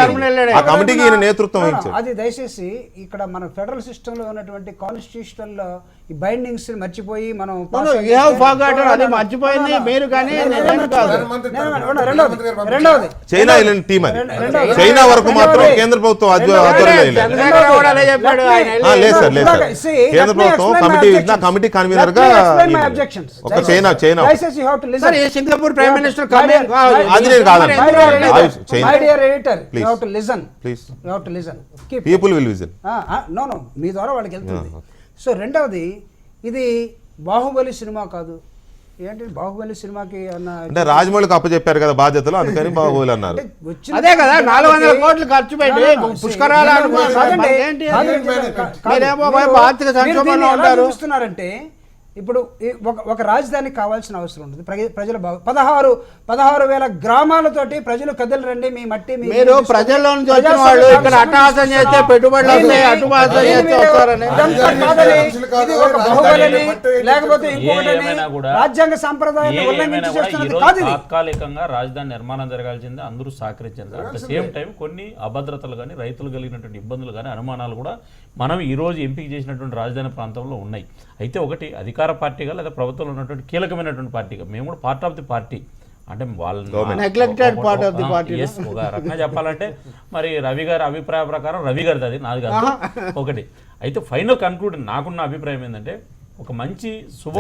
ఆ కమిటీకి ఈయన నేతృత్వం వహించారు. అది దయచేసి ఇక్కడ మన ఫెడరల్ సిస్టమ్ లో ఉన్నటువంటి కాన్స్టిట్యూషనల్ ఈ బైండింగ్స్ మర్చిపోయి మనం మర్చిపోయింది మీరు. కానీ రెండవది చైనా వెళ్ళిన టీం అది, చైనా వరకు మాత్రం కేంద్ర ప్రభుత్వం లేదు సార్, లేదు సార్. కేంద్ర ప్రభుత్వం కమిటీ కన్వీనర్ గా ఒక చైనా సింగపూర్ ప్రైమ్ మినిస్టర్ అది నేను కాదండి. పీపుల్ విల్ విజన్ మీ ద్వారా వాళ్ళకి వెళ్తుంది. సో రెండవది, ఇది బాహుబలి సినిమా కాదు. ఏంటి బాహుబలి సినిమాకి అంటే రాజమౌళికి అప్పచెప్పారు కదా బాధ్యతలు, అందుకని బాహుబలి అన్నారు. అదే కదా 400 కోట్లు ఖర్చు పెట్టి పుష్కరాలు చూస్తున్నారంటే ఇప్పుడు ఒక రాజధానికి కావాల్సిన అవసరం ఉంటుంది. ప్రజల 16,000 గ్రామాలతోటి ప్రజలు కదలు రండి, మీ మట్టి మీరు ప్రజల్లో నుంచి వచ్చిన వాళ్ళు ఇక్కడ అట్టహాసం చేస్తే పెట్టుబడులు లేకపోతే రాజ్యాంగ సంప్రదాయాన్ని ఉల్లంఘించి చేస్తున్నది కాదు. తాత్కాలికంగా రాజధాని నిర్మాణం జరగాల్సిందే, అందరూ సహకరించారు. అట్ ద సేమ్ టైం కొన్ని అభద్రతలు కానీ, రైతులు కలిగినటువంటి ఇబ్బందులు కానీ, అనుమానాలు కూడా మనం ఈ రోజు ఎంపిక చేసినటువంటి రాజధాని ప్రాంతంలో ఉన్నాయి. అయితే ఒకటి అధికార పార్టీగా లేదా ప్రభుత్వంలో ఉన్నటువంటి కీలకమైనటువంటి పార్టీగా మేము కూడా పార్ట్ ఆఫ్ ది పార్టీ, అంటే ఒక రకంగా చెప్పాలంటే మరి రవి గారి అభిప్రాయ ప్రకారం రవి గారిది, అది నాది కాదు. ఒకటి అయితే ఫైనల్ కన్క్లూడ్ నాకున్న అభిప్రాయం ఏంటంటే ఒక మంచి శుభ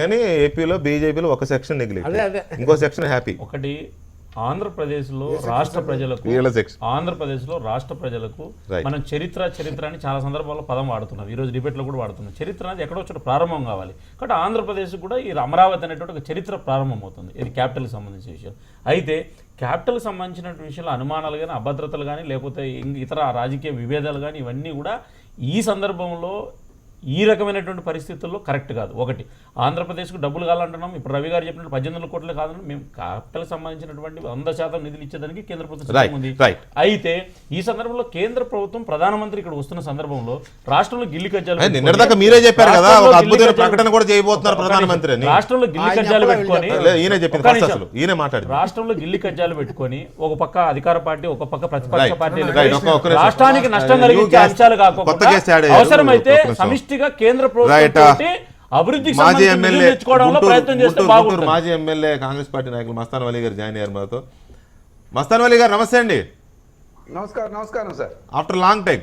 కానీ ఏపీలో బీజేపీలో ఒక సెక్షన్ నెగ్లెక్ట్, ఇంకో సెక్షన్ హ్యాపీ. ఒకటి ఆంధ్రప్రదేశ్లో రాష్ట్ర ప్రజలకు మనం చరిత్ర అని చాలా సందర్భాల్లో పదం వాడుతున్నాం, ఈ రోజు డిబేట్లో కూడా వాడుతున్నాం. చరిత్ర అనేది ఎక్కడో చోట ప్రారంభం కావాలి. కాబట్టి ఆంధ్రప్రదేశ్ కూడా ఈ అమరావతి అనేటువంటి ఒక చరిత్ర ప్రారంభం అవుతుంది. ఇది క్యాపిటల్కి సంబంధించిన విషయం. అయితే క్యాపిటల్కి సంబంధించిన విషయంలో అనుమానాలు కానీ, అభద్రతలు కానీ, లేకపోతే ఇతర రాజకీయ విభేదాలు కానీ, ఇవన్నీ కూడా ఈ సందర్భంలో ఈ రకమైనటువంటి పరిస్థితుల్లో కరెక్ట్ కాదు. ఒకటి, ఆంధ్రప్రదేశ్కు డబ్బులు కావాలంటున్నాం. ఇప్పుడు రవి గారు చెప్పినట్టు 18,000 కోట్లు కాదని మేము క్యాపిటల్ సంబంధించినటువంటి 100% నిధులు ఇచ్చేదానికి కేంద్ర ప్రభుత్వం ఉంది. అయితే ఈ సందర్భంలో కేంద్ర ప్రభుత్వం ప్రధానమంత్రి ఇక్కడ వస్తున్న సందర్భంలో రాష్ట్రంలో గిల్లి కజ్జాలు మీరే చెప్పారు కదా, ఒక అద్భుతమైన ప్రకటన కూడా చేయబోతున్నారు ప్రధానమంత్రి. రాష్ట్రంలో గిల్లి కజ్జాలు పెట్టుకొని రాష్ట్రంలో గిల్లి కజ్జాలు పెట్టుకొని ఒక పక్క అధికార పార్టీ, ఒక పక్క ప్రతిపక్ష పార్టీ రాష్ట్రానికి నష్టం కలిగించే అంశాలు కాకుండా అవసరమైతే సమిష్టి కేంద్ర ప్రభుత్వం అభివృద్ధి మాజీ ఎమ్మెల్యే కాంగ్రెస్ పార్టీ నాయకులు మస్తాన్ వలీ గారు జాయిన్ అయ్యారు మాతో. మస్తాన్ వలీ గారు నమస్తే అండి. నమస్కారం sir. After long time.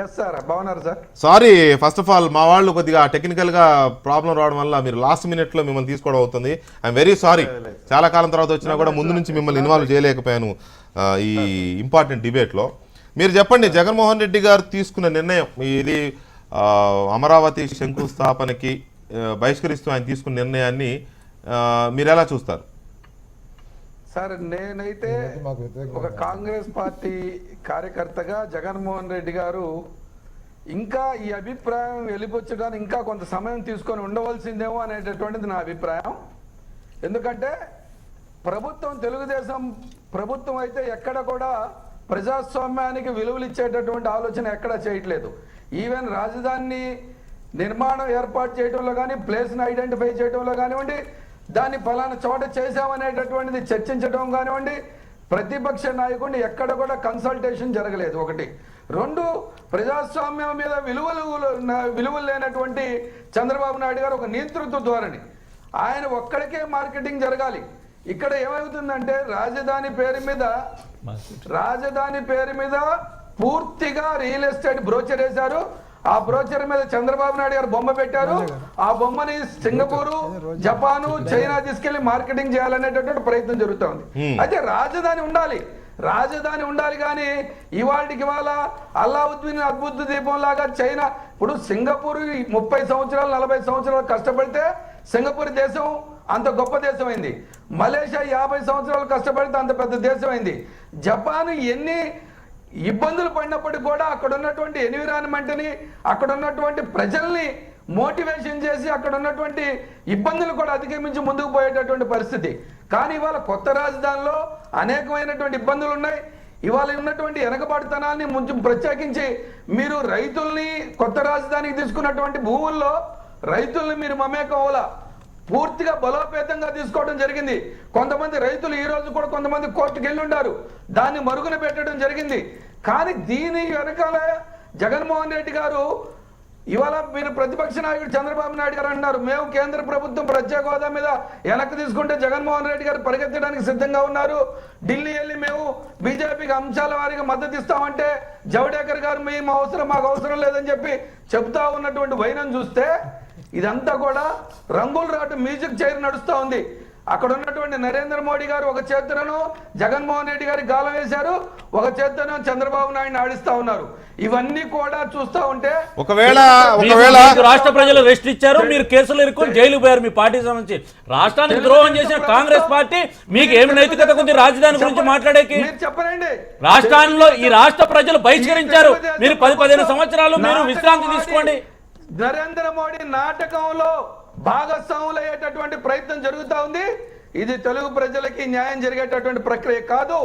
Yes sir, బాగున్నారు sir. Sorry, first of all మా వాళ్ళు కొద్దిగా టెక్నికల్ గా ప్రాబ్లం రావడం వల్ల మీరు లాస్ట్ మినిట్ లో మిమ్మల్ని తీసుకోవడం అవుతుంది. I'm very sorry. చాలా కాలం తర్వాత వచ్చినా కూడా ముందు నుంచి మిమ్మల్ని ఇన్వాల్వ్ చేయలేకపోయాను ఈ ఇంపార్టెంట్ డిబేట్ లో. మీరు చెప్పండి, జగన్మోహన్ రెడ్డి గారు తీసుకున్న నిర్ణయం, ఇది అమరావతి శంకుస్థాపనకి బహిష్కరిస్తూ ఆయన తీసుకున్న నిర్ణయాన్ని మీరు ఎలా చూస్తారు? సార్, నేనైతే ఒక కాంగ్రెస్ పార్టీ కార్యకర్తగా జగన్మోహన్ రెడ్డి గారు ఇంకా ఈ అభిప్రాయం వెలిబుచ్చడానికి ఇంకా కొంత సమయం తీసుకొని ఉండవలసిందేమో అనేటటువంటిది నా అభిప్రాయం. ఎందుకంటే తెలుగుదేశం ప్రభుత్వం అయితే ఎక్కడ కూడా ప్రజాస్వామ్యానికి విలువలు ఇచ్చేటటువంటి ఆలోచన ఎక్కడా చేయట్లేదు. ఈవెన్ రాజధాని నిర్మాణం ఏర్పాటు చేయడంలో కానీ, ప్లేస్ని ఐడెంటిఫై చేయడంలో కానివ్వండి, దాన్ని ఫలానా చోట చేశామనేటటువంటిది చర్చించడం కానివ్వండి, ప్రతిపక్ష నాయకుడిని ఎక్కడ కూడా కన్సల్టేషన్ జరగలేదు. ఒకటి. రెండు, ప్రజాస్వామ్యం మీద విలువలు లేనటువంటి చంద్రబాబు నాయుడు గారు ఒక నేతృత్వ ధోరణి, ఆయన ఒక్కడికే మార్కెటింగ్ జరగాలి. ఇక్కడ ఏమవుతుందంటే రాజధాని పేరు మీద పూర్తిగా రియల్ ఎస్టేట్ బ్రోచర్ వేశారు. ఆ బ్రోచర్ మీద చంద్రబాబు నాయుడు గారు బొమ్మ పెట్టారు. ఆ బొమ్మని సింగపూరు, జపాను, చైనా తీసుకెళ్లి మార్కెటింగ్ చేయాలనేటటువంటి ప్రయత్నం జరుగుతోంది. అయితే రాజధాని ఉండాలి కానీ ఇవాళ అల్లావుద్దీన్ అద్భుత దీపం లాగా చైనా, ఇప్పుడు సింగపూర్ 30 సంవత్సరాలు 40 సంవత్సరాలు కష్టపడితే సింగపూర్ దేశం అంత గొప్ప దేశం అయింది. మలేషియా 50 సంవత్సరాలు కష్టపడితే అంత పెద్ద దేశం అయింది. జపాన్ ఎన్ని ఇబ్బందులు పడినప్పటికీ కూడా అక్కడ ఉన్నటువంటి ఎన్విరాన్మెంట్ని, అక్కడ ఉన్నటువంటి ప్రజల్ని మోటివేషన్ చేసి అక్కడ ఉన్నటువంటి ఇబ్బందులు కూడా అధిగమించి ముందుకు పోయేటటువంటి పరిస్థితి. కానీ ఇవాళ కొత్త రాజధానిలో అనేకమైనటువంటి ఇబ్బందులు ఉన్నాయి. ఇవాళ ఉన్నటువంటి వెనకబాటుతనాన్ని ముందు ప్రత్యేకించి మీరు రైతుల్ని కొత్త రాజధానికి తీసుకున్నటువంటి భూముల్లో రైతుల్ని మీరు మమేకం అవ్వాలా, పూర్తిగా బలోపేతంగా తీసుకోవడం జరిగింది. కొంతమంది రైతులు ఈ రోజు కూడా కొంతమంది కోర్టుకు వెళ్ళి ఉన్నారు, దాన్ని మరుగున పెట్టడం జరిగింది. కానీ దీని వెనకాల జగన్మోహన్ రెడ్డి గారు, ఇవాళ మీరు ప్రతిపక్ష నాయకుడు చంద్రబాబు నాయుడు గారు అన్నారు మేము కేంద్ర ప్రభుత్వం ప్రత్యేక హోదా మీద వెనక్కి తీసుకుంటే జగన్మోహన్ రెడ్డి గారు పరిగెత్తడానికి సిద్ధంగా ఉన్నారు. ఢిల్లీ వెళ్ళి మేము బీజేపీకి అంశాల వారీగా మద్దతు ఇస్తామంటే జవడేకర్ గారు మాకు అవసరం లేదని చెప్పి చెబుతా ఉన్నటువంటి వైనం చూస్తే ఇదంతా కూడా రంగుల రాటు మ్యూజిక్ చైర్ నడుస్తూ ఉంది. అక్కడ ఉన్నటువంటి నరేంద్ర మోడీ గారు ఒక చేతులను జగన్మోహన్ రెడ్డి గారికి గాలం వేశారు, ఒక చేతులను చంద్రబాబు నాయుడు ఆడిస్తా ఉన్నారు. ఇవన్నీ కూడా చూస్తూ ఉంటే ఒకవేళ రాష్ట్ర ప్రజలు రెస్ట్ ఇచ్చారు, మీరు కేసులు ఇరుక్కుని జైలు పోయారు. మీ పార్టీ సంబంధించి రాష్ట్రానికి ద్రోహం చేసిన కాంగ్రెస్ పార్టీ మీకు ఏమి నైతికత ఉంది రాజధాని గురించి మాట్లాడేకి? చెప్పనండి, రాష్ట్రాల్లో ఈ రాష్ట్ర ప్రజలు బహిష్కరించారు. మీరు 10-15 సంవత్సరాలు మీరు విశ్రాంతి తీసుకోండి. నరేంద్ర మోడీ నాటకంలో భాగస్వాములు అయ్యేటటువంటి ప్రయత్నం జరుగుతా ఉంది. ఇది తెలుగు ప్రజలకి న్యాయం జరిగేటటువంటి ప్రక్రియ కాదు.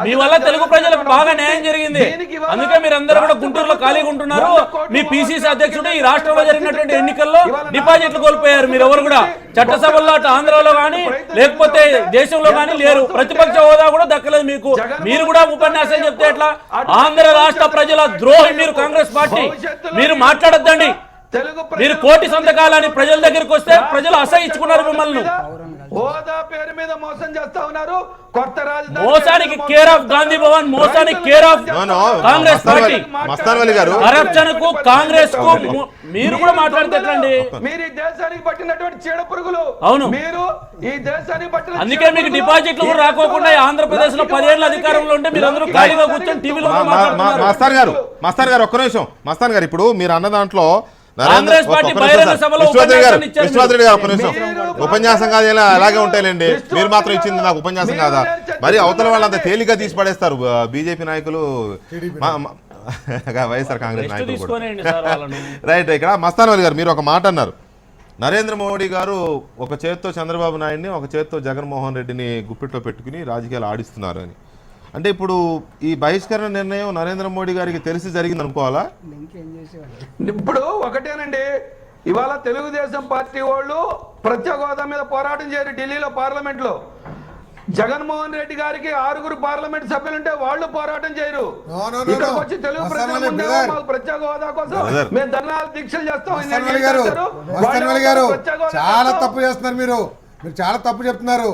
మీ వల్ల తెలుగు ప్రజలకు బాగా న్యాయం జరిగింది, అందుకే మీరు అందరూ కూడా గుంటూరులో ఖాళీగా ఉంటున్నారు. మీ పిసిసి అధ్యక్షుడు ఈ రాష్ట్రంలో జరిగినటువంటి ఎన్నికల్లో డిపాజిట్లు కోల్పోయారు. మీరు ఎవరు కూడా చట్టసభల్లో అటు ఆంధ్రలో కానీ లేకపోతే దేశంలో కానీ లేరు. ప్రతిపక్ష హోదా కూడా దక్కలేదు మీకు. మీరు కూడా ఉపన్యాసం చెప్తే ఎట్లా? ఆంధ్ర రాష్ట్ర ప్రజల ద్రోహి మీరు కాంగ్రెస్ పార్టీ. మీరు మాట్లాడొద్దండి. మీరు కోటి సంతకాలని ప్రజల దగ్గరికి వస్తే ప్రజలు అసహించుకున్నారు మిమ్మల్ని. హోదా పేరు మీద మోసం చేస్తా ఉన్నారు. కొత్త రాజధాని మోసానికి కేర్ ఆఫ్ గాంధీ భవన్, మోసానికి care of Congress party. Corruption కు కాంగ్రెస్ కు మీరు కూడా మాట్లాడితే ఎట్లండి? మీరు ఈ దేశానికి పట్టినటువంటి చీడ పురుగులు. అవును, మీరు ఈ దేశానికి పట్టిన, అందుకే మీకు డిపాజిట్లు కూడా రాకోకుండా ఆంధ్రప్రదేశ్ లో 10 ఏళ్ల అధికారంలో ఉంటే మీరు అందరూ ఖాళీగా కూర్చొని టీవీలో మస్తాన్ గారు ఒక్క నిమిషం. మస్తాన్ గారు, ఇప్పుడు మీరు అన్న దాంట్లో కాంగ్రెస్ పార్టీ బహిరంగ సభలో ఉపన్యాసం కాదు, అలాగే ఉంటాయిలేండి. మీరు మాత్రం ఇచ్చింది నాకు ఉపన్యాసం కాదా? మరి అవతల వాళ్ళంతా తేలిగ్గా తీసి పడేస్తారు బీజేపీ నాయకులు, వైఎస్ఆర్ కాంగ్రెస్ నాయకులు కూడా. రైట్. ఇక్కడ మస్తాన్ అలీ గారు, మీరు ఒక మాట అన్నారు, నరేంద్ర మోడీ గారు ఒక చేత్తో చంద్రబాబు నాయుడిని, ఒక చేత్తో జగన్మోహన్ రెడ్డిని గుప్పిట్లో పెట్టుకుని రాజకీయాలు ఆడిస్తున్నారు అని. అంటే ఇప్పుడు ఈ బహిష్కరణ నిర్ణయం నరేంద్ర మోడీ గారికి తెలిసి జరిగింది అనుకోవాలా? ఇప్పుడు ఒకటేనండి, ఇవాళ తెలుగుదేశం పార్టీ వాళ్ళు ప్రత్యేక హోదా మీద పోరాటం చేయరు. ఢిల్లీలో పార్లమెంట్ లో జగన్మోహన్ రెడ్డి గారికి 6 పార్లమెంట్ సభ్యులుంటే వాళ్ళు పోరాటం చేయరు. ఇక్కడికి వచ్చి తెలుగు ప్రజల ముందు మాకు ప్రత్యేక హోదా కోసం మేము ధర్నాలు దీక్షలు చేస్తాం. చాలా తప్పు చేస్తున్నారు మీరు చాలా తప్పు చెప్తున్నారు.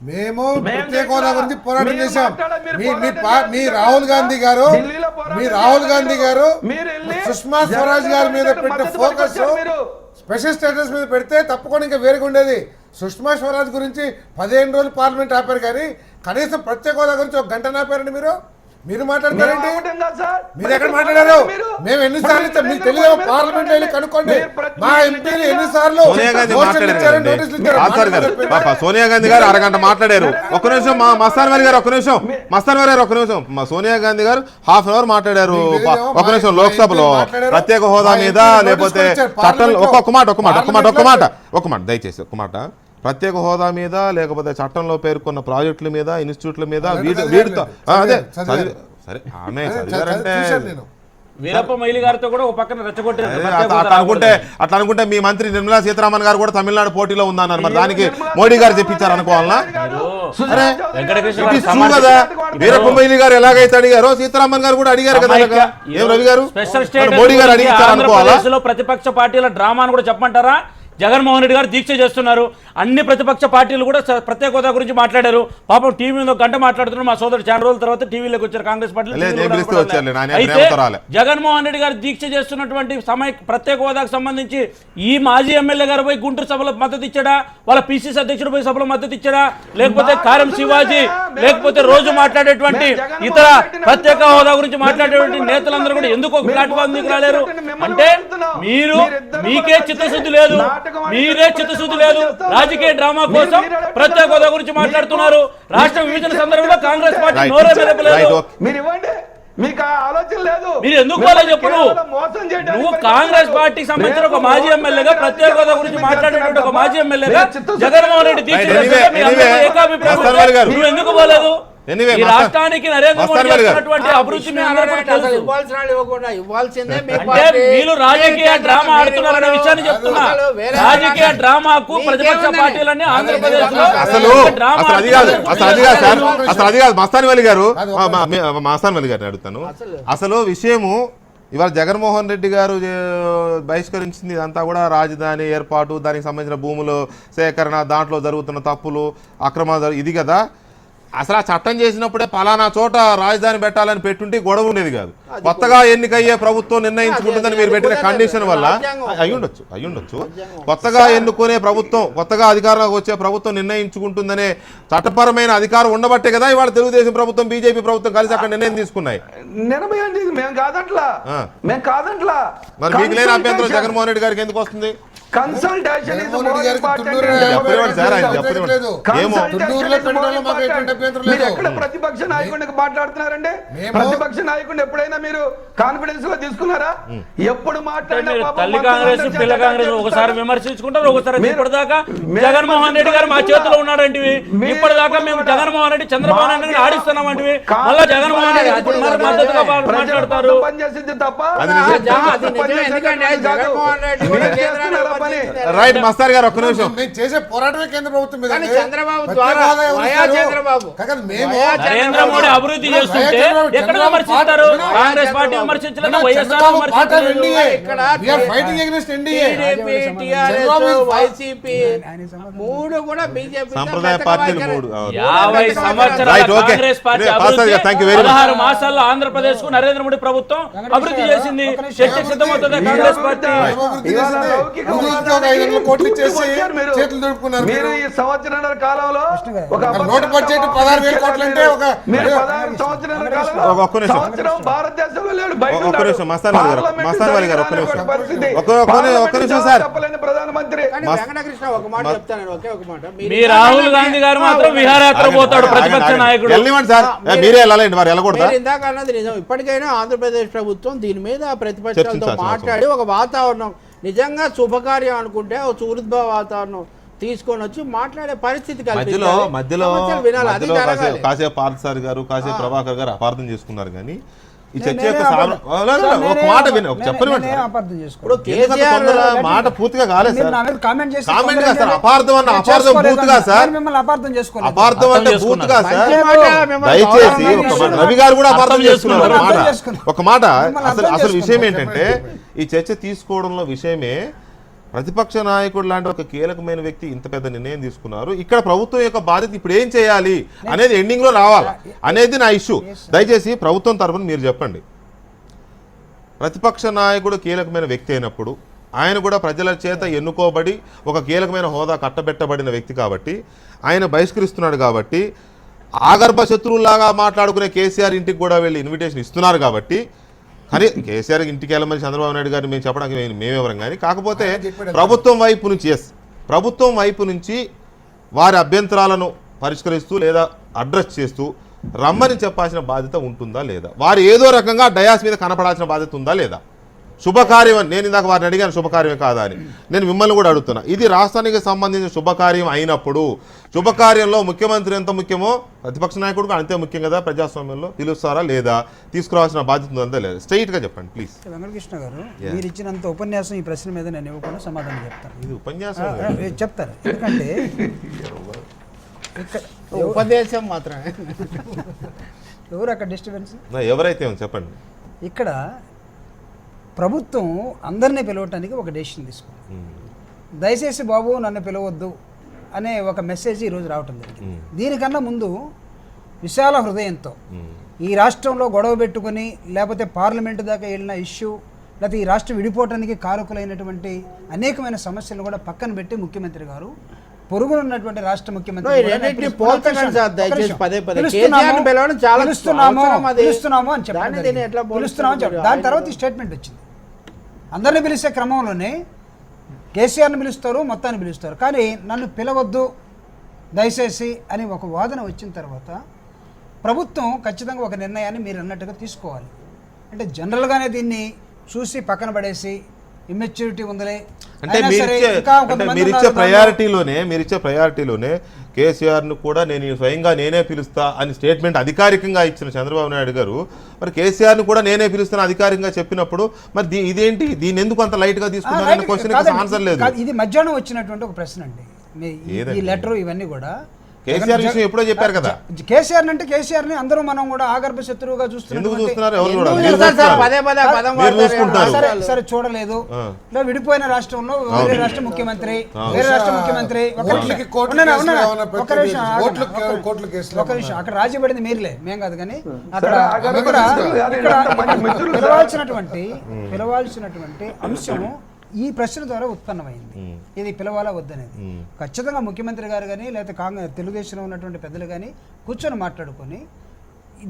మేము ప్రత్యేక హోదా గురించి పోరాటం చేశాం. మీ రాహుల్ గాంధీ గారు సుష్మా స్వరాజ్ గారి మీద పెట్టిన ఫోకస్ స్పెషల్ స్టేటస్ మీద పెడితే తప్పకుండా ఇంకా వేరుగా ఉండేది. సుష్మా స్వరాజ్ గురించి 15 రోజులు పార్లమెంట్ ఆపారు, కానీ కనీసం ప్రత్యేక హోదా గురించి 1 గంట ఆపారండి. మీరు మాట్లాడతారండి. మీరు ఎక్కడ మాట్లాడారు? మేము ఎన్నిసార్లు మీకు తెలియదు, పార్లమెంట్ వెళ్ళి కనుక్కోండి. మా ఎంపీలు ఎన్నిసార్లు సోనియా గాంధీ గారు అరగంట మాట్లాడారు. ఒక నిమిషం మస్తాన్ వలి గారు, ఒక నిమిషం సోనియా గాంధీ గారు ½ అవర్ మాట్లాడారు. ఒక నిమిషం, లోక్సభలో ప్రత్యేక హోదా మీద లేకపోతే చట్టం, ఒక్క మాట దయచేసి ఒక్క మాట, ప్రత్యేక హోదా మీద లేకపోతే చట్టంలో పేర్కొన్న ప్రాజెక్టుల మీద, ఇన్స్టిట్యూట్ల మీద వీటితో అదే సరే ఆమె చదివారంటే వీరప్ప మొయిలీ గారితో కూడా ఒక పక్కన రెచ్చగొట్టారు. అట్లా అనుకుంటే మీ మంత్రి నిర్మలా సీతారామన్ గారు కూడా తమిళనాడు పోటీలో ఉందన్నారు. మరి దానికి మోడీ గారు చెప్పించారు అనుకోవాలనా? కదా వీరప్ప మొయిలీ గారు ఎలాగైతే అడిగారో సీతారామన్ గారు కూడా అడిగారు కదా. ఏం రవి గారు, స్పెషల్ స్టేటస్ మోడీ గారు అడిగించారు అనుకోవాలా? ప్రతిపక్ష పార్టీల డ్రామాను కూడా చెప్పమంటారా? జగన్మోహన్ రెడ్డి గారు దీక్ష చేస్తున్నారు. అన్ని ప్రతిపక్ష పార్టీలు కూడా ప్రత్యేక హోదా గురించి మాట్లాడారు. పాపం టీవీ మీద ఒక గంట మాట్లాడుతున్నారు. మా సోదరు చాలా రోజుల తర్వాత టీవీలోకి వచ్చారు కాంగ్రెస్ పార్టీ. అయితే జగన్మోహన్ రెడ్డి గారు దీక్ష చేస్తున్నటువంటి ప్రత్యేక హోదాకు సంబంధించి ఈ మాజీ ఎమ్మెల్యే గారు పోయి గుంటూరు సభలో మద్దతు ఇచ్చాడా, వాళ్ళ పిసిసి అధ్యక్షుడు పోయి సభలో మద్దతు ఇచ్చాడా, లేకపోతే కారం శివాజీ, లేకపోతే రోజు మాట్లాడేటువంటి ఇతర ప్రత్యేక హోదా గురించి మాట్లాడేటువంటి నేతలందరూ కూడా ఎందుకు ఒక ప్లాట్ఫామ్ దిగు రాలేరు? అంటే మీకే చిత్తశుద్ధి లేదు, మీరే చిత్తశుద్ధి లేదు. రాజకీయ డ్రామా కోసం ప్రత్యేక హోదా గురించి మాట్లాడుతున్నారు. రాష్ట్ర విభజన సందర్భంలో కాంగ్రెస్ పార్టీ నోరే మెదపలేదు. మీకు ఆలోచన లేదు. మీరు ఎందుకు పోలేదు చెప్పు? నువ్వు కాంగ్రెస్ పార్టీకి సంబంధించిన ఒక మాజీ ఎమ్మెల్యేగా ప్రత్యేక హోదా గురించి మాట్లాడేటువంటి ఒక మాజీ ఎమ్మెల్యేగా జగన్మోహన్ రెడ్డి దీక్ష ఏకాభిప్రాయం నువ్వు ఎందుకు పోలేదు? ఈ రాష్ట్రానికి నరేంద్ర మోడీ చేస్తున్నటువంటి అభివృద్ధి అంటే మీరు రాజకీయ డ్రామా ఆడుతున్నారనే విషయాన్ని చెప్తున్నా. రాజకీయ డ్రామాకు ప్రతిపక్ష పార్టీలన్నీ ఆంధ్రప్రదేశ్ లో అది కాదు. మస్తాన్ వలి గారు అడుగుతాను. అసలు విషయము ఇవాళ జగన్మోహన్ రెడ్డి గారు బహిష్కరించింది ఇదంతా కూడా రాజధాని ఏర్పాటు, దానికి సంబంధించిన భూముల సేకరణ, దాంట్లో జరుగుతున్న తప్పులు, అక్రమాలు ఇది కదా. అసలు ఆ చట్టం చేసినప్పుడే పలానా చోట రాజధాని పెట్టాలని పెట్టుంటే గొడవ ఉండేది కాదు. కొత్తగా ఎన్నికయ్యే ప్రభుత్వం నిర్ణయించుకుంటుందని మీరు పెట్టిన కండిషన్ వల్ల అయ్యుండొచ్చు. కొత్తగా ఎన్నుకునే ప్రభుత్వం, కొత్తగా అధికారంలోకి వచ్చే ప్రభుత్వం నిర్ణయించుకుంటుందనే చట్టపరమైన అధికారం ఉండబట్టే కదా ఇవాళ తెలుగుదేశం ప్రభుత్వం, బీజేపీ ప్రభుత్వం కలిసి అక్కడ నిర్ణయం తీసుకున్నాయి. మేము కాదంట్లా. మరి మీకు లేని అభ్యంతరం జగన్మోహన్ రెడ్డి గారికి ఎందుకు వస్తుంది? కన్సల్టేషన్ ప్రతిపక్ష నాయకుడికి మాట్లాడుతున్నారండి. ప్రతిపక్ష నాయకుడిని ఎప్పుడైనా మీరు కాన్ఫిడెన్స్ లో తీసుకున్నారా? ఎప్పుడు మాట్లాడినా తల్లి కాంగ్రెస్ పిల్ల కాంగ్రెస్ ఒకసారి విమర్శించుకుంటారు, ఒకసారి ఇప్పటిదాకా జగన్మోహన్ రెడ్డి గారు మా చేతిలో ఉన్నాడంటివి, ఇప్పటిదాకా మేము జగన్మోహన్ రెడ్డి చంద్రబాబు నాయుడు గారిని ఆడిస్తున్నామంటివి, మళ్ళా జగన్మోహన్ రెడ్డి మద్దతుగా మాట్లాడతారు. పనిచేసింది తప్ప రైట్ మస్తార్ గారు ఒక్క నిమిషం. చేసే పోరాటమే కేంద్ర ప్రభుత్వం మీద. నరేంద్ర మోడీ అభివృద్ధి చేస్తుంటే ఎక్కడ విమర్శిస్తారు? కాంగ్రెస్ పార్టీ విమర్శించలేదు, వైఎస్ఆర్ సంప్రదాయ పార్టీలు 50 సంవత్సరాలు కాంగ్రెస్ పార్టీ 16 మాసాల్లో ఆంధ్రప్రదేశ్ కు నరేంద్ర మోడీ ప్రభుత్వం అభివృద్ధి చేసింది. చర్చకు సిద్ధమవుతుంది కాంగ్రెస్ పార్టీ. చేతులు దొరుకుతున్నారు. మీరు ఈ సంవత్సరాల కాలంలో నోటు బడ్జెట్ 16,000 కోట్లు అంటే ఒక సంవత్సరాల కాలంలో సంవత్సరం భారతదేశంలో లేడు. ప్రధానమంత్రి మీ రాహుల్ గాంధీ గారు మాత్రం విహారయాత్ర పోతాడు ప్రతిపక్ష నాయకుడు. మీరే వెళ్ళాలండి, వారు వెళ్ళకూడదు. ఇందాక అన్నది నిజం. ఇప్పటికైనా ఆంధ్రప్రదేశ్ ప్రభుత్వం దీని మీద ప్రతిపక్షాలతో మాట్లాడి ఒక వాతావరణం నిజంగా శుభకార్యం అనుకుంటే ఒక సుహృద్భావ వాతావరణం తీసుకొని వచ్చి మాట్లాడే పరిస్థితి మధ్యలో కాసేపు పార్థసారి గారు, కాసేపు ప్రభాకర్ గారు అపార్థం చేసుకున్నారు. కానీ ఈ చర్చ ఒక మాట విని చెప్పని మాట పూర్తిగా కాలేదు సార్. కామెంట్ గా సార్, అపార్థం అన్న అపార్థం పూర్తిగా సార్, అపార్థం అంటే పూర్తిగా సార్. దయచేసి రవి గారు కూడా అపార్థం చేసుకున్నారు ఒక మాట. అసలు విషయం ఏంటంటే ఈ చర్చ తీసుకోవడంలో విషయమే ప్రతిపక్ష నాయకుడు లాంటి ఒక కీలకమైన వ్యక్తి ఇంత పెద్ద నిర్ణయం తీసుకున్నారు. ఇక్కడ ప్రభుత్వం యొక్క బాధ్యత ఇప్పుడు ఏం చేయాలి అనేది ఎండింగ్ లో రావాలి అనేది నా ఇష్యూ. దయచేసి ప్రభుత్వం తరఫున మీరు చెప్పండి. ప్రతిపక్ష నాయకుడు కీలకమైన వ్యక్తి అయినప్పుడు ఆయన కూడా ప్రజల చేత ఎన్నుకోబడి ఒక కీలకమైన హోదా కట్టబెట్టబడిన వ్యక్తి కాబట్టి ఆయన బహిష్కరిస్తున్నాడు. కాబట్టి ఆగర్భ శత్రువులాగా మాట్లాడుకునే కేసీఆర్ ఇంటికి కూడా వెళ్ళి ఇన్విటేషన్ ఇస్తున్నారు. కాబట్టి కానీ కేసీఆర్ ఇంటికి వెళ్ళమని చంద్రబాబు నాయుడు గారిని మేము చెప్పడానికి మేమెవరం. కానీ కాకపోతే ప్రభుత్వం వైపు నుంచి వారి అభ్యంతరాలను పరిష్కరిస్తూ లేదా అడ్రస్ చేస్తూ రమ్మని చెప్పాల్సిన బాధ్యత ఉంటుందా లేదా, వారు ఏదో రకంగా డయాస్ మీద కనపడాల్సిన బాధ్యత ఉందా లేదా? శుభకార్యం అని నేను ఇందాక వారిని అడిగాను, శుభకార్యమే కాదా అని. నేను మిమ్మల్ని కూడా అడుగుతున్నా. ఇది రాష్ట్రానికి సంబంధించిన శుభకార్యం అయినప్పుడు శుభకార్యంలో ముఖ్యమంత్రి ఎంత ముఖ్యమో ప్రతిపక్ష నాయకుడు అంతే ముఖ్యం కదా. ప్రజాస్వామ్యంలో పిలుస్తారా లేదా, తీసుకురావాల్సిన బాధ్యత ఉందా లేదా? స్ట్రైట్ గా చెప్పండి ప్లీజ్. వెంకటకృష్ణ గారు, మీరు ఇచ్చినంత ఉపన్యాసం ఈ ప్రశ్న మీద నేను ఇవ్వకుండా సమాధానం చెప్తాను. ఇది ఉపన్యాసం చెప్తారు, ఎందుకంటే ఉపదేశం మాత్రమే. ఎవరు అక్కడ డిస్టర్బెన్స్? ఎవరైతే చెప్పండి. ఇక్కడ ప్రభుత్వం అందరినీ పిలవటానికి ఒక డెసిషన్ తీసుకుంది. దయచేసి బాబు నన్ను పిలవద్దు అనే ఒక మెసేజ్ ఈరోజు రావటం జరిగింది. దీనికన్నా ముందు విశాల హృదయంతో ఈ రాష్ట్రంలో గొడవ పెట్టుకుని లేకపోతే పార్లమెంటు దాకా వెళ్ళిన ఇష్యూ, లేకపోతే ఈ రాష్ట్రం విడిపోవటానికి కారకులైనటువంటి అనేకమైన సమస్యలను కూడా పక్కన పెట్టి ముఖ్యమంత్రి గారు పొరుగునున్నటువంటి రాష్ట్ర ముఖ్యమంత్రి దాని తర్వాత ఈ స్టేట్మెంట్ వచ్చింది. అందరిని పిలిచే క్రమంలోనే కేసీఆర్ని పిలుస్తారు, మొత్తాన్ని పిలుస్తారు, కానీ నన్ను పిలవద్దు దయచేసి అని ఒక వాదన వచ్చిన తర్వాత ప్రభుత్వం ఖచ్చితంగా ఒక నిర్ణయాన్ని మీరు అన్నట్టుగా తీసుకోవాలి. అంటే జనరల్గానే దీన్ని చూసి పక్కన పడేసి ఇమ్మెచ్యూరిటీ ఉందిలే అంటే మీరిచ్చే ప్రయారిటీలోనే కేసీఆర్ను కూడా నేను స్వయంగా నేనే పిలుస్తా అని స్టేట్మెంట్ అధికారికంగా ఇచ్చిన చంద్రబాబు నాయుడు గారు మరి కేసీఆర్ను కూడా నేనే పిలుస్తాను అధికారికంగా చెప్పినప్పుడు మరి ఇదేంటి, దీన్ని ఎందుకు అంత లైట్గా తీసుకున్నారనే క్వశ్చన్ ఆన్సర్ లేదు. ఇది మధ్యాహ్నం వచ్చినటువంటి ఒక ప్రశ్న అండి. ఈ లెటర్ ఇవన్నీ కూడా కేసీఆర్ విషయం ఎప్పుడో చెప్పారు కదా. కేసీఆర్ అంటే కేసీఆర్ ని అందరూ మనం కూడా ఆగర్భ శత్రువుగా చూస్తున్నారు. సరే చూడలేదు, విడిపోయిన రాష్ట్రంలో వేరే రాష్ట్ర ముఖ్యమంత్రి ఒక నిమిషం అక్కడ రాజీ పడింది మీరులే, మేం కాదు. కానీ అక్కడ పిలవాల్సినటువంటి అంశం ఈ ప్రశ్న ద్వారా ఉత్పన్నమైంది. ఇది పిలవాలా వద్దనేది ఖచ్చితంగా ముఖ్యమంత్రి గారు కానీ లేకపోతే కాంగ్రెస్ తెలుగుదేశంలో ఉన్నటువంటి పెద్దలు కానీ కూర్చొని మాట్లాడుకొని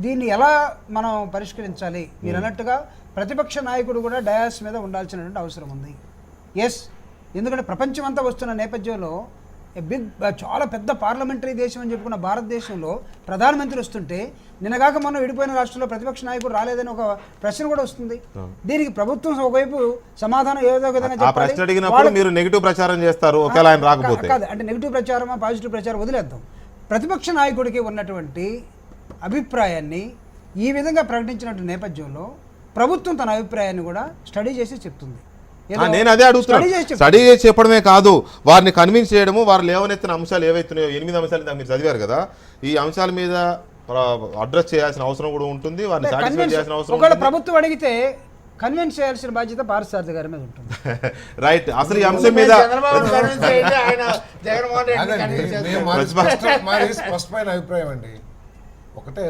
దీన్ని ఎలా మనం పరిష్కరించాలి. మీరు అన్నట్టుగా ప్రతిపక్ష నాయకుడు కూడా డయాస్ మీద ఉండాల్సినటువంటి అవసరం ఉంది. ఎస్, ఎందుకంటే ప్రపంచమంతా వస్తున్న నేపథ్యంలో చాలా పెద్ద పార్లమెంటరీ దేశం అని చెప్పుకున్న భారతదేశంలో ప్రధానమంత్రి వస్తుంటే నిన్నగాక మొన్న విడిపోయిన రాష్ట్రంలో ప్రతిపక్ష నాయకుడు రాలేదని ఒక ప్రశ్న కూడా వస్తుంది. దీనికి ప్రభుత్వం ఒకవైపు సమాధానం ఏదో విధంగా చెప్పాలి. మీరు నెగిటివ్ ప్రచారం చేస్తారు కాదు, అంటే నెగిటివ్ ప్రచారమా పాజిటివ్ ప్రచారం వదిలేద్దాం. ప్రతిపక్ష నాయకుడికి ఉన్నటువంటి అభిప్రాయాన్ని ఈ విధంగా ప్రకటించినటువంటి నేపథ్యంలో ప్రభుత్వం తన అభిప్రాయాన్ని కూడా స్టడీ చేసి చెప్తుంది. నేను అదే అడుగుతున్నాను. స్టడీ చేసి చెప్పడమే కాదు, వారిని కన్విన్స్ చేయడము, వారు లేవనెత్తిన అంశాలు ఏవైతున్నాయో 8 అంశాలు మీరు చదివారు కదా, ఈ అంశాల మీద అడ్రస్ చేయాల్సిన అవసరం కూడా ఉంటుంది, వారిని సాటిస్ఫై చేయాల్సిన అవసరం ఉంటుంది. ప్రభుత్వం అడిగితే కన్విన్స్ చేయాల్సిన బాధ్యత పార్థసారథి గారి మీద ఉంటుంది. రైట్, అసలు ఈ అంశం మీద స్పష్టమైన అభిప్రాయం అండి. ఒకటే,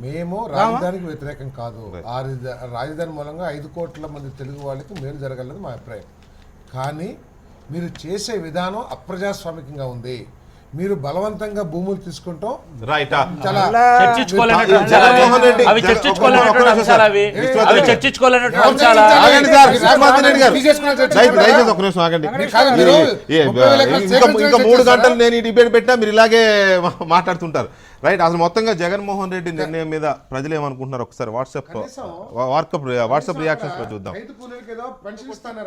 మేము రాజధానికి వ్యతిరేకం కాదు. రాజధాని మూలంగా 5 కోట్ల మంది తెలుగు వాళ్ళకి మేలు జరగలేదు మా అభిప్రాయం. కానీ మీరు చేసే విధానం అప్రజాస్వామికంగా ఉంది. మీరు బలవంతంగా భూములు తీసుకుంటాం ఇంకా 3 గంటలు నేను ఈ డిబేట్ పెట్టినా మీరు ఇలాగే మాట్లాడుతుంటారు. రైట్, అసలు మొత్తంగా జగన్మోహన్ రెడ్డి నిర్ణయం మీద ప్రజలు ఏమనుకుంటున్నారు ఒకసారి వాట్సాప్ రియాక్షన్స్ చూద్దాం.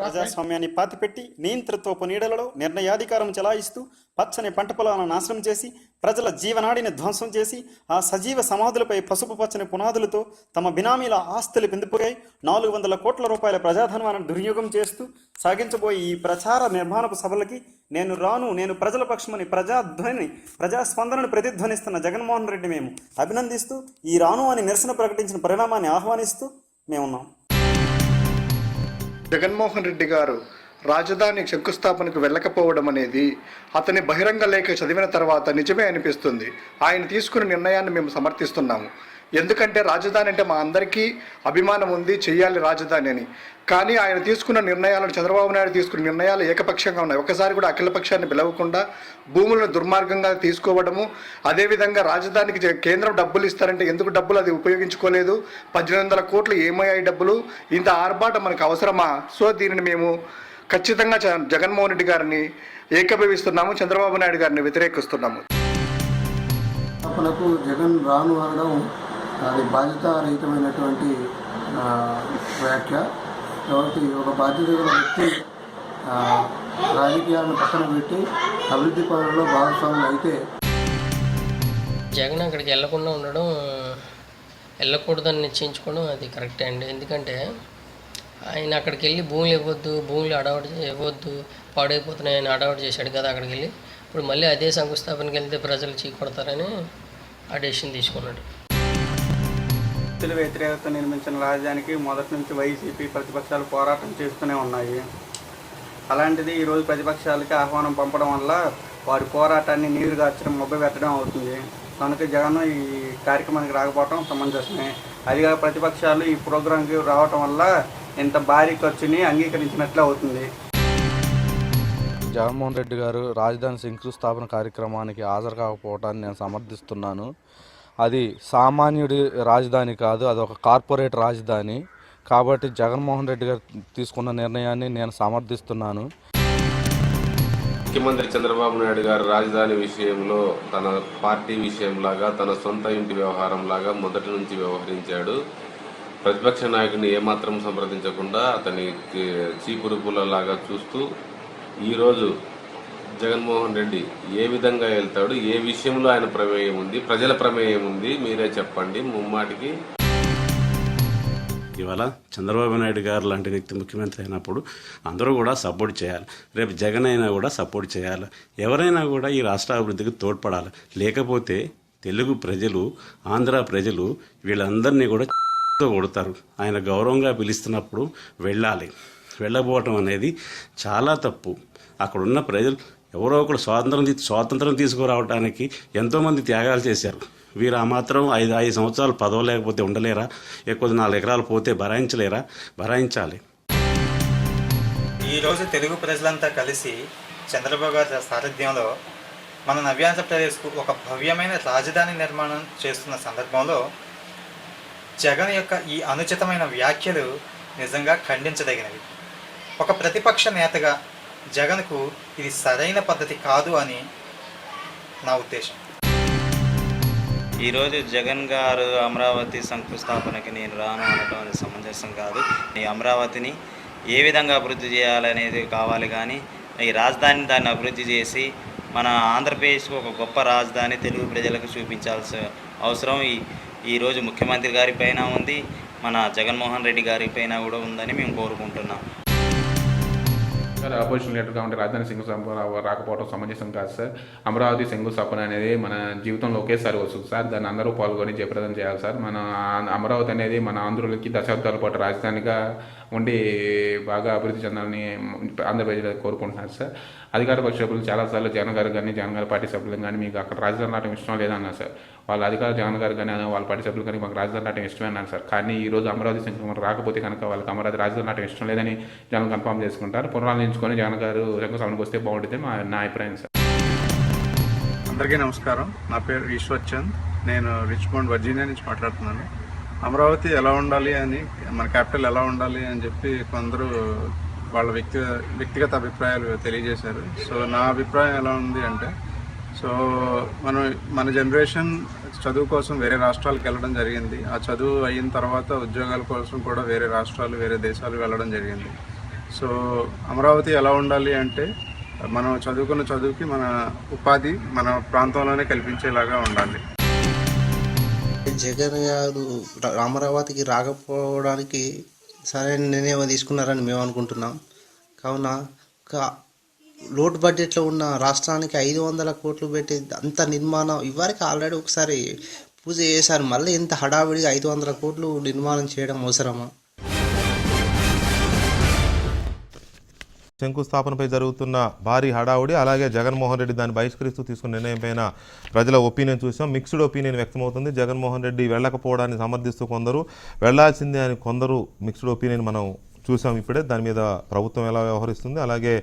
ప్రజాస్వామ్యాన్ని పాతిపెట్టి నియంతృత్వపు నీడలలో నిర్ణయాధికారం చెలాయిస్తూ పచ్చని పంట పొలాలను నాశనం చేసి ప్రజల జీవనాడిని ధ్వంసం చేసి ఆ సజీవ సమాధులపై పసుపు పచ్చని పునాదులతో తమ బినామీల ఆస్తులు పెందుపోయాయి 400 కోట్ల రూపాయల ప్రజాధనాన్ని దుర్యోగం చేస్తూ సాగించబోయే ఈ ప్రచార నిర్మాణపు సభలకి నేను రాను, నేను ప్రజల పక్షమని ప్రజాస్పందనను ప్రతిధ్వనిస్తున్న జగన్మోహన్ రెడ్డి మేము అభినందిస్తూ ఈ రాను అని నిరసన ప్రకటించిన పరిణామాన్ని ఆహ్వానిస్తూ మేమున్నాం. జగన్మోహన్ రెడ్డి గారు రాజధాని శంకుస్థాపనకు వెళ్ళకపోవడం అనేది అతని బహిరంగ లేఖ చదివిన తర్వాత నిజమే అనిపిస్తుంది. ఆయన తీసుకున్న నిర్ణయాన్ని మేము సమర్థిస్తున్నాము. ఎందుకంటే రాజధాని అంటే మా అందరికీ అభిమానం ఉంది, చెయ్యాలి రాజధాని అని. కానీ ఆయన తీసుకున్న నిర్ణయాలను, చంద్రబాబు నాయుడు తీసుకున్న నిర్ణయాలు ఏకపక్షంగా ఉన్నాయి. ఒకసారి కూడా అఖిలపక్షాన్ని పిలవకుండా భూములను దుర్మార్గంగా తీసుకోవడము, అదేవిధంగా రాజధానికి కేంద్రం డబ్బులు ఇస్తారంటే ఎందుకు డబ్బులు అది ఉపయోగించుకోలేదు, 1800 కోట్లు ఏమయ్యాయి డబ్బులు, ఇంత ఆర్భాటం మనకు అవసరమా? సో దీనిని మేము ఖచ్చితంగా జగన్మోహన్ రెడ్డి గారిని ఏకీభవిస్తున్నాము, చంద్రబాబు నాయుడు గారిని వ్యతిరేకిస్తున్నాము. మనకు జగన్ రాను అనడం అది బాధ్యతారహితమైనటువంటి వ్యాఖ్య. కాబట్టి ఒక బాధ్యత గల వ్యక్తి రాజకీయాలను పక్కన పెట్టి అభివృద్ధి పనుల్లో భాగస్వాములు అయితే జగన్ అక్కడికి వెళ్లకుండా ఉండడం, వెళ్ళకూడదని నిశ్చయించుకోవడం అది కరెక్టే అండి. ఎందుకంటే ఆయన అక్కడికి వెళ్ళి భూములు ఇవ్వద్దు, భూములు అడవాటు ఇవ్వద్దు, పాడైపోతున్నాయని అడవాటు చేశాడు కదా అక్కడికి వెళ్ళి. ఇప్పుడు మళ్ళీ అదే శంకుస్థాపనకి వెళ్తే ప్రజలు చీకొడతారని ఆ డెసిషన్ తీసుకున్నాడు. వ్యతిరేకత నిర్మించిన రాజధానికి మొదటి నుంచి వైసీపీ ప్రతిపక్షాలు పోరాటం చేస్తూనే ఉన్నాయి. అలాంటిది ఈరోజు ప్రతిపక్షాలకి ఆహ్వానం పంపడం వల్ల వారి పోరాటాన్ని నీరుగార్చడం మొబ్బెట్టడం అవుతుంది. కనుక జగన్ ఈ కార్యక్రమానికి రాకపోవడం సమంజసమే. అదిగా ప్రతిపక్షాలు ఈ ప్రోగ్రాంకి రావటం వల్ల ఇంత భారీ ఖర్చుని అంగీకరించినట్లు అవుతుంది. జగన్మోహన్ రెడ్డి గారు రాజధాని శంకుస్థాపన కార్యక్రమానికి హాజరు కాకపోవటాన్ని నేను సమర్థిస్తున్నాను. అది సామాన్యుడి రాజధాని కాదు, అది ఒక కార్పొరేట్ రాజధాని. కాబట్టి జగన్మోహన్ రెడ్డి గారు తీసుకున్న నిర్ణయాన్ని నేను సమర్థిస్తున్నాను. ముఖ్యమంత్రి చంద్రబాబు నాయుడు గారు రాజధాని విషయంలో తన పార్టీ విషయంలాగా, తన సొంత ఇంటి వ్యవహారంలాగా మొదటి నుంచి వ్యవహరించాడు. ప్రతిపక్ష నాయకుడిని ఏమాత్రం సంప్రదించకుండా అతనికి చీపురు పుల్లలాగా చూస్తూ ఈరోజు జగన్మోహన్ రెడ్డి ఏ విధంగా వెళ్తాడు, ఏ విషయంలో ఆయన ప్రమేయం ఉంది, ప్రజల ప్రమేయం ఉంది, మీరే చెప్పండి. ముమ్మాటికి ఇవాళ చంద్రబాబు నాయుడు గారు లాంటి వ్యక్తి ముఖ్యమంత్రి అయినప్పుడు అందరూ కూడా సపోర్ట్ చేయాలి. రేపు జగన్ అయినా కూడా సపోర్ట్ చేయాలి. ఎవరైనా కూడా ఈ రాష్ట్ర అభివృద్ధికి తోడ్పడాలి. లేకపోతే తెలుగు ప్రజలు, ఆంధ్ర ప్రజలు వీళ్ళందరినీ కూడా కొడతారు. ఆయన గౌరవంగా పిలుస్తున్నప్పుడు వెళ్ళాలి. వెళ్ళకపోవటం అనేది చాలా తప్పు. అక్కడున్న ప్రజలు ఎవరో ఒకరు స్వాతంత్రం తీసుకురావడానికి ఎంతోమంది త్యాగాలు చేశారు. వీరు ఆ మాత్రం 5 సంవత్సరాలు పదవి లేకపోతే ఉండలేరా? ఎక్కువ 4 ఎకరాలు పోతే భరాయించాలి. ఈరోజు తెలుగు ప్రజలంతా కలిసి చంద్రబాబు గారి సారథ్యంలో మన నవ్యాంధ్రప్రదేశ్కు ఒక భవ్యమైన రాజధాని నిర్మాణం చేస్తున్న సందర్భంలో జగన్ యొక్క ఈ అనుచితమైన వ్యాఖ్యలు నిజంగా ఖండించదగినవి. ఒక ప్రతిపక్ష నేతగా జగన్కు ఇది సరైన పద్ధతి కాదు అని నా ఉద్దేశం. ఈరోజు జగన్ గారు అమరావతి శంకుస్థాపనకి నేను రాను అనడం అనేది సమంజసం కాదు. ఈ అమరావతిని ఏ విధంగా అభివృద్ధి చేయాలనేది కావాలి, కానీ ఈ రాజధానిని దాన్ని అభివృద్ధి చేసి మన ఆంధ్రప్రదేశ్కు ఒక గొప్ప రాజధాని తెలుగు ప్రజలకు చూపించాల్సిన అవసరం ఈరోజు ముఖ్యమంత్రి గారిపైన ఉంది, మన జగన్మోహన్ రెడ్డి గారిపైన కూడా ఉందని మేము కోరుకుంటున్నాం. అపోజిషన్ లీడర్గా ఉంటే రాజధాని శంకుస్థాపన రాకపోవడం సమంజసం కాదు సార్. అమరావతి శంకుస్థాపన అనేది మన జీవితంలో ఒకేసారి వస్తుంది సార్. దాన్ని అందరూ పాల్గొని జయప్రదం చేయాలి సార్. మన అమరావతి అనేది మన ఆంధ్రులకి దశాబ్దాల పాటు రాజధానిగా ఉండి బాగా అభివృద్ధి చెందాలని ఆంధ్రప్రదేశ్ కోరుకుంటున్నారు సార్. అధికార పక్ష సభ్యులు చాలాసార్లు జగన్ గారు కానీ జగన్ గారి పార్టీ సభ్యులు కానీ మీకు అక్కడ రాజధాని రావడం ఇష్టం లేదన్నారు సార్. వాళ్ళ అధికార జగన్ గారు కానీ వాళ్ళ పార్టీ సభ్యులు కానీ మాకు రాజధాని రావడం ఇష్టమే అన్నారు సార్. కానీ ఈరోజు అమరావతి శంకుస్థాపన రాకపోతే కనుక వాళ్ళకి అమరావతి రాజధాని రావడం ఇష్టం లేదని జగన్ కన్ఫర్మ్ చేసుకుంటారు. పునరాలోచించుకొని జగన్ గారు శంకుస్థాపనకు వస్తే బాగుంటుంది నా అభిప్రాయం సార్. అందరికీ నమస్కారం. నా పేరు ఈశ్వర్ చంద్. నేను రిచ్మండ్ వర్జీనియా నుంచి మాట్లాడుతున్నాను. అమరావతి ఎలా ఉండాలి అని, మన క్యాపిటల్ ఎలా ఉండాలి అని చెప్పి కొందరు వాళ్ళ వ్యక్తిగత అభిప్రాయాలు తెలియజేశారు. సో నా అభిప్రాయం ఎలా ఉంది అంటే, సో మన జనరేషన్ చదువు కోసం వేరే రాష్ట్రాలకు వెళ్ళడం జరిగింది. ఆ చదువు అయిన తర్వాత ఉద్యోగాల కోసం కూడా వేరే రాష్ట్రాలు, వేరే దేశాలు వెళ్ళడం జరిగింది. సో అమరావతి ఎలా ఉండాలి అంటే, మనం చదువుకున్న చదువుకి మన ఉపాధి మన ప్రాంతంలోనే కల్పించేలాగా ఉండాలి. జగన్ గారు అమరావతికి రాకపోవడానికి సరైన నిర్ణయం తీసుకున్నారని మేము అనుకుంటున్నాం. కావున లోటు బడ్జెట్లో ఉన్న రాష్ట్రానికి 500 కోట్లు పెట్టి అంత నిర్మాణం ఇవరికి ఆల్రెడీ ఒకసారి పూజ చేశారు. మళ్ళీ ఇంత హడావిడిగా 500 కోట్లు నిర్మాణం చేయడం అవసరమా? శంకుస్థాపనపై జరుగుతున్న భారీ హడావుడి, అలాగే జగన్మోహన్ రెడ్డి దాన్ని బహిష్కరిస్తూ తీసుకున్న నిర్ణయం పైన ప్రజల ఒపీనియన్ చూసాం. మిక్స్డ్ ఒపీనియన్ వ్యక్తమవుతుంది. జగన్మోహన్ రెడ్డి వెళ్ళకపోవడాన్ని సమర్థిస్తూ కొందరు, వెళ్లాల్సిందే అని కొందరు మిక్స్డ్ ఒపీనియన్ మనం చూసాం ఇప్పుడే. దాని మీద ప్రభుత్వం ఎలా వ్యవహరిస్తుంది, అలాగే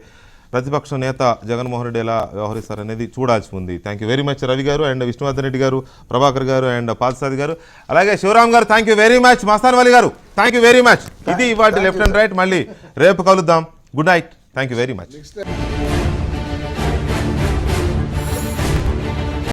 ప్రతిపక్ష నేత జగన్మోహన్ రెడ్డి ఎలా వ్యవహరిస్తారనేది చూడాల్సి ఉంది. Thank you very much Ravi గారు, అండ్ విష్ణువర్ధన్ రెడ్డి గారు, ప్రభాకర్ గారు, అండ్ పాల్సాది గారు, అలాగే Sivaram garu. Thank you very much. Mastan Vali garu, thank you very much. ఇది ఇవాటి లెఫ్ట్ అండ్ రైట్. మళ్ళీ రేపు కలుద్దాం. Good night. Thank you very much.